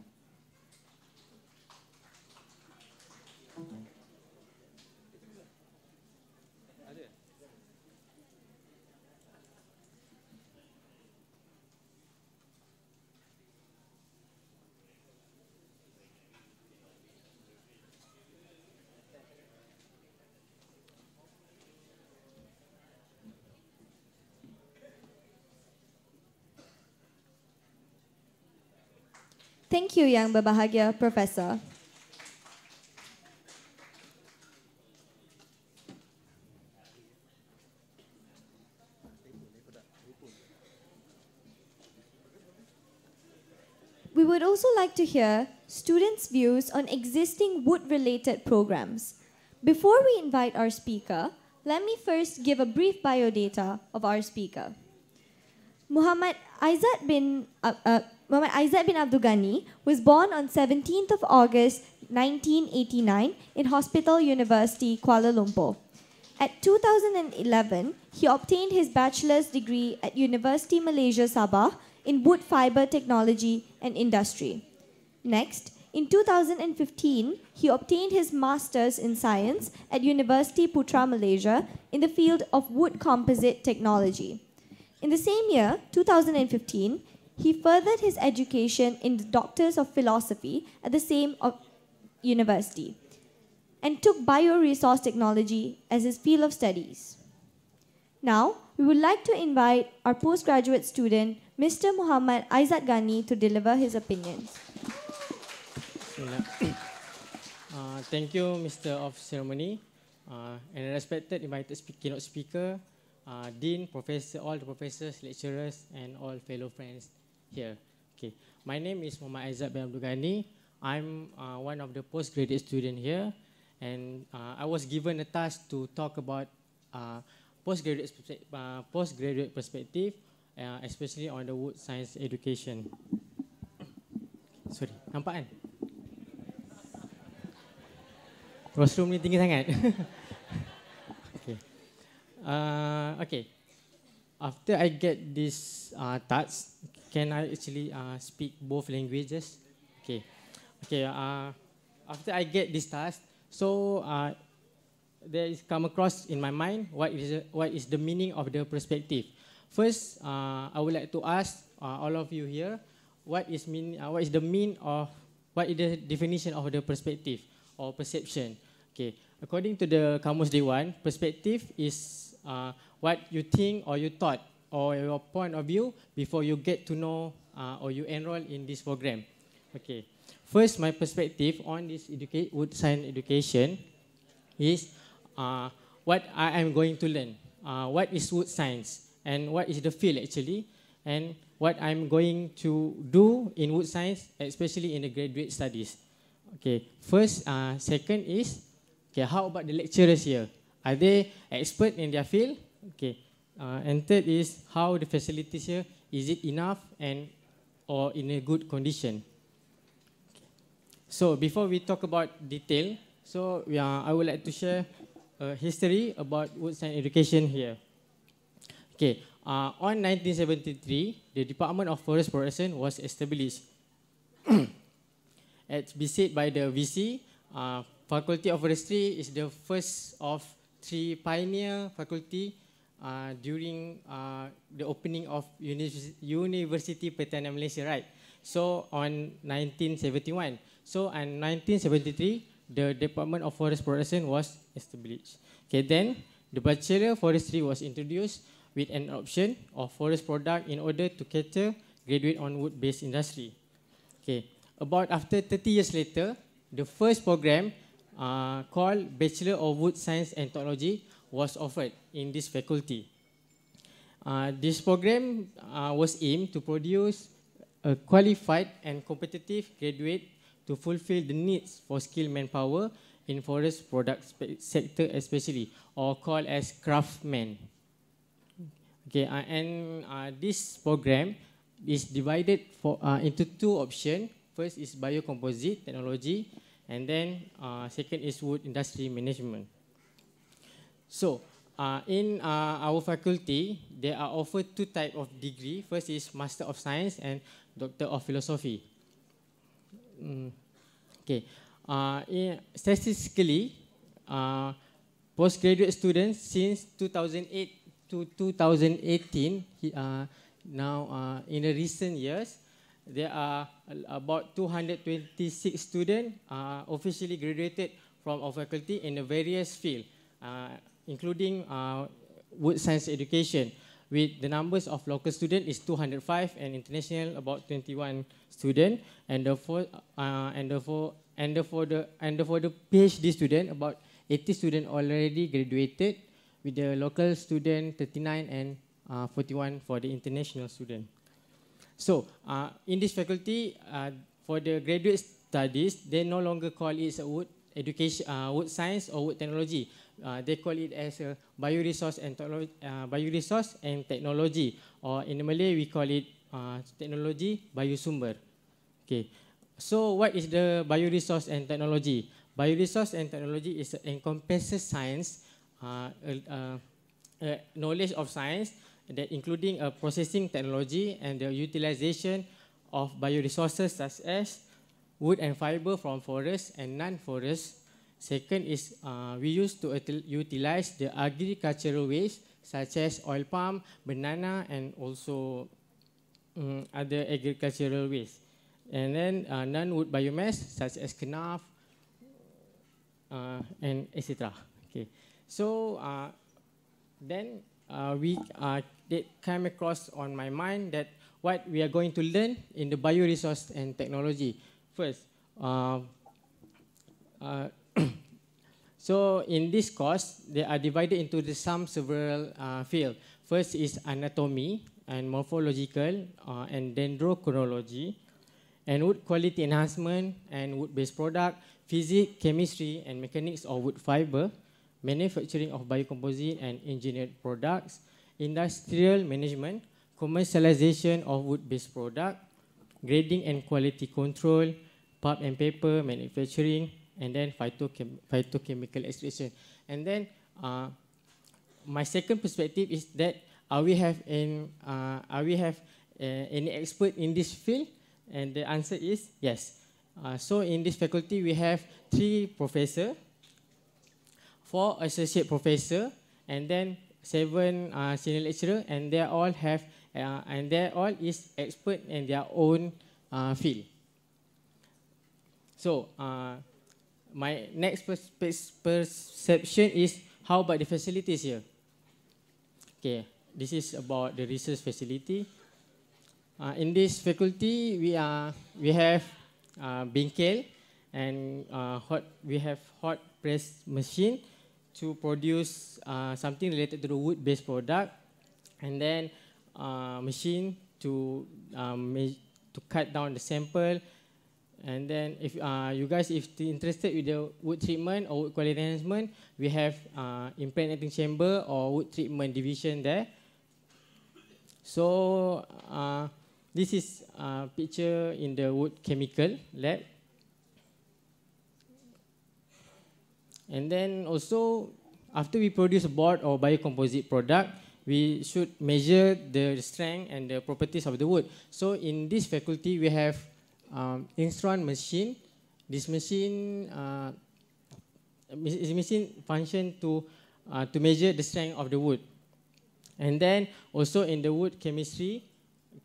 Thank you, Yang Berbahagia, Professor. We would also like to hear students' views on existing wood-related programs. Before we invite our speaker, let me first give a brief biodata of our speaker. Muhammad Aizat bin Abdul Ghani was born on 17th of August 1989 in Hospital University, Kuala Lumpur. At 2011, he obtained his bachelor's degree at University Malaysia Sabah in wood fiber technology and industry. Next, in 2015, he obtained his master's in science at University Putra Malaysia in the field of wood composite technology. In the same year, 2015, he furthered his education in the Doctors of Philosophy at the same university and took bioresource technology as his field of studies. Now, we would like to invite our postgraduate student, Mr. Muhammad Aizat Ghani, to deliver his opinions. Thank you, Mr. of Ceremony, and respected invited keynote speaker, Dean, Professor, all the professors, lecturers, and all fellow friends here. Okay, my name is Muhammad Aizat bin Abdul Ghani. I'm one of the postgraduate students here, and I was given a task to talk about postgraduate perspective, especially on the wood science education. Sorry, nampak kan? Rostrum ni tinggi sangat. Okay. After I get this task, can I actually speak both languages? Okay. After I get this task, so there is come across in my mind what is the meaning of the perspective. First, I would like to ask all of you here, what is the definition of the perspective or perception? Okay. According to the Kamus Dewan, perspective is what you think or you thought or your point of view before you get to know or you enroll in this program. Okay. First, my perspective on this wood science education is what I am going to learn. What is wood science and what is the field actually, and what I'm going to do in wood science, especially in the graduate studies. Okay, first, second is, okay, how about the lecturers here? Are they expert in their field? Okay, and third is how the facilities here, is it enough and or in a good condition? Okay. So before we talk about detail, so I would like to share a history about wood science education here. Okay, on 1973, the Department of Forest Production was established. As be said by the VC, Faculty of Forestry is the first of 3 pioneer faculty during the opening of University Pertanian Malaysia, right? So on 1971. So in 1973, the Department of Forest Production was established. Okay, then the Bachelor Forestry was introduced with an option of forest product in order to cater graduate on wood-based industry. Okay, about after 30 years later, the first program called Bachelor of Wood Science and Technology was offered in this faculty. This program was aimed to produce a qualified and competitive graduate to fulfill the needs for skilled manpower in forest product sector especially, or called as craftsmen. Okay, and this program is divided into 2 options. First is biocomposite technology, and then second is wood industry management. So in our faculty, there are offered 2 types of degree. First is Master of Science and Doctor of Philosophy. Okay, statistically, postgraduate students since 2008 to 2018, now in the recent years, there are about 226 students officially graduated from our faculty in the various fields, including wood science education, with the numbers of local students is 205 and international about 21 students, and for the PhD student, about 80 students already graduated, with the local student 39 and 41 for the international student. So in this faculty, for the graduate studies, they no longer call it a wood education, wood science or wood technology. They call it as a bioresource and technology, or in Malay we call it technology biosumber. Okay. So what is the bioresource and technology? Bioresource and technology is encompasses science, knowledge of science that including processing technology and the utilization of bioresources such as wood and fiber from forest and non-forest. Second is we used to utilize the agricultural waste such as oil palm, banana, and also other agricultural waste. And then non-wood biomass such as kenaf and etc. Okay. So then it came across on my mind that what we are going to learn in the bioresource and technology. First, so in this course, they are divided into several fields. First is anatomy and morphological and dendrochronology, and wood quality enhancement and wood-based product, physics, chemistry, and mechanics of wood fiber, manufacturing of biocomposite and engineered products, industrial management, commercialization of wood-based product, grading and quality control, pulp and paper manufacturing, and then phytochemical extraction. And then my second perspective is that are we have any expert in this field? And the answer is yes. So in this faculty we have 3 professors, 4 associate professor, and then 7 senior lecturer, and they all have and they all is expert in their own field. So my next perception is how about the facilities here? Okay, this is about the research facility. In this faculty, we have bingkel, and we have hot press machine to produce something related to the wood-based product, and then machine to cut down the sample. And then if you guys interested with the wood treatment or wood quality enhancement, we have impregnating chamber or wood treatment division there. So this is a picture in the wood chemical lab. And then also, after we produce a board or biocomposite product, we should measure the strength and the properties of the wood. So in this faculty, we have instrument machine. This machine function to measure the strength of the wood. And then also in the wood chemistry,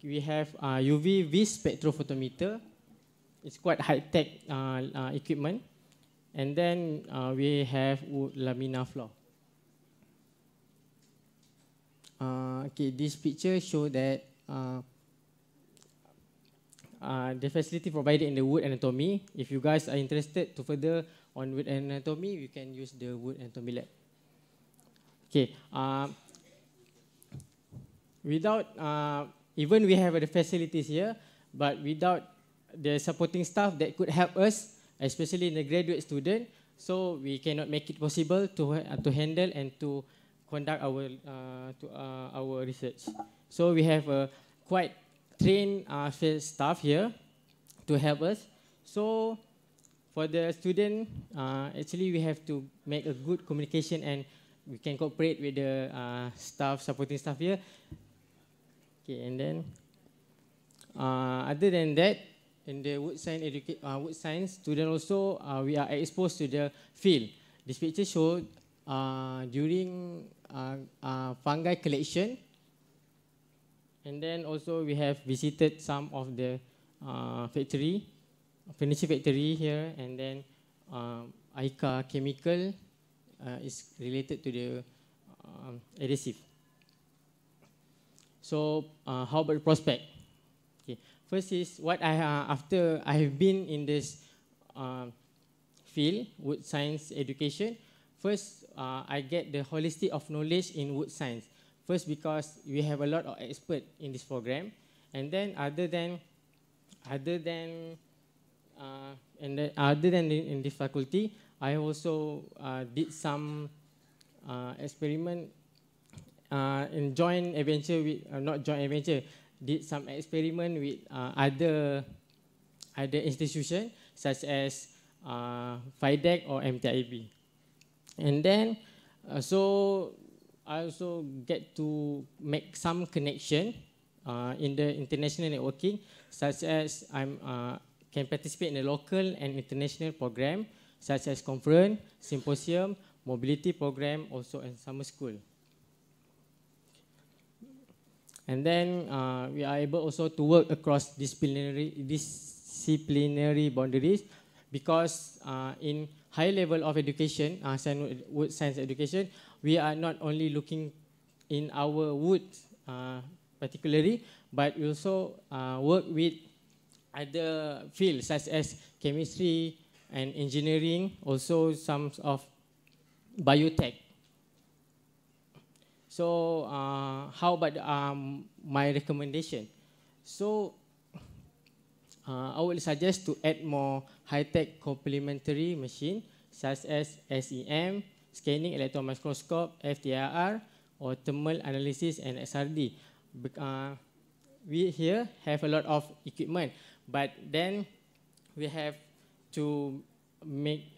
we have UV vis spectrophotometer. It's quite high-tech equipment. And then we have wood laminar floor. Okay, this picture shows that the facility provided in the wood anatomy. If you guys are interested to further on wood anatomy, you can use the wood anatomy lab. Okay. Even we have the facilities here, but without the supporting staff that could help us, especially in the graduate student, so we cannot make it possible to handle and to conduct our research. So we have a quite trained staff here to help us. So for the student, actually we have to make a good communication and we can cooperate with the supporting staff here. Okay, and then other than that, in the wood science student also, we are exposed to the field. This picture shows during fungi collection, and then also we have visited some of the furniture factory here, and then ICA chemical is related to the adhesive. So how about the prospect? Okay. First is what after I have been in this field, wood science education. First, I get the holistic of knowledge in wood science. First, because we have a lot of experts in this program, and then other than in this faculty, I also did some experiment in joint adventure with did some experiment with other institutions such as FIDEC or MTIB. And then, so I also get to make some connection in the international networking, such as can participate in the local and international program, such as conference, symposium, mobility program, also in summer school. And then we are able also to work across disciplinary boundaries, because in high level of education, wood science education, we are not only looking in our wood particularly, but we also work with other fields such as chemistry and engineering, also some of biotech. So how about my recommendation? So I would suggest to add more high-tech complementary machine such as SEM, scanning electron microscope, FTIR, or thermal analysis and XRD. We here have a lot of equipment, but then we have to make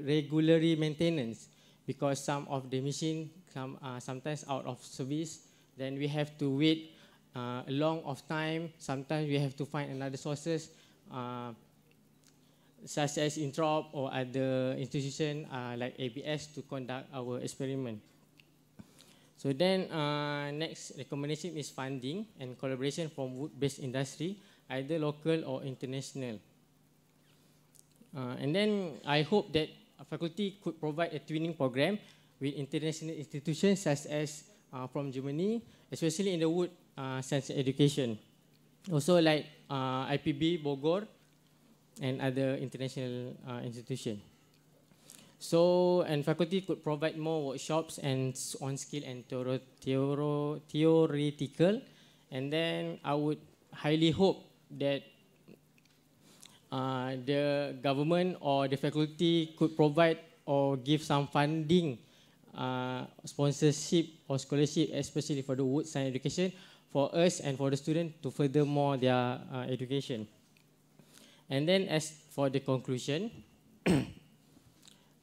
regularly maintenance, because some of the machine sometimes out of service. Then we have to wait a long of time. Sometimes we have to find another sources, such as Introp or other institution like ABS to conduct our experiment. So then next recommendation is funding and collaboration from wood-based industry, either local or international. And then I hope that a faculty could provide a twinning program with international institutions such as from Germany, especially in the wood science education. Also like IPB, Bogor, and other international institutions. So, and faculty could provide more workshops and on skill and theoretical. And then I would highly hope that the government or the faculty could provide or give some funding, sponsorship or scholarship, especially for the wood science education, for us and for the student to further more their education. And then as for the conclusion,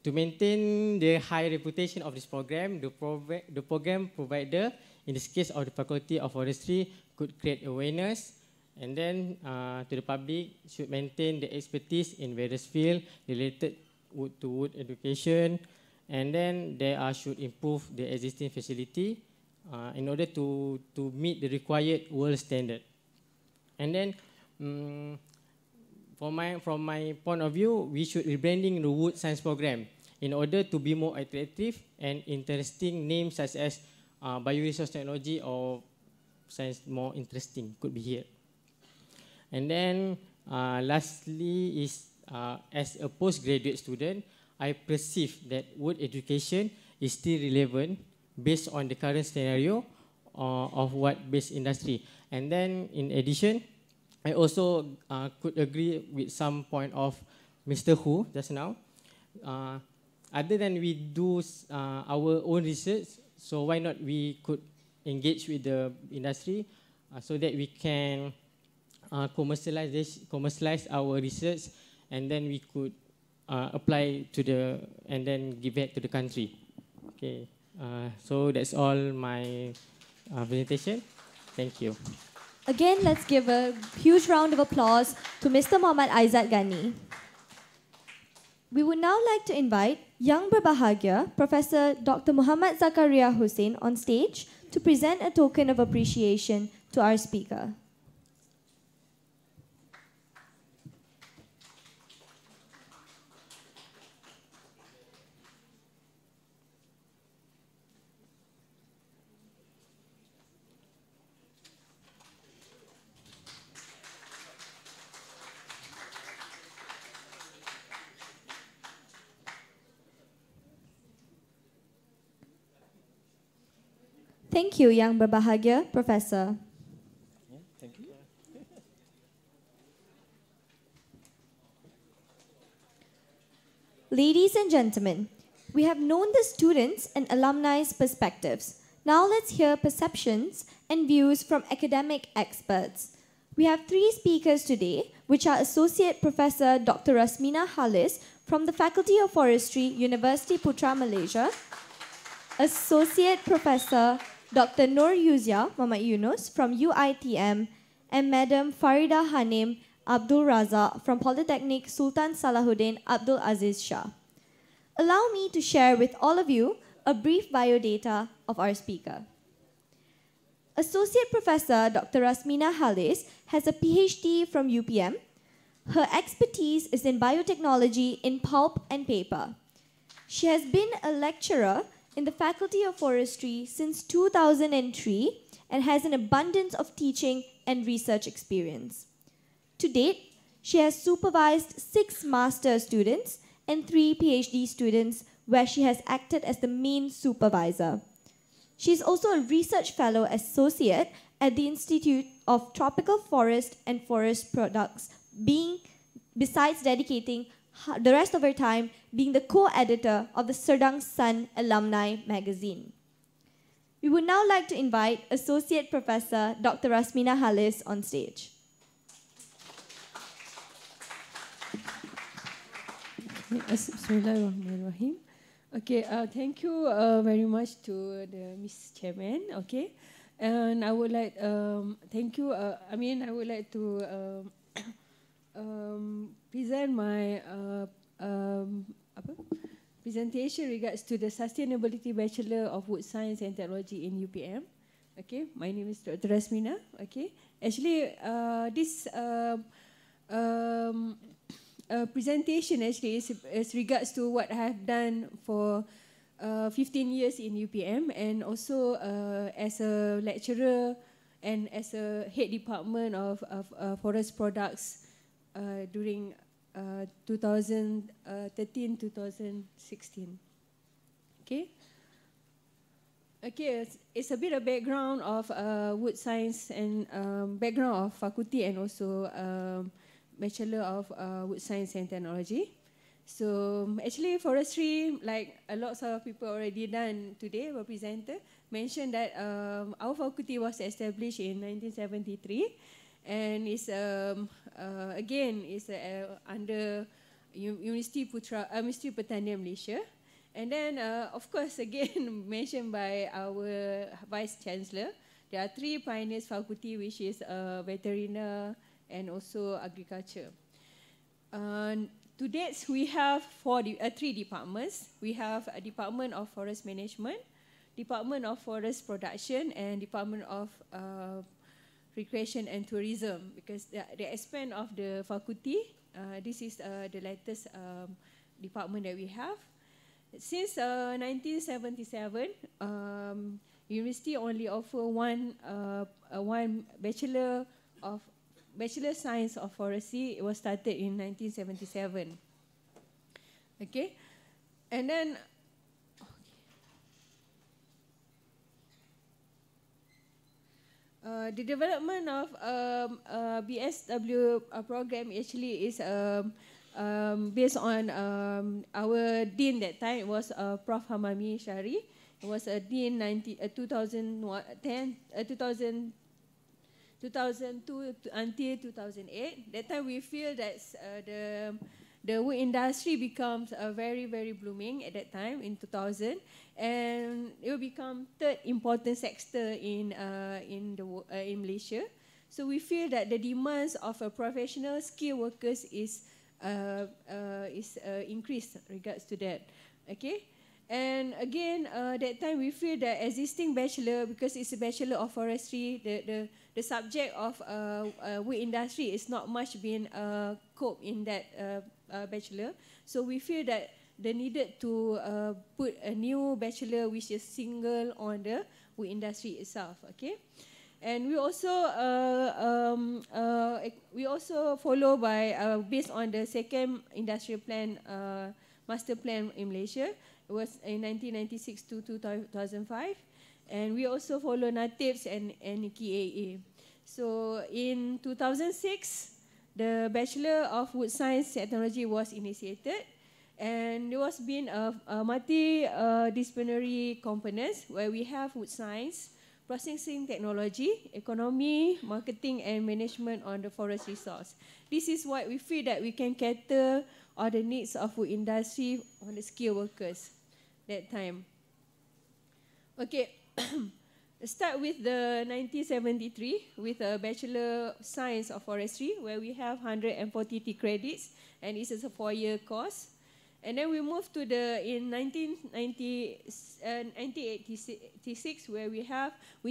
to maintain the high reputation of this program, the program provider, in this case of the Faculty of Forestry, could create awareness, and then to the public should maintain the expertise in various fields related to wood education, and then they should improve the existing facility in order to meet the required world standard. And then from my point of view, we should rebranding the wood science program in order to be more attractive and interesting names such as bioresource technology or science more interesting could be here. And then lastly is as a postgraduate student, I perceive that wood education is still relevant based on the current scenario of wood-based industry. And then in addition, I also could agree with some point of Mr. Hu just now. Other than we do our own research, so why not we could engage with the industry so that we can commercialize our research, and then we could apply to the and then give back to the country. Okay, so that's all my presentation. Thank you. Again, let's give a huge round of applause to Mr. Muhammad Aizat Ghani. We would now like to invite Yang Berbahagia, Professor Dr. Muhammad Zakaria Hussain, on stage to present a token of appreciation to our speaker. Thank you, Yang Berbahagia, Professor. Thank you. Ladies and gentlemen, we have known the students' and alumni's perspectives. Now let's hear perceptions and views from academic experts. We have 3 speakers today, which are Associate Professor Dr. Rasmina Hollis from the Faculty of Forestry, University Putra, Malaysia, Associate Professor Dr. Nur Yuzia Muhammad Yunus from UITM, and Madam Farida Hanim Abdul Raza from Polytechnic Sultan Salahuddin Abdul Aziz Shah. Allow me to share with all of you a brief biodata of our speaker. Associate Professor Dr. Rasmina Hollis has a PhD from UPM. Her expertise is in biotechnology in pulp and paper. She has been a lecturer in the Faculty of Forestry since 2003 and has an abundance of teaching and research experience. To date, she has supervised 6 master students and 3 PhD students where she has acted as the main supervisor. She is also a research fellow associate at the Institute of Tropical Forest and Forest Products, besides dedicating the rest of her time being the co-editor of the Serdang Sun Alumni magazine. We would now like to invite Associate Professor Dr. Rasmina Hollis on stage. Bismillahirrahmanirrahim. Okay, thank you very much to the Miss Chairman. Okay, and I would like thank you. I would like to present my presentation regards to the Sustainability Bachelor of Wood Science and Technology in UPM. Okay, my name is Dr. Rasmina. Okay, actually, this presentation actually is regards to what I have done for 15 years in UPM, and also as a lecturer and as a head department of forest products during 2013-2016. Okay. Okay, it's a bit of background of wood science and background of faculty and also Bachelor of Wood Science and Technology. So actually forestry, like a lot of people already done today, were presented, mentioned that our faculty was established in 1973 and is again is under University Pertanian Malaysia. And then of course again mentioned by our Vice Chancellor, there are 3 pioneers faculty which is veterinary and also agriculture. To date, we have 3 departments. We have a Department of Forest Management, Department of Forest Production, and Department of Recreation and Tourism. Because the expand of the faculty, this is the latest department that we have. Since 1977, university only offer one Bachelor Science of Forestry. It was started in 1977. Okay, and then the development of BSW program actually is based on our dean that time. It was Prof. Hamami Shari. It was a dean 2002 until 2008. That time we feel that the wood industry becomes very blooming at that time in 2000, and it will become 3rd important sector in Malaysia. So we feel that the demands of professional skilled workers is increased regards to that. Okay. And again, that time we feel that existing bachelor, because it's a Bachelor of Forestry, the subject of wood industry is not much being coped in that bachelor. So we feel that they needed to put a new bachelor which is single on the wood industry itself. Okay, and we also follow by based on the 2nd industrial plan master plan in Malaysia. It was in 1996 to 2005, and we also follow NATIVS and KAA. So in 2006, the Bachelor of Wood Science Technology was initiated, and there was been a multidisciplinary components where we have wood science, processing technology, economy, marketing, and management on the forest resource. This is what we feel that we can cater all the needs of wood industry on the skilled workers that time. Okay, let's start with the 1973 with a Bachelor Science of Forestry where we have 140 credits, and this is a 4-year course. And then we move to in 1986 where we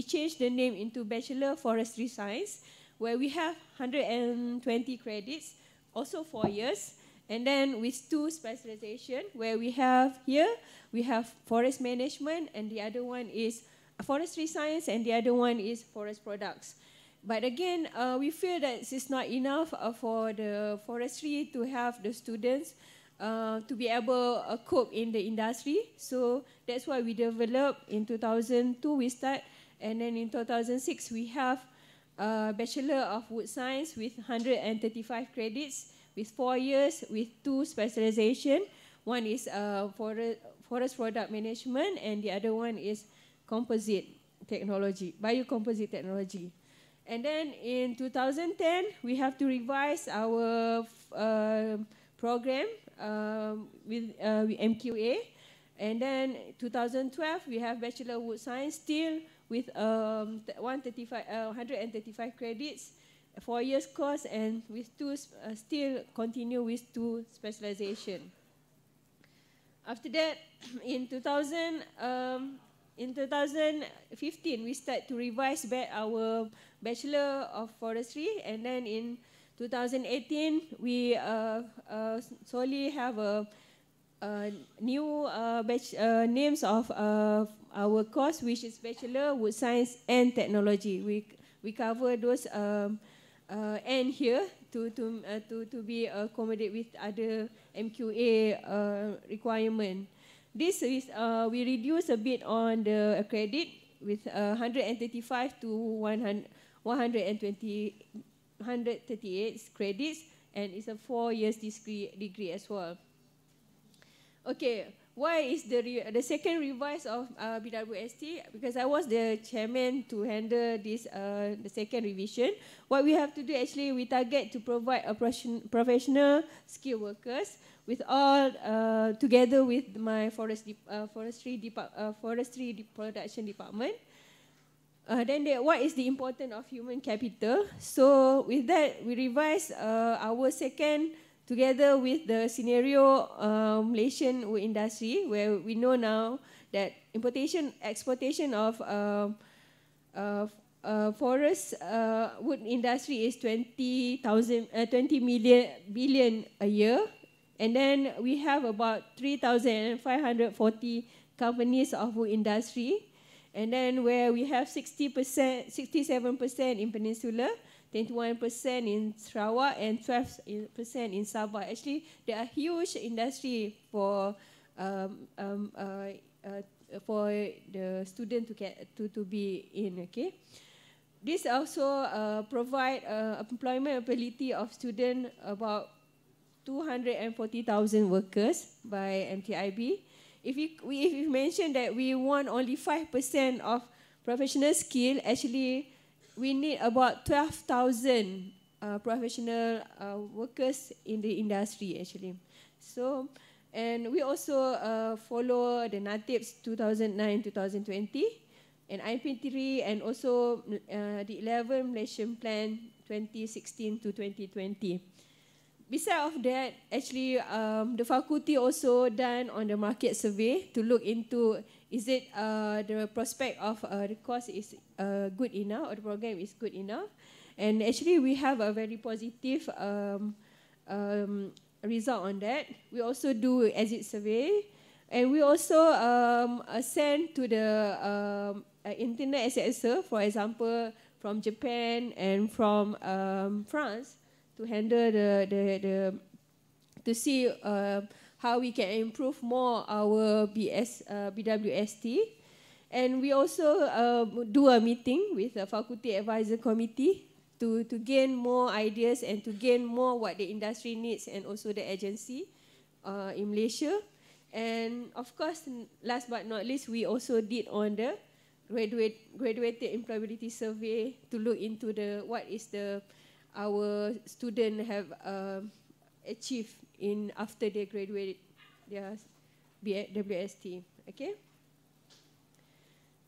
changed the name into Bachelor Forestry Science, where we have 120 credits, also 4 years. And then with 2 specialization, where we have forest management, and the other one is forestry science, and the other one is forest products. But again, we feel that it's not enough for the forestry to have the students to be able to cope in the industry. So that's why we developed in 2002 we start, and then in 2006 we have Bachelor of Wood Science with 135 credits, with 4 years, with 2 specialization. One is forest product management, and the other one is composite technology, biocomposite technology. And then in 2010, we have to revise our program with MQA. And then 2012, we have Bachelor Wood Science still with 135 credits, 4 years course, and with 2 still continue with 2 specialization. After that, in 2015, we start to revise back our Bachelor of Forestry, and then in 2018, we solely have a new names of our course, which is Bachelor Wood Science and Technology. We cover those N here to be accommodate with other MQA requirement. This is we reduce a bit on the credit with 135 to 138 credits, and it's a 4 years degree as well. Okay, why is the second revise of BWST? Because I was the chairman to handle this the second revision. What we have to do actually, we target to provide a professional skilled workers with all together with my forestry production department. What is the importance of human capital? So with that, we revise our second together with the scenario Malaysian wood industry, where we know now that exportation of forest wood industry is 20 billion a year, and then we have about 3,540 companies of wood industry, and then where we have 67% in Peninsula, 21% in Sarawak, and 12% in Sabah. Actually, there are huge industry for the student to be in. Okay, this also provide employment ability of student about 240,000 workers by MTIB. If you mention that we want only 5% of professional skill, actually we need about 12,000 professional workers in the industry actually. So, and we also follow the NATIPS 2009-2020 and IP3, and also the 11 Malaysian Plan 2016 to 2020. Besides of that, actually the faculty also done on the market survey to look into is it the prospect of the course is good enough, or the program is good enough. And actually we have a very positive result on that. We also do exit survey, and we also send to the internet assessor, for example, from Japan and from France, to handle to see how we can improve more our BWST. And we also do a meeting with the faculty advisor committee to gain more ideas and to gain more what the industry needs, and also the agency in Malaysia. And of course, last but not least, we also did on the graduated employability survey to look into what is our student have achieved in after they graduate their WST. Okay.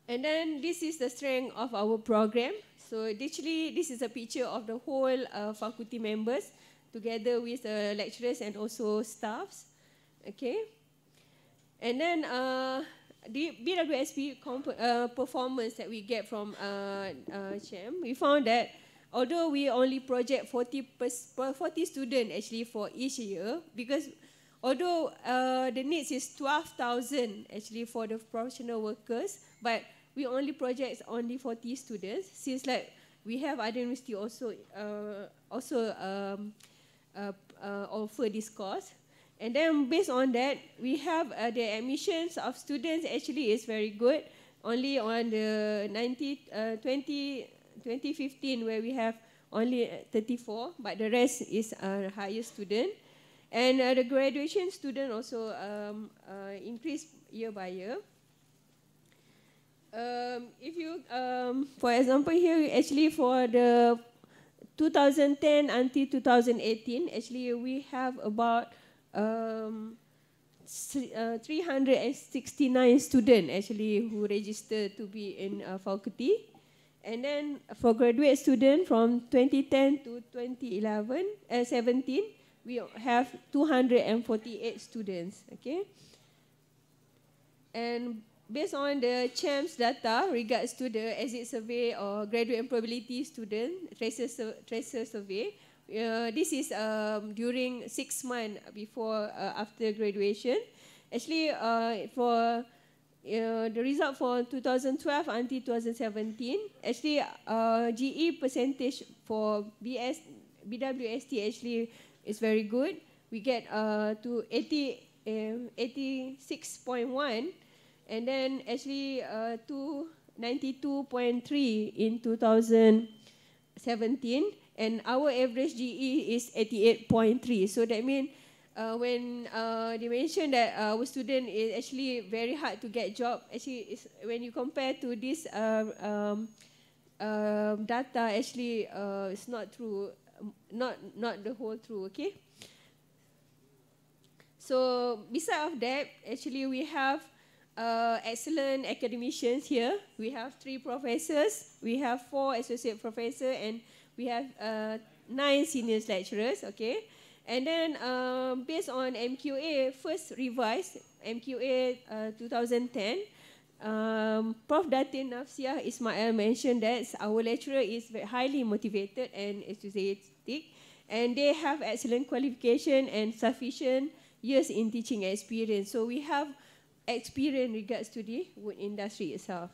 And then this is the strength of our program. So literally, this is a picture of the whole faculty members together with the lecturers and also staffs. Okay. And then the BWSP performance that we get from CHEM, we found that although we only project 40 students actually for each year, because although the needs is 12,000 actually for the professional workers, but we only project only 40 students, since like we have other university also offer this course. And then based on that, we have the admissions of students actually is very good. Only on the 2015 where we have only 34, but the rest is higher student. And the graduation student also increase year by year. If you, for example here, actually for the 2010 until 2018, actually we have about 369 students actually who registered to be in faculty. And then for graduate student from 2010 to 2017, we have 248 students. Okay. And based on the CHEM's data regards to the exit survey or graduate employability student tracer survey, this is during 6 months before after graduation. Actually, for the result for 2012 until 2017, actually GE percentage for BWST actually is very good. We get to 86.1, and then actually to 92.3 in 2017, and our average GE is 88.3. So that means when they mentioned that our student is actually very hard to get job, actually when you compare to this data, actually it's not true, not the whole true, okay? So beside of that, actually we have excellent academicians here. We have 3 professors, we have 4 associate professors, and we have 9 senior lecturers, okay? And then based on MQA, first revised, MQA 2010, Prof. Datin Nafsiah Ismail mentioned that our lecturer is very highly motivated and enthusiastic, and they have excellent qualification and sufficient years in teaching experience. So we have experience in regards to the wood industry itself.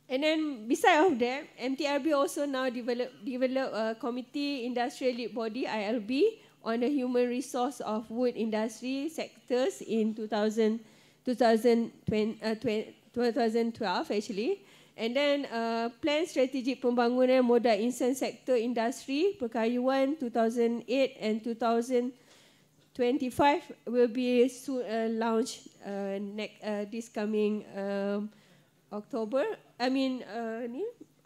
And then beside of that, MTRB also now develop a committee industrial lead body, ILB, on the human resource of wood industry sectors in 2012 actually. And then plan strategic pembangunan modal insan sektor industri perkayuan 2008 and 2025 will be launched this coming October. I mean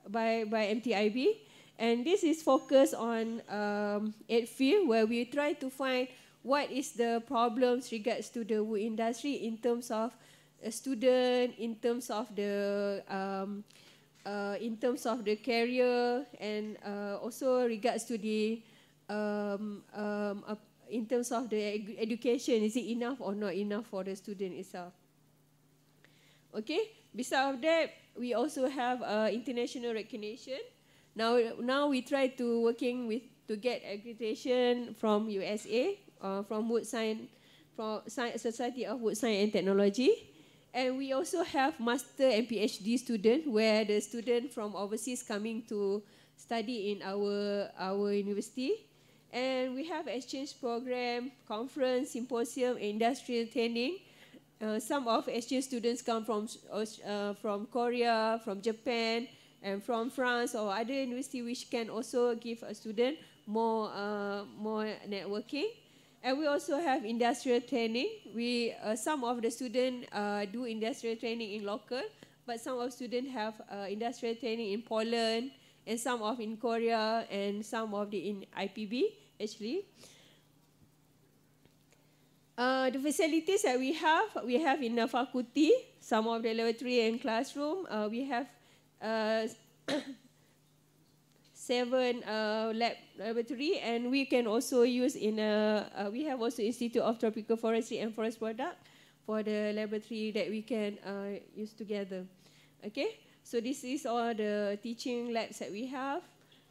by MTIB, and this is focused on 8 field where we try to find what is the problems regards to the wood industry in terms of a student, in terms of the career, and also regards to the in terms of the education, is it enough or not enough for the student itself? Okay. Besides of that, we also have international recognition. Now we try to working with to get accreditation from USA, from Wood Science, from Society of Wood Science and Technology, and we also have master and PhD student, where the student from overseas coming to study in our university, and we have exchange program, conference, symposium, industrial training. Some of exchange students come from Korea, from Japan, and from France or other university, which can also give a student more networking. And we also have industrial training. Some of the students do industrial training in local, but some of students have industrial training in Poland, and some of in Korea, and some of the in IPB actually. The facilities that we have in the faculty, some of the laboratory and classroom. We have 7 laboratory, and we can also use we have also Institute of Tropical Forestry and Forest Product for the laboratory that we can use together. Okay, so this is all the teaching labs that we have,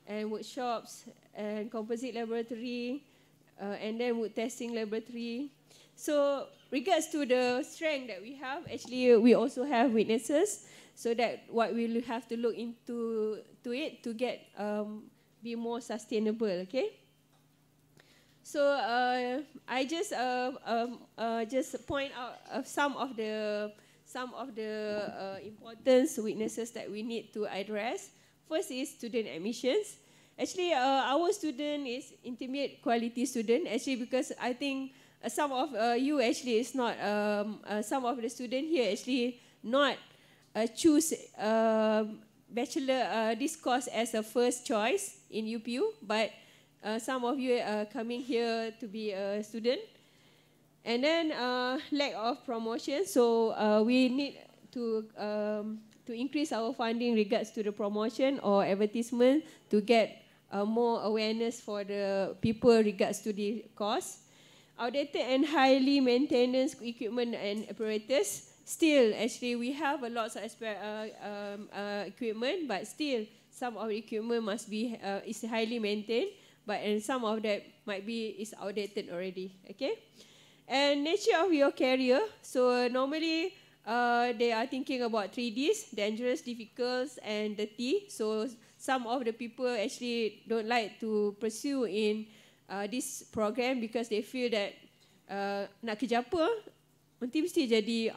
and workshops, and composite laboratory, and then wood testing laboratory. So regards to the strength that we have, actually we also have witnesses, so that what we'll have to look into it to get be more sustainable. Okay. So I just point out some of the important witnesses that we need to address. First is student admissions. Actually, our student is intermediate quality student. Actually, because I think some of you actually is not, some of the student here actually not choose bachelor this course as a first choice in UPU, but some of you are coming here to be a student. And then lack of promotion, so we need to increase our funding regards to the promotion or advertisement to get more awareness for the people regards to the course. Outdated and highly maintenance equipment and apparatus. Still, actually, we have a lot of equipment, but still, some of the equipment must be is highly maintained, but and some of that might be is outdated already. Okay, and nature of your career. So normally, they are thinking about 3Ds: dangerous, difficult, and dirty. So some of the people actually don't like to pursue in this program because they feel that nak kerja apa, nanti mesti jadi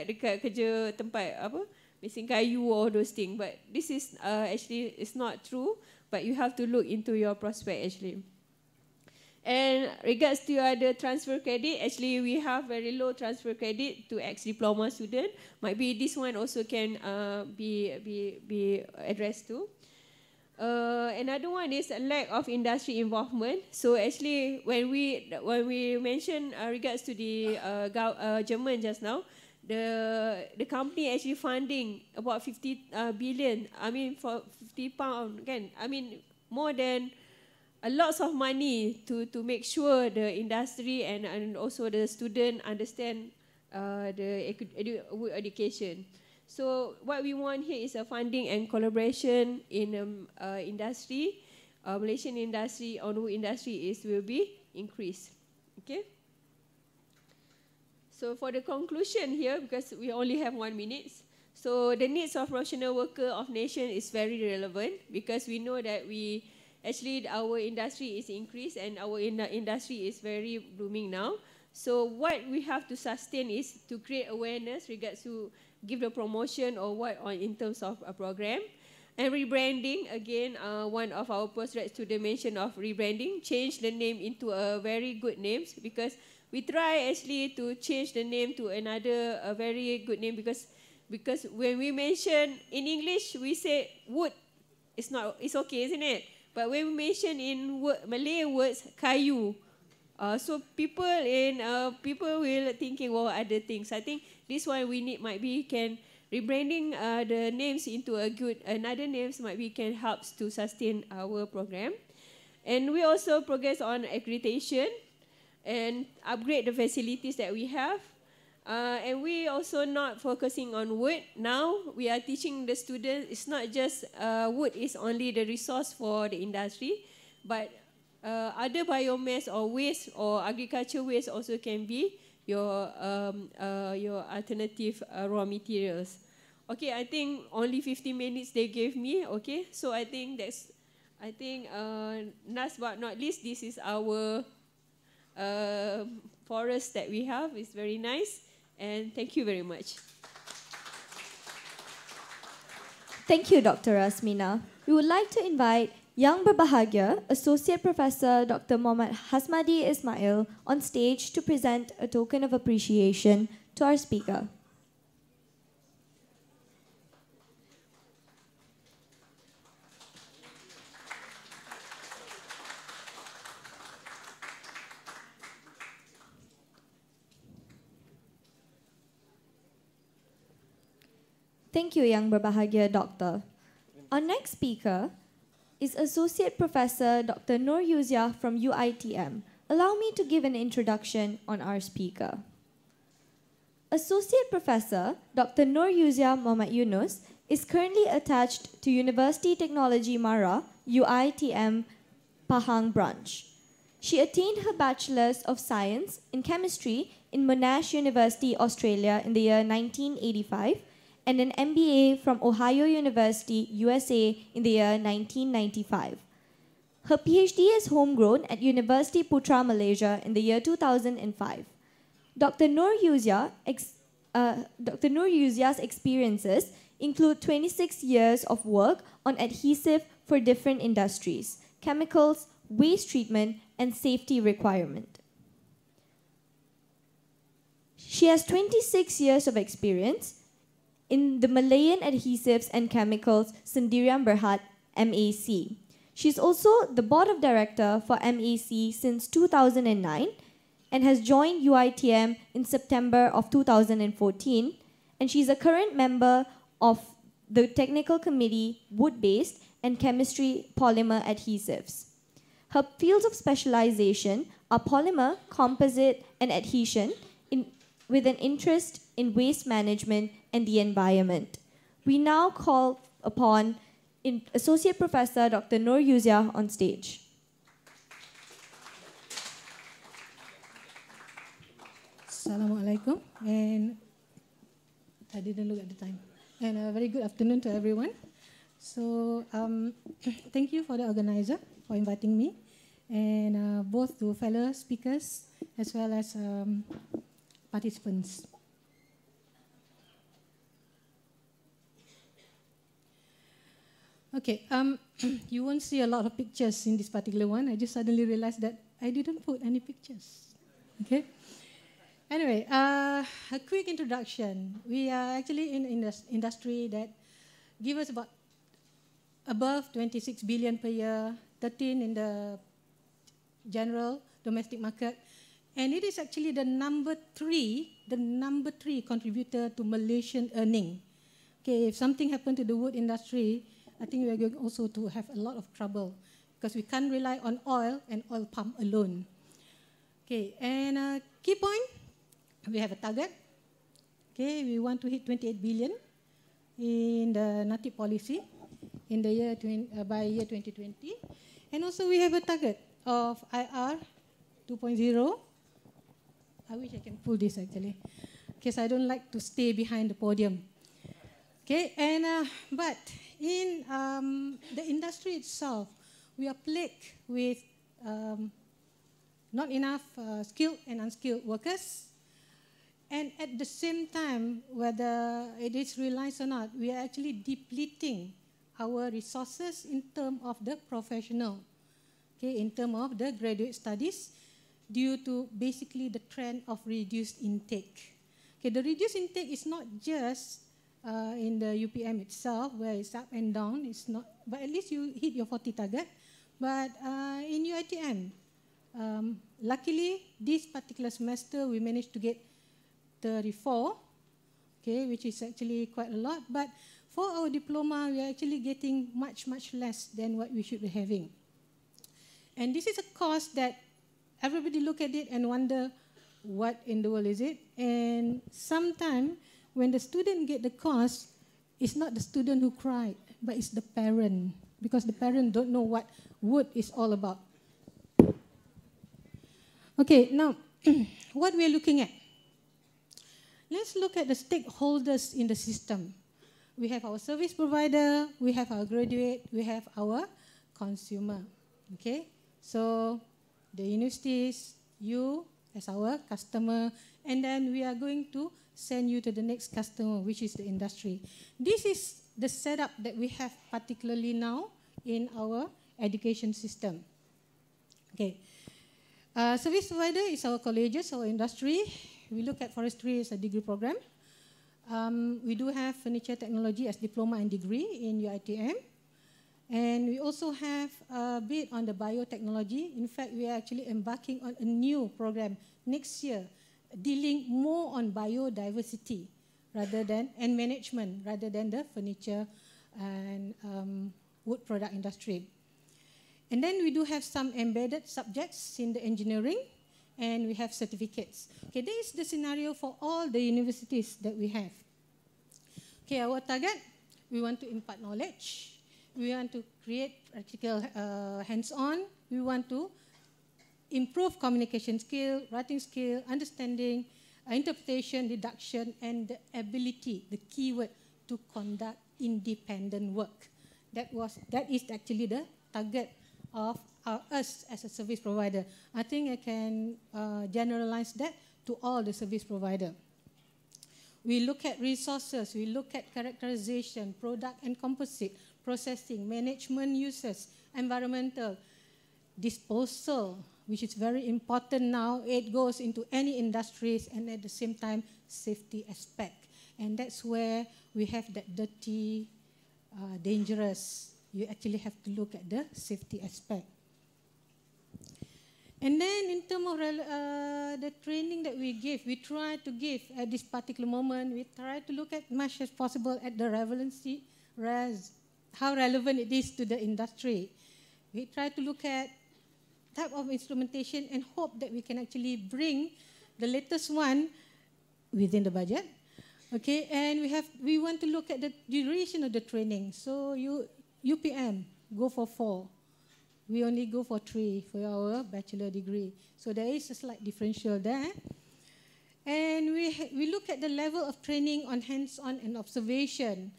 dekat kerja tempat apa, mesin kayu or those things. But this is actually it's not true. But you have to look into your prospect actually. And regards to other transfer credit, actually we have very low transfer credit to ex-diploma student. Might be this one also can be addressed too. Another one is a lack of industry involvement. So actually, when we mention regards to the German just now, the company actually funding about 50 billion. I mean for 50 pound, kan? I mean more than a lot of money to make sure the industry and also the student understand the wood education. So what we want here is a funding and collaboration in industry, Malaysian industry on wood industry will be increased. Okay. So for the conclusion here, because we only have 1 minute, so the needs of professional worker of nation is very relevant because we know that actually our industry is increased and our industry is very blooming now. So what we have to sustain is to create awareness regards to give the promotion or what in terms of a program. And rebranding, again, one of our postgrad students mentioned of rebranding, change the name into a very good names because we try actually to change the name to another a very good name because when we mention in English we say wood, it's okay, isn't it? But when we mention in Malay words, kayu, so people will thinking other things. I think this one we need can rebranding the names into another names can help to sustain our program. And we also progress on accreditation and upgrade the facilities that we have. And we also not focusing on wood. Now we are teaching the students, it's not just wood is only the resource for the industry, but other biomass or waste or agriculture waste also can be your alternative raw materials. Okay, I think only 50 minutes they gave me. Okay, so I think last but not least, this is our forest that we have. It's very nice. And thank you very much. Thank you, Dr. Meena. We would like to invite Yang Berbahagia, Associate Professor Dr. Muhammad Hasmadi Ismail, on stage to present a token of appreciation to our speaker. Thank you, Yang Berbahagia Doctor. Our next speaker is Associate Professor Dr. Nur Yuzia from UITM. Allow me to give an introduction on our speaker. Associate Professor Dr. Nur Yuzia Muhammad Yunus is currently attached to University Technology Mara, UITM Pahang branch. She attained her Bachelor's of Science in Chemistry in Monash University, Australia in the year 1985 and an MBA from Ohio University, USA in the year 1995. Her PhD is homegrown at University Putra, Malaysia in the year 2005. Dr. Nur Yuzia's experiences include 26 years of work on adhesive for different industries, chemicals, waste treatment, and safety requirement. She has 26 years of experience in the Malayan Adhesives and Chemicals Sendirian Berhad, MAC. She's also the Board of Director for MAC since 2009 and has joined UITM in September of 2014, and she's a current member of the Technical Committee Wood-Based and Chemistry Polymer Adhesives. Her fields of specialization are polymer, composite, and adhesion with an interest in waste management and the environment. We now call upon Associate Professor Dr. Nur Yuzia on stage. Assalamualaikum, and I didn't look at the time. And a very good afternoon to everyone. So thank you for the organizer for inviting me, and both to fellow speakers as well as participants. Okay, you won't see a lot of pictures in this particular one. I just suddenly realized that I didn't put any pictures. Okay. Anyway, a quick introduction. We are actually in industry that give us about above 26 billion per year, 13 in the general domestic market, and it is actually the number three contributor to Malaysian earning. Okay, if something happened to the wood industry, I think we are going also to have a lot of trouble because we can't rely on oil and oil palm alone. Okay, and key point, we have a target. Okay, we want to hit 28 billion in the NATIP policy in the year by year 2020, and also we have a target of IR 2.0. I wish I can pull this actually, because I don't like to stay behind the podium. Okay, and but in the industry itself, we are plagued with not enough skilled and unskilled workers. And at the same time, whether it is realized or not, we are actually depleting our resources in terms of the professional, okay, in terms of the graduate studies, due to basically the trend of reduced intake. Okay, the reduced intake is not just in the UPM itself, where it's up and down, it's not, but at least you hit your 40 target. But in UITM, luckily, this particular semester, we managed to get 34, okay, which is actually quite a lot. But for our diploma, we are actually getting much, much less than what we should be having. And this is a course that everybody look at it and wonder, what in the world is it? And sometimes, when the student get the course, it's not the student who cried, but it's the parent, because the parent don't know what wood is all about. Okay, now, what we are looking at. Let's look at the stakeholders in the system. We have our service provider, we have our graduate, we have our consumer. Okay, so the universities, you as our customer, and then we are going to send you to the next customer, which is the industry. This is the setup that we have particularly now in our education system. Okay, service provider is our colleges, our industry. We look at forestry as a degree program. We do have furniture technology as diploma and degree in UITM. And we also have a bit on the biotechnology. In fact, we are actually embarking on a new program next year, dealing more on biodiversity rather than, and management rather than the furniture and wood product industry. And then we do have some embedded subjects in the engineering, and we have certificates. Okay, this is the scenario for all the universities that we have. Okay, our target, we want to impart knowledge. We want to create practical hands-on. We want to improve communication skill, writing skill, understanding, interpretation, deduction, and the ability, the keyword, to conduct independent work. That is actually the target of us as a service provider. I think I can generalize that to all the service provider. We look at resources, we look at characterization, product and composite, processing, management uses, environmental, disposal, which is very important now. It goes into any industries, and at the same time, safety aspect. And that's where we have that dirty, dangerous. You actually have to look at the safety aspect. And then in terms of the training that we give, we try to give at this particular moment, we try to look at much as possible at the relevancy, how relevant it is to the industry. We try to look at type of instrumentation and hope that we can actually bring the latest one within the budget. Okay, and we want to look at the duration of the training. So UPM, go for 4. We only go for 3 for our bachelor degree. So there is a slight differential there. And we look at the level of training on hands-on and observation.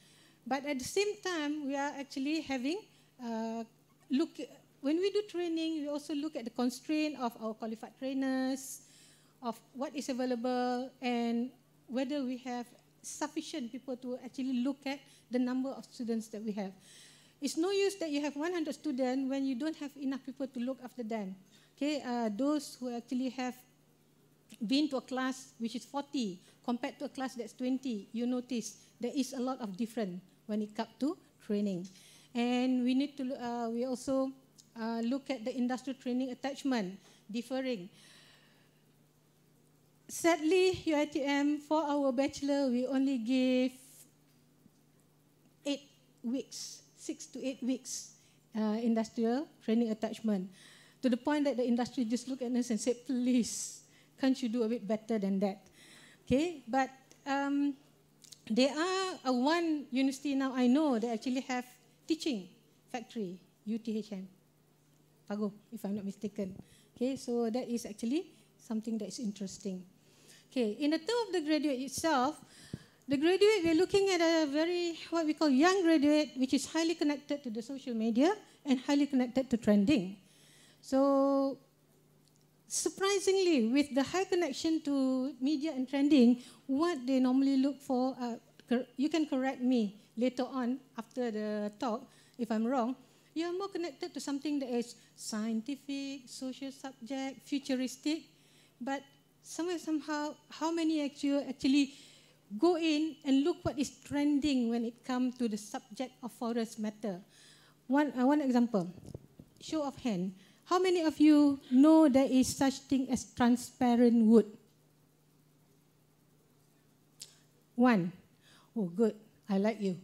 But at the same time, we are actually having, when we do training, we also look at the constraint of our qualified trainers, of what is available, and whether we have sufficient people to actually look at the number of students that we have. It's no use that you have 100 students when you don't have enough people to look after them. Okay, those who actually have been to a class which is 40 compared to a class that's 20, you notice there is a lot of difference when it comes to training. And we need to, we also look at the industrial training attachment, differing. Sadly, UiTM, for our bachelor, we only give 8 weeks, 6 to 8 weeks industrial training attachment, to the point that the industry just look at us and say, please, can't you do a bit better than that? Okay, but there are one university now I know that actually have teaching factory, UTHM, Pago, if I'm not mistaken. Okay, so that is actually something that is interesting. Okay, in the term of the graduate itself, the graduate, we're looking at a very, what we call young graduate, which is highly connected to the social media and highly connected to trending. So, surprisingly, with the high connection to media and trending, what they normally look for, you can correct me later on after the talk if I'm wrong, you're more connected to something that is scientific, social subject, futuristic, but somehow, how many actually go in and look what is trending when it comes to the subject of forest matter? One example, show of hand. How many of you know there is such thing as transparent wood? One. Oh, good. I like you.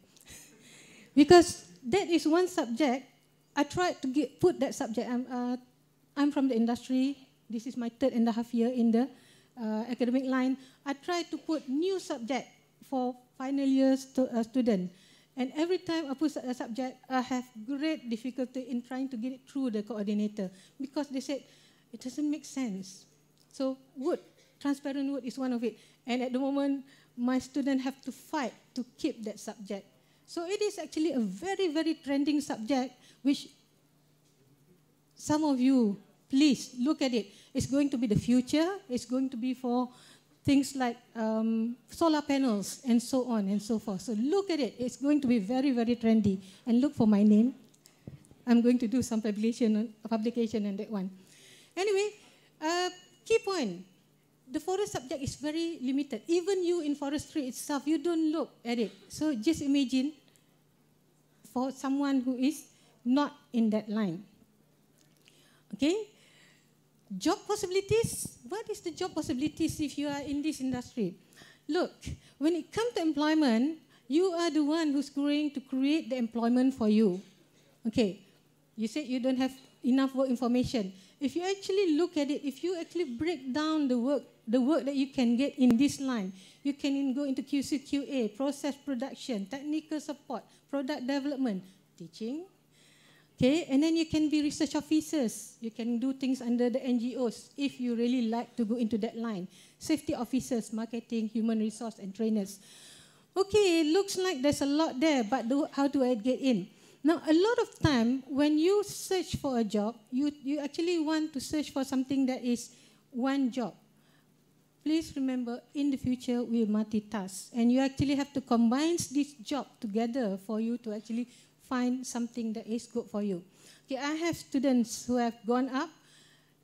Because that is one subject. I tried to put that subject. I'm from the industry. This is my 3.5 year in the academic line. I tried to put new subject for final year student. And every time I put a subject, I have great difficulty in trying to get it through the coordinator because they said, it doesn't make sense. So wood, transparent wood is one of it. And at the moment, my students have to fight to keep that subject. So it is actually a very, very trending subject, which some of you, please look at it. It's going to be the future. It's going to be for things like solar panels and so on and so forth. So look at it. It's going to be very, very trendy. And look for my name. I'm going to do some publication on that one. Anyway, key point. The forest subject is very limited. Even you in forestry itself, you don't look at it. So just imagine for someone who is not in that line. Okay? Job possibilities. What is the job possibilities if you are in this industry? Look, when it comes to employment, you are the one who's going to create the employment for you. Okay, you said you don't have enough work information. If you actually look at it, if you actually break down the work that you can get in this line, you can go into QC, QA, process production, technical support, product development, teaching. Okay, and then you can be research officers. You can do things under the NGOs if you really like to go into that line. Safety officers, marketing, human resource, and trainers. Okay, it looks like there's a lot there, but how do I get in? Now, a lot of time, when you search for a job, you actually want to search for something that is one job. Please remember, in the future, we multitask. And you actually have to combine this job together for you to actually find something that is good for you. Okay, I have students who have gone up.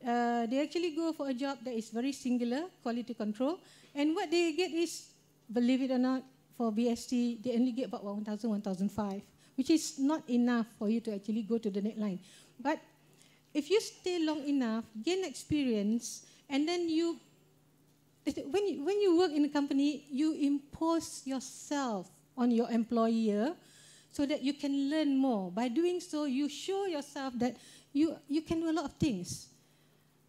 They actually go for a job that is very singular, quality control. And what they get is, believe it or not, for BSc, they only get about 1,000, 1,500, which is not enough for you to actually go to the next line. But if you stay long enough, gain experience, and then when you work in a company, you impose yourself on your employer so that you can learn more. By doing so, you show yourself that you can do a lot of things.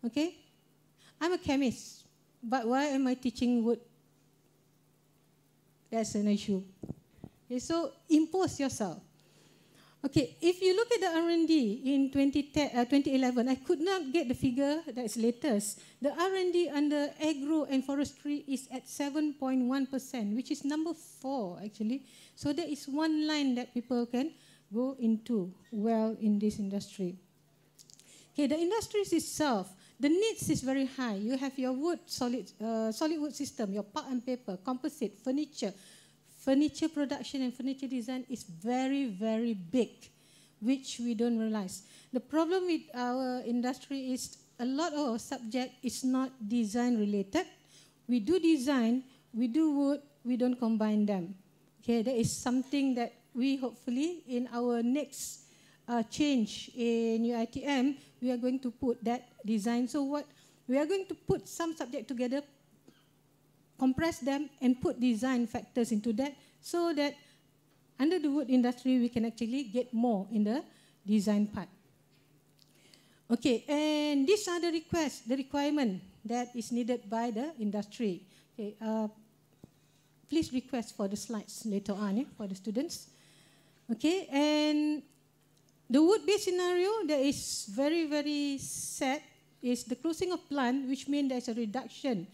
Okay? I'm a chemist, but why am I teaching wood? That's an issue. Okay, so impose yourself. Okay, if you look at the R&D in 2011, I could not get the figure that's latest. The R&D under agro and forestry is at 7.1%, which is number 4 actually. So there is one line that people can go into well in this industry. Okay, the industries itself, the needs is very high. You have your wood, solid wood system, your pulp and paper, composite, furniture. Furniture production and furniture design is very, very big, which we don't realize. The problem with our industry is a lot of our subject is not design related. We do design, we do wood, we don't combine them. Okay, that is something that we hopefully in our next change in UITM, we are going to put that design. So what we are going to put some subject together, compress them and put design factors into that so that under the wood industry we can actually get more in the design part. Okay, and these are the requests, the requirement that is needed by the industry. Okay, please request for the slides later on for the students. Okay, and the wood-based scenario that is very, very sad is the closing of plant, which means there's a reduction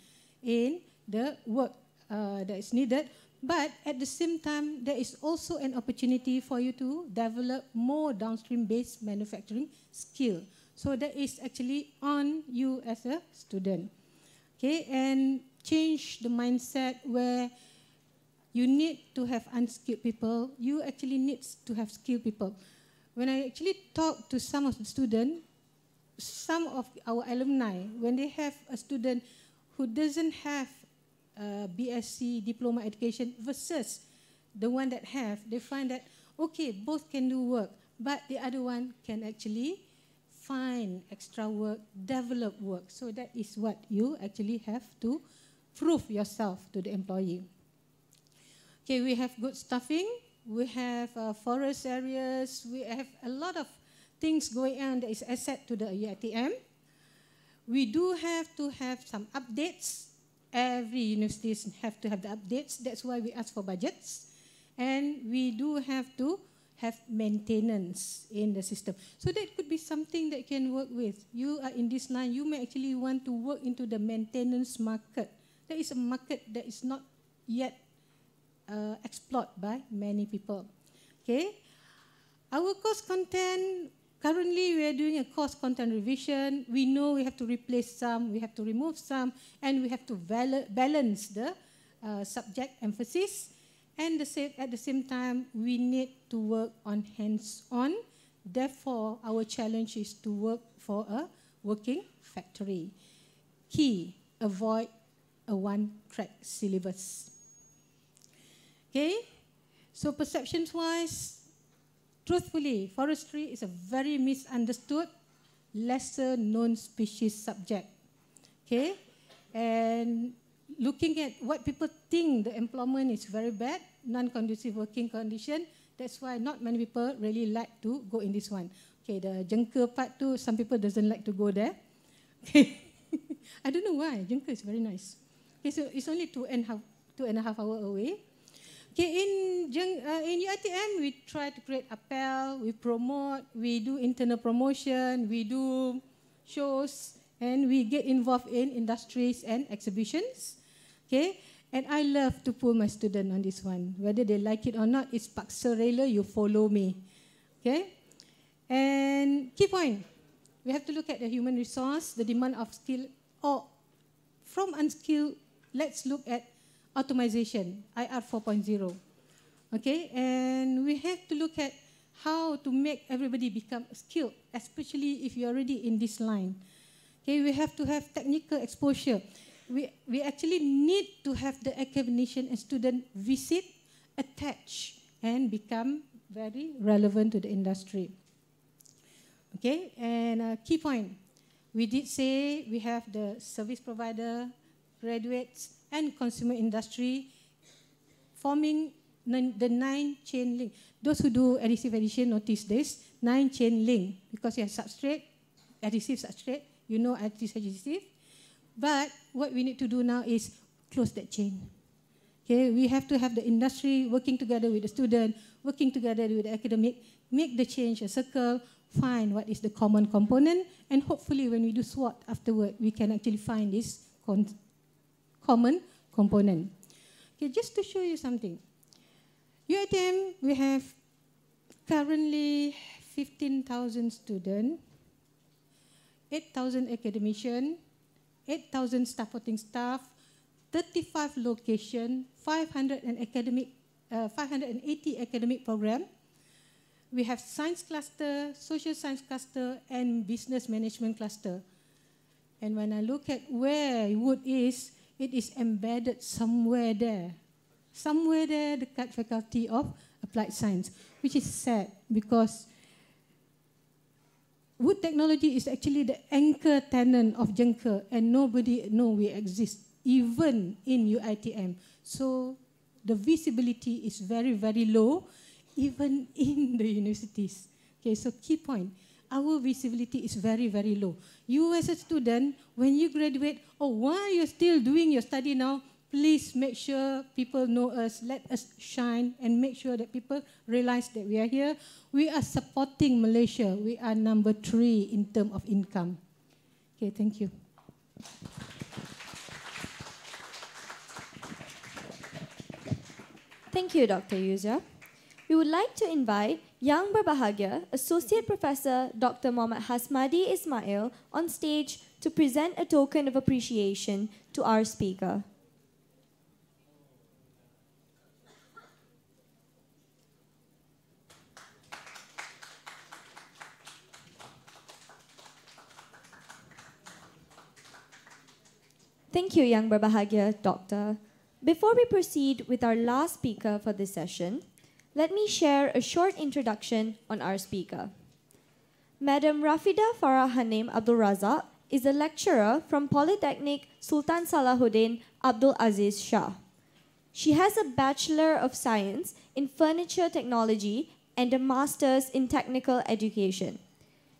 in the work that is needed. But at the same time, there is also an opportunity for you to develop more downstream-based manufacturing skill. So that is actually on you as a student. Okay, and change the mindset where you need to have unskilled people. You actually need to have skilled people. When I actually talk to some of the students, some of our alumni, when they have a student who doesn't have BSc diploma education versus the one that have, they find that, okay, both can do work, but the other one can actually find extra work, develop work. So that is what you actually have to prove yourself to the employee. Okay, we have good staffing, we have forest areas, we have a lot of things going on that is asset to the UITM. We do have to have some updates. Every universities have to have the updates. That's why we ask for budgets. And we do have to have maintenance in the system. So that could be something that you can work with. You are in this line, you may actually want to work into the maintenance market. There is a market that is not yet explored by many people. Okay. Our course content, currently we are doing a course content revision. We know we have to replace some, we have to remove some, and we have to balance the subject emphasis. And at the same time, we need to work on hands-on. Therefore, our challenge is to work for a working factory. Key, avoid a one-track syllabus. Okay, so perceptions-wise, truthfully, forestry is a very misunderstood, lesser-known species subject. Okay, and looking at what people think the employment is very bad, non-conducive working condition, that's why not many people really like to go in this one. Okay, the jengka part too, some people doesn't like to go there. Okay, I don't know why, jengka is very nice. Okay, so it's only 2.5 hours away. Okay, in UITM, we try to create appel, we promote, we do internal promotion, we do shows, and we get involved in industries and exhibitions. Okay, and I love to pull my student on this one. Whether they like it or not, it's paksa rela, you follow me. Okay, and key point, we have to look at the human resource, the demand of skill, or from unskilled, let's look at automation, IR 4.0. Okay, and we have to look at how to make everybody become skilled, especially if you're already in this line. Okay, we have to have technical exposure. We actually need to have the academician and student visit, attach, and become very relevant to the industry. Okay, and key point, we did say we have the service provider, graduates, and consumer industry forming the 9-chain link. Those who do adhesive addition notice this, 9-chain link, because you have substrate, adhesive substrate, you know adhesive. But what we need to do now is close that chain. Okay, we have to have the industry working together with the student, working together with the academic, make the change a circle, find what is the common component, and hopefully when we do SWOT afterward, we can actually find this common component. Okay, just to show you something. UITM, we have currently 15,000 students, 8,000 academicians, 8,000 supporting staff, 35 locations, 580 academic programs. We have science cluster, social science cluster, and business management cluster. And when I look at where Wood is, it is embedded somewhere there. Somewhere there, the Faculty of Applied Science, which is sad because Wood Technology is actually the anchor tenant of Jengke, and nobody knows we exist, even in UITM. So the visibility is very, very low, even in the universities. Okay, so key point, our visibility is very, very low. You as a student, when you graduate, why you're still doing your study now, please make sure people know us, let us shine, and make sure that people realize that we are here. We are supporting Malaysia. We are number 3 in terms of income. Okay, thank you. Thank you, Dr. Yuzia. We would like to invite Yang Berbahagia, Associate Professor Dr. Muhammad Hasmadi Ismail, on stage to present a token of appreciation to our speaker. Thank you, Yang Berbahagia, Doctor. Before we proceed with our last speaker for this session, let me share a short introduction on our speaker. Madam Rafida Farah Hanim Abdul Razak is a lecturer from Polytechnic Sultan Salahuddin Abdul Aziz Shah. She has a Bachelor of Science in Furniture Technology and a Master's in Technical Education.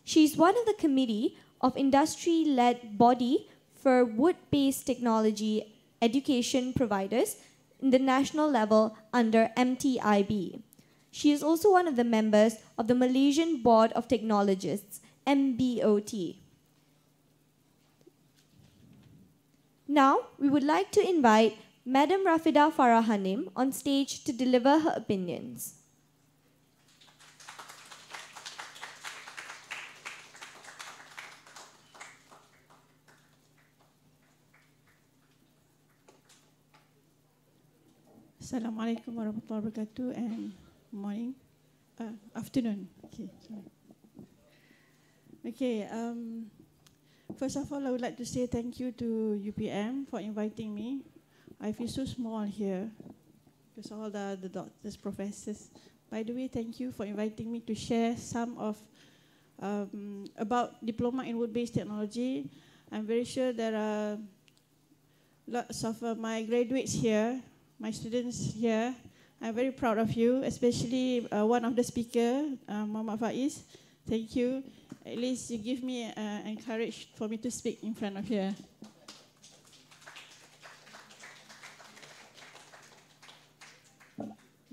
She is one of the committee of industry-led body for wood-based technology education providers in the national level under MTIB. She is also one of the members of the Malaysian Board of Technologists, MBOT. Now, we would like to invite Madam Rafida Farah Hanim on stage to deliver her opinions. Assalamualaikum warahmatullahi wabarakatuh and morning, afternoon. Okay. First of all, I would like to say thank you to UPM for inviting me. I feel so small here because all the doctors, professors. By the way, thank you for inviting me to share some of about diploma in wood-based technology. I'm very sure there are lots of my graduates here. My students here, I'm very proud of you, especially one of the speakers, Muhammad Faiz. Thank you. At least you give me encourage for me to speak in front of here.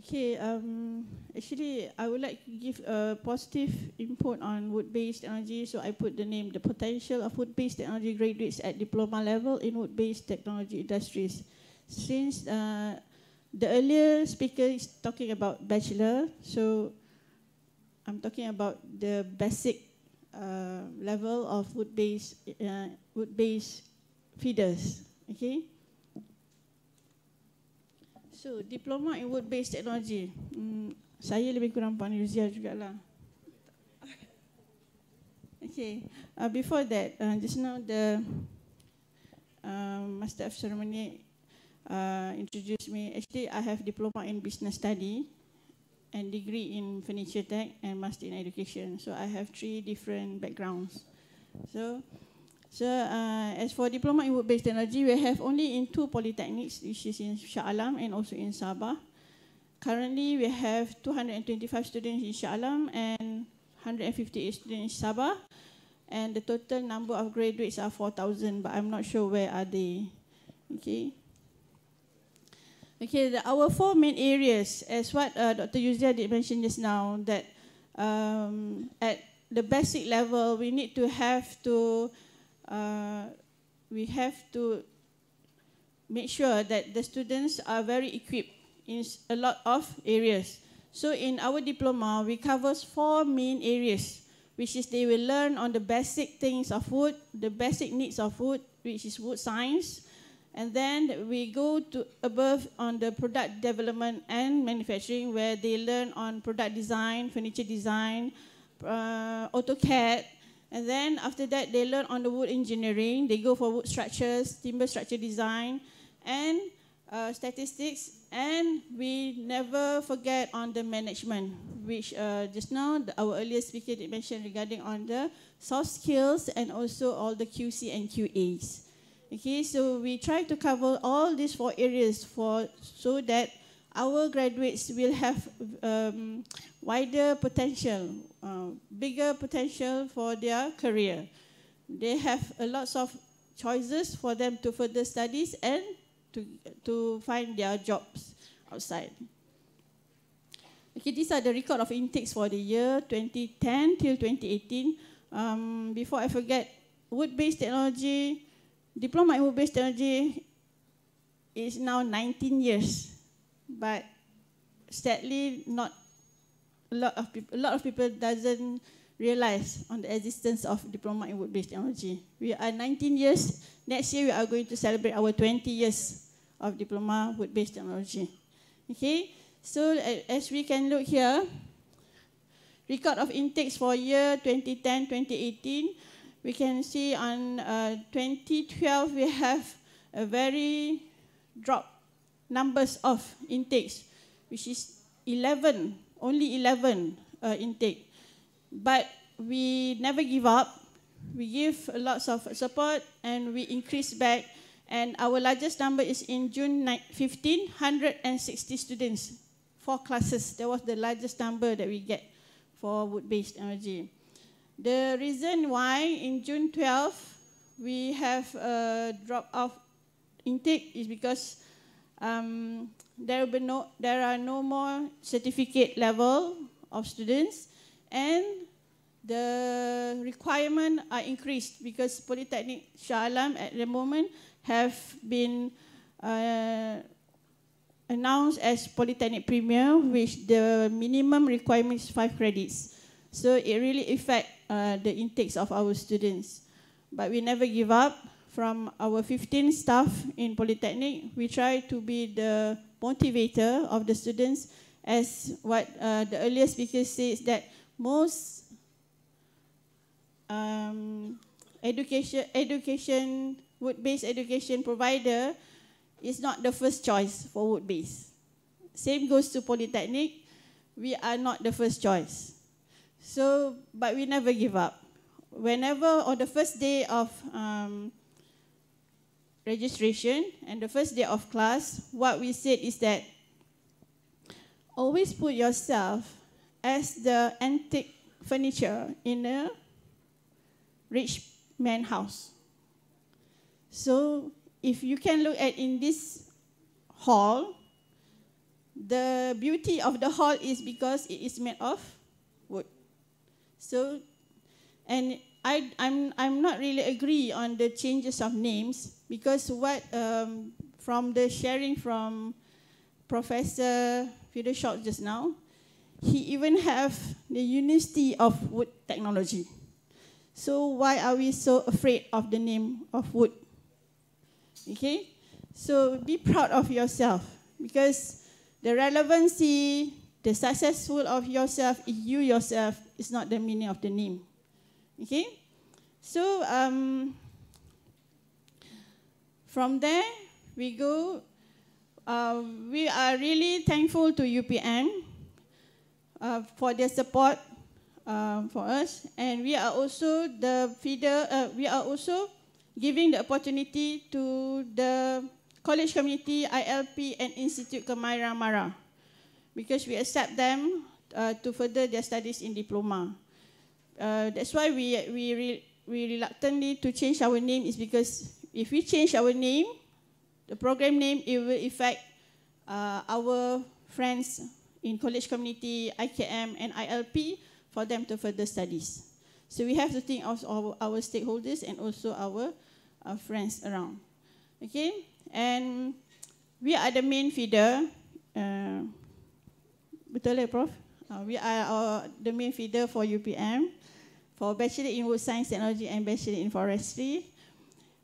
Okay, actually, I would like to give a positive input on wood-based technology, so I put the name, the potential of wood-based technology graduates at diploma level in wood-based technology industries. Since the earlier speaker is talking about bachelor, so I'm talking about the basic level of wood-based feeders. Okay. So diploma in wood-based technology, saya lebih kurang pandai Yuzia jugalah. Okay. Before that, just now the Master of Ceremony introduced me. Actually, I have diploma in business study and degree in furniture tech and master in education. So I have 3 different backgrounds. So as for diploma in wood-based technology, we have only in 2 polytechnics, which is in Shah Alam and also in Sabah. Currently, we have 225 students in Shah Alam and 158 students in Sabah. And the total number of graduates are 4,000, but I'm not sure where are they. Okay. Okay, our 4 main areas, as what Dr. Yuzia did mention just now, that at the basic level, we need to make sure that the students are very equipped in a lot of areas. So in our diploma, we cover 4 main areas, which is they will learn on the basic things of wood, the basic needs of wood, which is wood science. And then we go to above on the product development and manufacturing, where they learn on product design, furniture design, AutoCAD. And then after that, they learn on the wood engineering. They go for wood structures, timber structure design, and statistics. And we never forget on the management, which just now our earlier speaker did mention regarding on the soft skills and also all the QC and QAs. Okay, so we try to cover all these 4 areas so that our graduates will have wider potential, bigger potential for their career. They have a lot of choices for them to further studies and to find their jobs outside. Okay, these are the record of intakes for the year 2010 till 2018. Before I forget, wood-based technology, diploma in wood-based technology is now 19 years, but sadly, not a lot of people doesn't realize on the existence of diploma in wood-based technology. We are 19 years. Next year, we are going to celebrate our 20 years of diploma wood-based technology. Okay, so as we can look here, record of intakes for year 2010-2018. We can see on 2012 we have a very drop numbers of intakes, which is 11, only 11 intake. But we never give up. We give lots of support and we increase back. And our largest number is in June 15, 160 students, 4 classes. That was the largest number that we get for wood-based technology. The reason why in June 12 we have a drop of intake is because there are no more certificate level of students, and the requirements are increased because Polytechnic Shah Alam at the moment have been announced as Polytechnic Premier, which the minimum requirement is 5 credits. So it really affects the intakes of our students. But we never give up. From our 15 staff in Polytechnic, we try to be the motivator of the students, as what the earlier speaker says, that most wood-based education provider is not the first choice for wood-based. Same goes to Polytechnic. We are not the first choice. So, but we never give up. Whenever on the first day of registration and the first day of class, what we said is that always put yourself as the antique furniture in a rich man's house. So if you can look at in this hall, the beauty of the hall is because it is made of wood. So, and I'm not really agree on the changes of names, because what from the sharing from Professor Fidershaw just now, he even have the University of Wood Technology. So why are we so afraid of the name of wood? Okay, so be proud of yourself, because the relevancy, the successful of yourself, you yourself, is not the meaning of the name. Okay, so from there we go. We are really thankful to UPM for their support for us, and we are also the feeder. We are also giving the opportunity to the college community, ILP, and Institute Kemahiran Mara, because we accept them to further their studies in diploma. That's why we reluctantly to change our name, is because if we change our name, the program name, it will affect our friends in college community, IKM and ILP for them to further studies. So we have to think of our stakeholders and also our friends around. Okay, and we are the main feeder. Betul Prof? We are the main feeder for UPM, for Bachelor in Wood Science Technology and Bachelor in Forestry.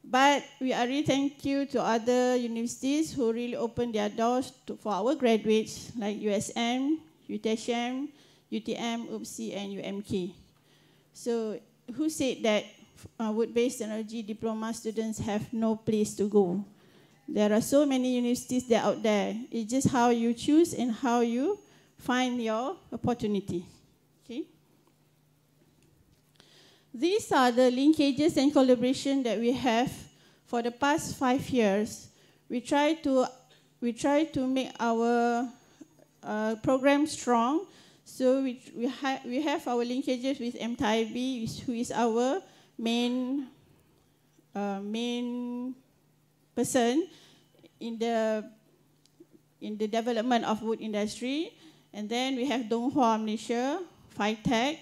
But we are really thank you to other universities who really opened their doors for our graduates like USM, UTSM, UTM, UPSI and UMK. So who said that wood-based technology diploma students have no place to go? There are so many universities that out there. It's just how you choose and how you find your opportunity. Okay. These are the linkages and collaboration that we have for the past 5 years. We try to make our program strong. So we have our linkages with MTIB, who is our main person in the development of wood industry. And then we have Donghua Malaysia, Phytech.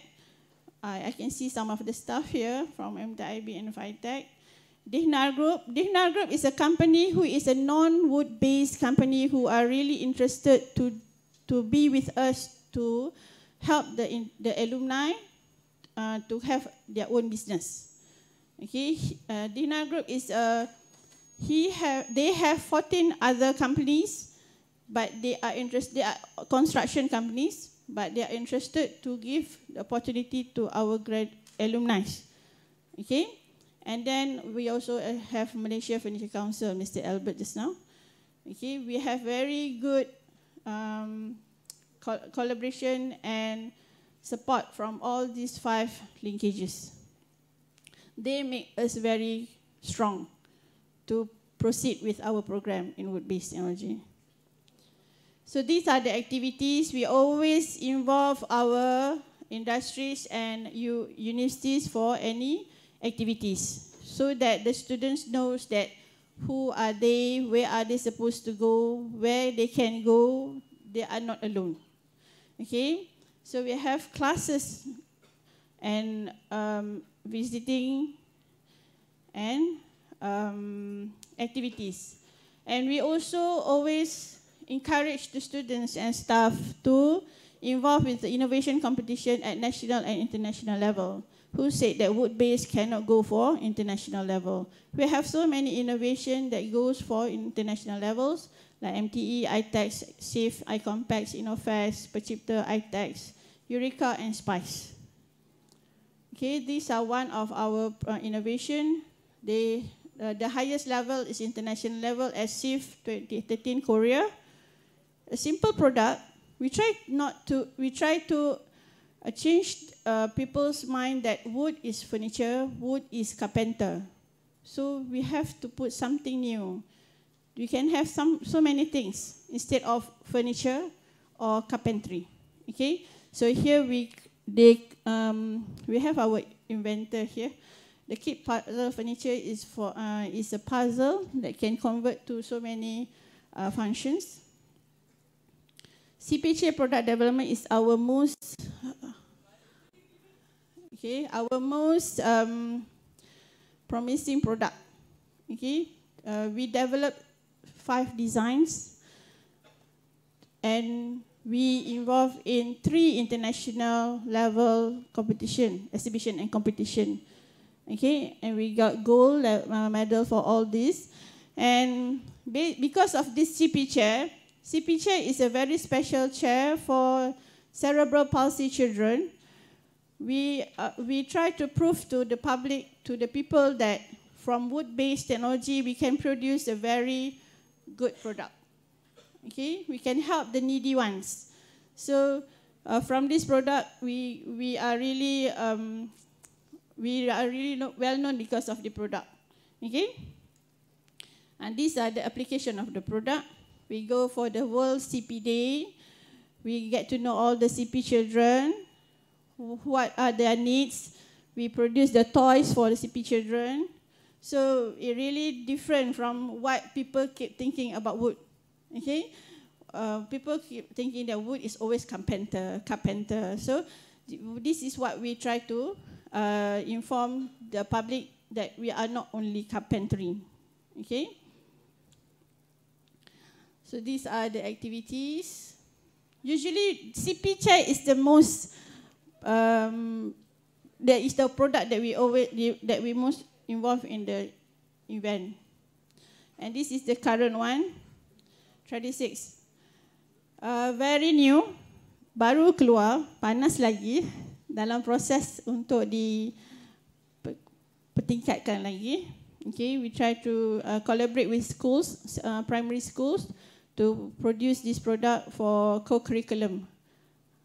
I can see some of the staff here from MTIB and Phytech. Dihnar Group. Dihnar Group is a company who is a non-wood-based company who are really interested to be with us to help the alumni to have their own business. Okay, Dihnar Group is they have 14 other companies, but they are construction companies, but they are interested to give the opportunity to our alumni. Okay, and then we also have Malaysia Furniture Council, Mr. Albert just now. Okay, we have very good collaboration and support from all these 5 linkages. They make us very strong to proceed with our program in wood-based technology. So these are the activities. We always involve our industries and universities for any activities, so that the students knows that who are they, where are they supposed to go, where they can go, they are not alone. Okay, so we have classes and visiting and activities. And we also always encourage the students and staff to involve with the innovation competition at national and international level. Who said that wood-based cannot go for international level? We have so many innovation that goes for international levels, like MTE, ITEX, SAFE, iCompax, InnoFast, Percipta, ITEX, Eureka, and SPICE. Okay, these are one of our innovation. The highest level is international level as SAFE 2013 Korea. A simple product. We try to change people's mind that wood is furniture, wood is carpenter. So we have to put something new. We can have so many things instead of furniture or carpentry. Okay, so here we have our inventor here. The kit puzzle furniture is a puzzle that can convert to so many functions. CPHA product development is our most promising product. Okay, we developed 5 designs, and we involved in 3 international level competition, exhibition and competition. Okay, and we got gold medal for all this. And because of this CP chair is a very special chair for cerebral palsy children. We try to prove to the public, to the people, that from wood-based technology we can produce a very good product. Okay, we can help the needy ones. So from this product, we are really well known because of the product. Okay, and these are the application of the product. We go for the World CP Day. We get to know all the CP children. What are their needs? We produce the toys for the CP children. So it really different from what people keep thinking about wood. Okay, people keep thinking that wood is always carpenter. So this is what we try to inform the public, that we are not only carpentry. Okay. So these are the activities. Usually CP chair is the most, that is the product that we most involved in the event. And this is the current one, 36. Very new, baru keluar, panas lagi, dalam proses untuk dipertingkatkan lagi. Okay, we try to collaborate with schools, primary schools, to produce this product for co-curriculum.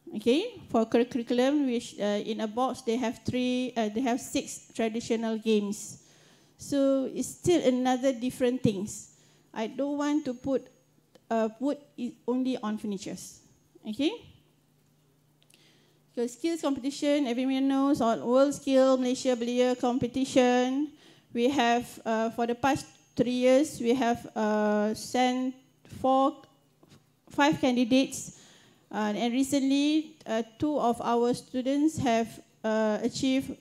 Okay, for curriculum, which in a box they have 6 traditional games. So it's still another different things. I don't want to put wood only on furnitures. Okay. Because skills competition, everyone knows, on World Skill Malaysia Belia competition. We have for the past 3 years we have sent 5 candidates, and recently 2 of our students have achieved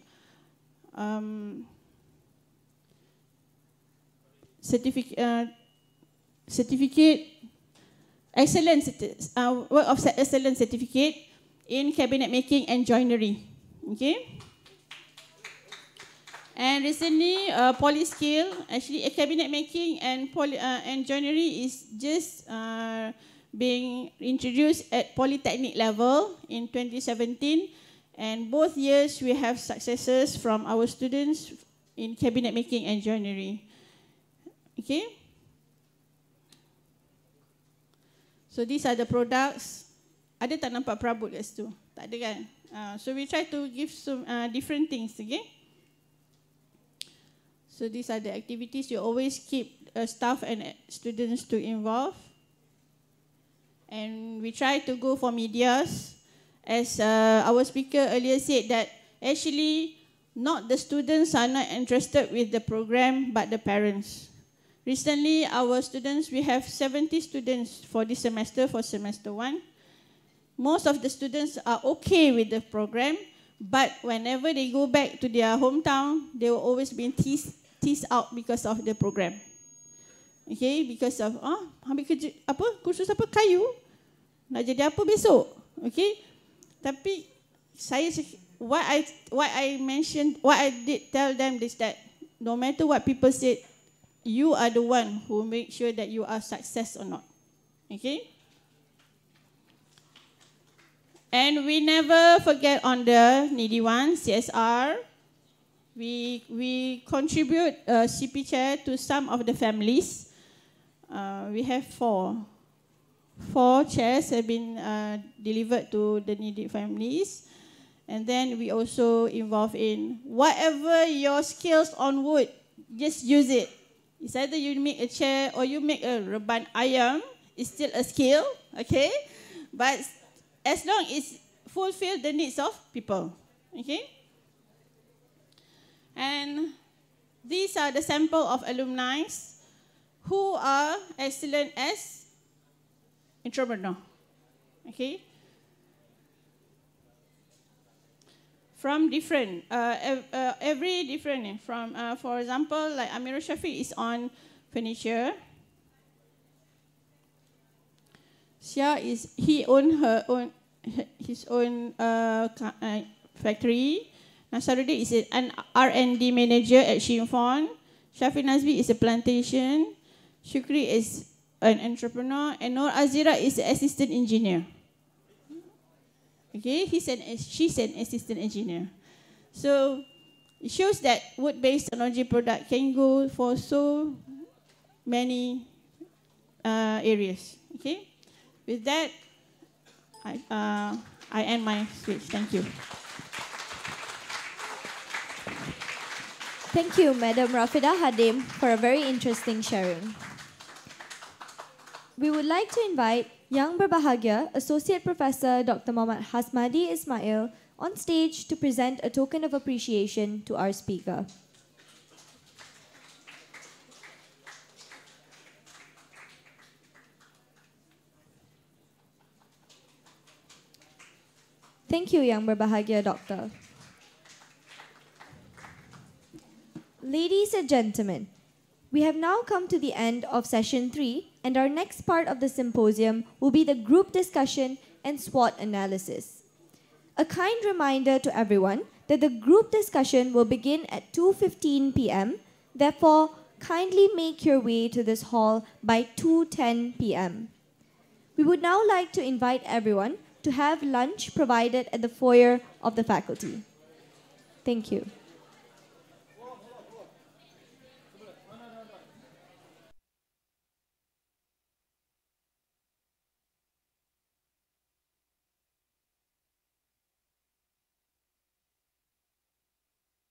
work of excellence certificate in cabinet making and joinery. Okay. And recently, poly skill, actually cabinet making and joinery is just being introduced at polytechnic level in 2017. And both years we have successes from our students in cabinet making and joinery. Okay. So these are the products. Ada tak nampak perabot kat situ? Tak ada kan? So we try to give some different things. Okay. So these are the activities. You always keep staff and students to involve. And we try to go for medias. As our speaker earlier said, that actually not the students are not interested with the program, but the parents. Recently, our students, we have 70 students for this semester, for semester 1. Most of the students are okay with the program, but whenever they go back to their hometown, they will always be teased out because of the program. Okay, because of ambil kerja kursus kayu, nak jadi apa besok? Okay, tapi what I did tell them is that no matter what people say, you are the one who make sure that you are success or not. Okay. And we never forget on the needy ones, CSR. We contribute CP chair to some of the families. We have 4 chairs have been delivered to the needy families. And then we also involve in whatever your skills on wood, just use it. It's either you make a chair or you make a reban ayam, it's still a skill, okay? But as long as fulfill the needs of people, okay? And these are the sample of alumni who are excellent as entrepreneur. Okay. From different, every different. From, for example, like Amirul Shafiq is on furniture. Sia his own factory. Nasaruddin is an R&D manager at Shimfon. Shafi Nazmi is a plantation. Shukri is an entrepreneur. And Nur Azira is an assistant engineer. Okay, she's an assistant engineer. So it shows that wood-based technology product can go for so many areas. Okay, with that, I end my speech. Thank you. Thank you, Madam Rafida Hadim, for a very interesting sharing. We would like to invite Yang Berbahagia Associate Professor Dr. Muhammad Hasmadi Ismail on stage to present a token of appreciation to our speaker. Thank you, Yang Berbahagia Doctor. Ladies and gentlemen, we have now come to the end of session 3, and our next part of the symposium will be the group discussion and SWOT analysis. A kind reminder to everyone that the group discussion will begin at 2:15 p.m. Therefore, kindly make your way to this hall by 2:10 p.m. We would now like to invite everyone to have lunch provided at the foyer of the faculty. Thank you.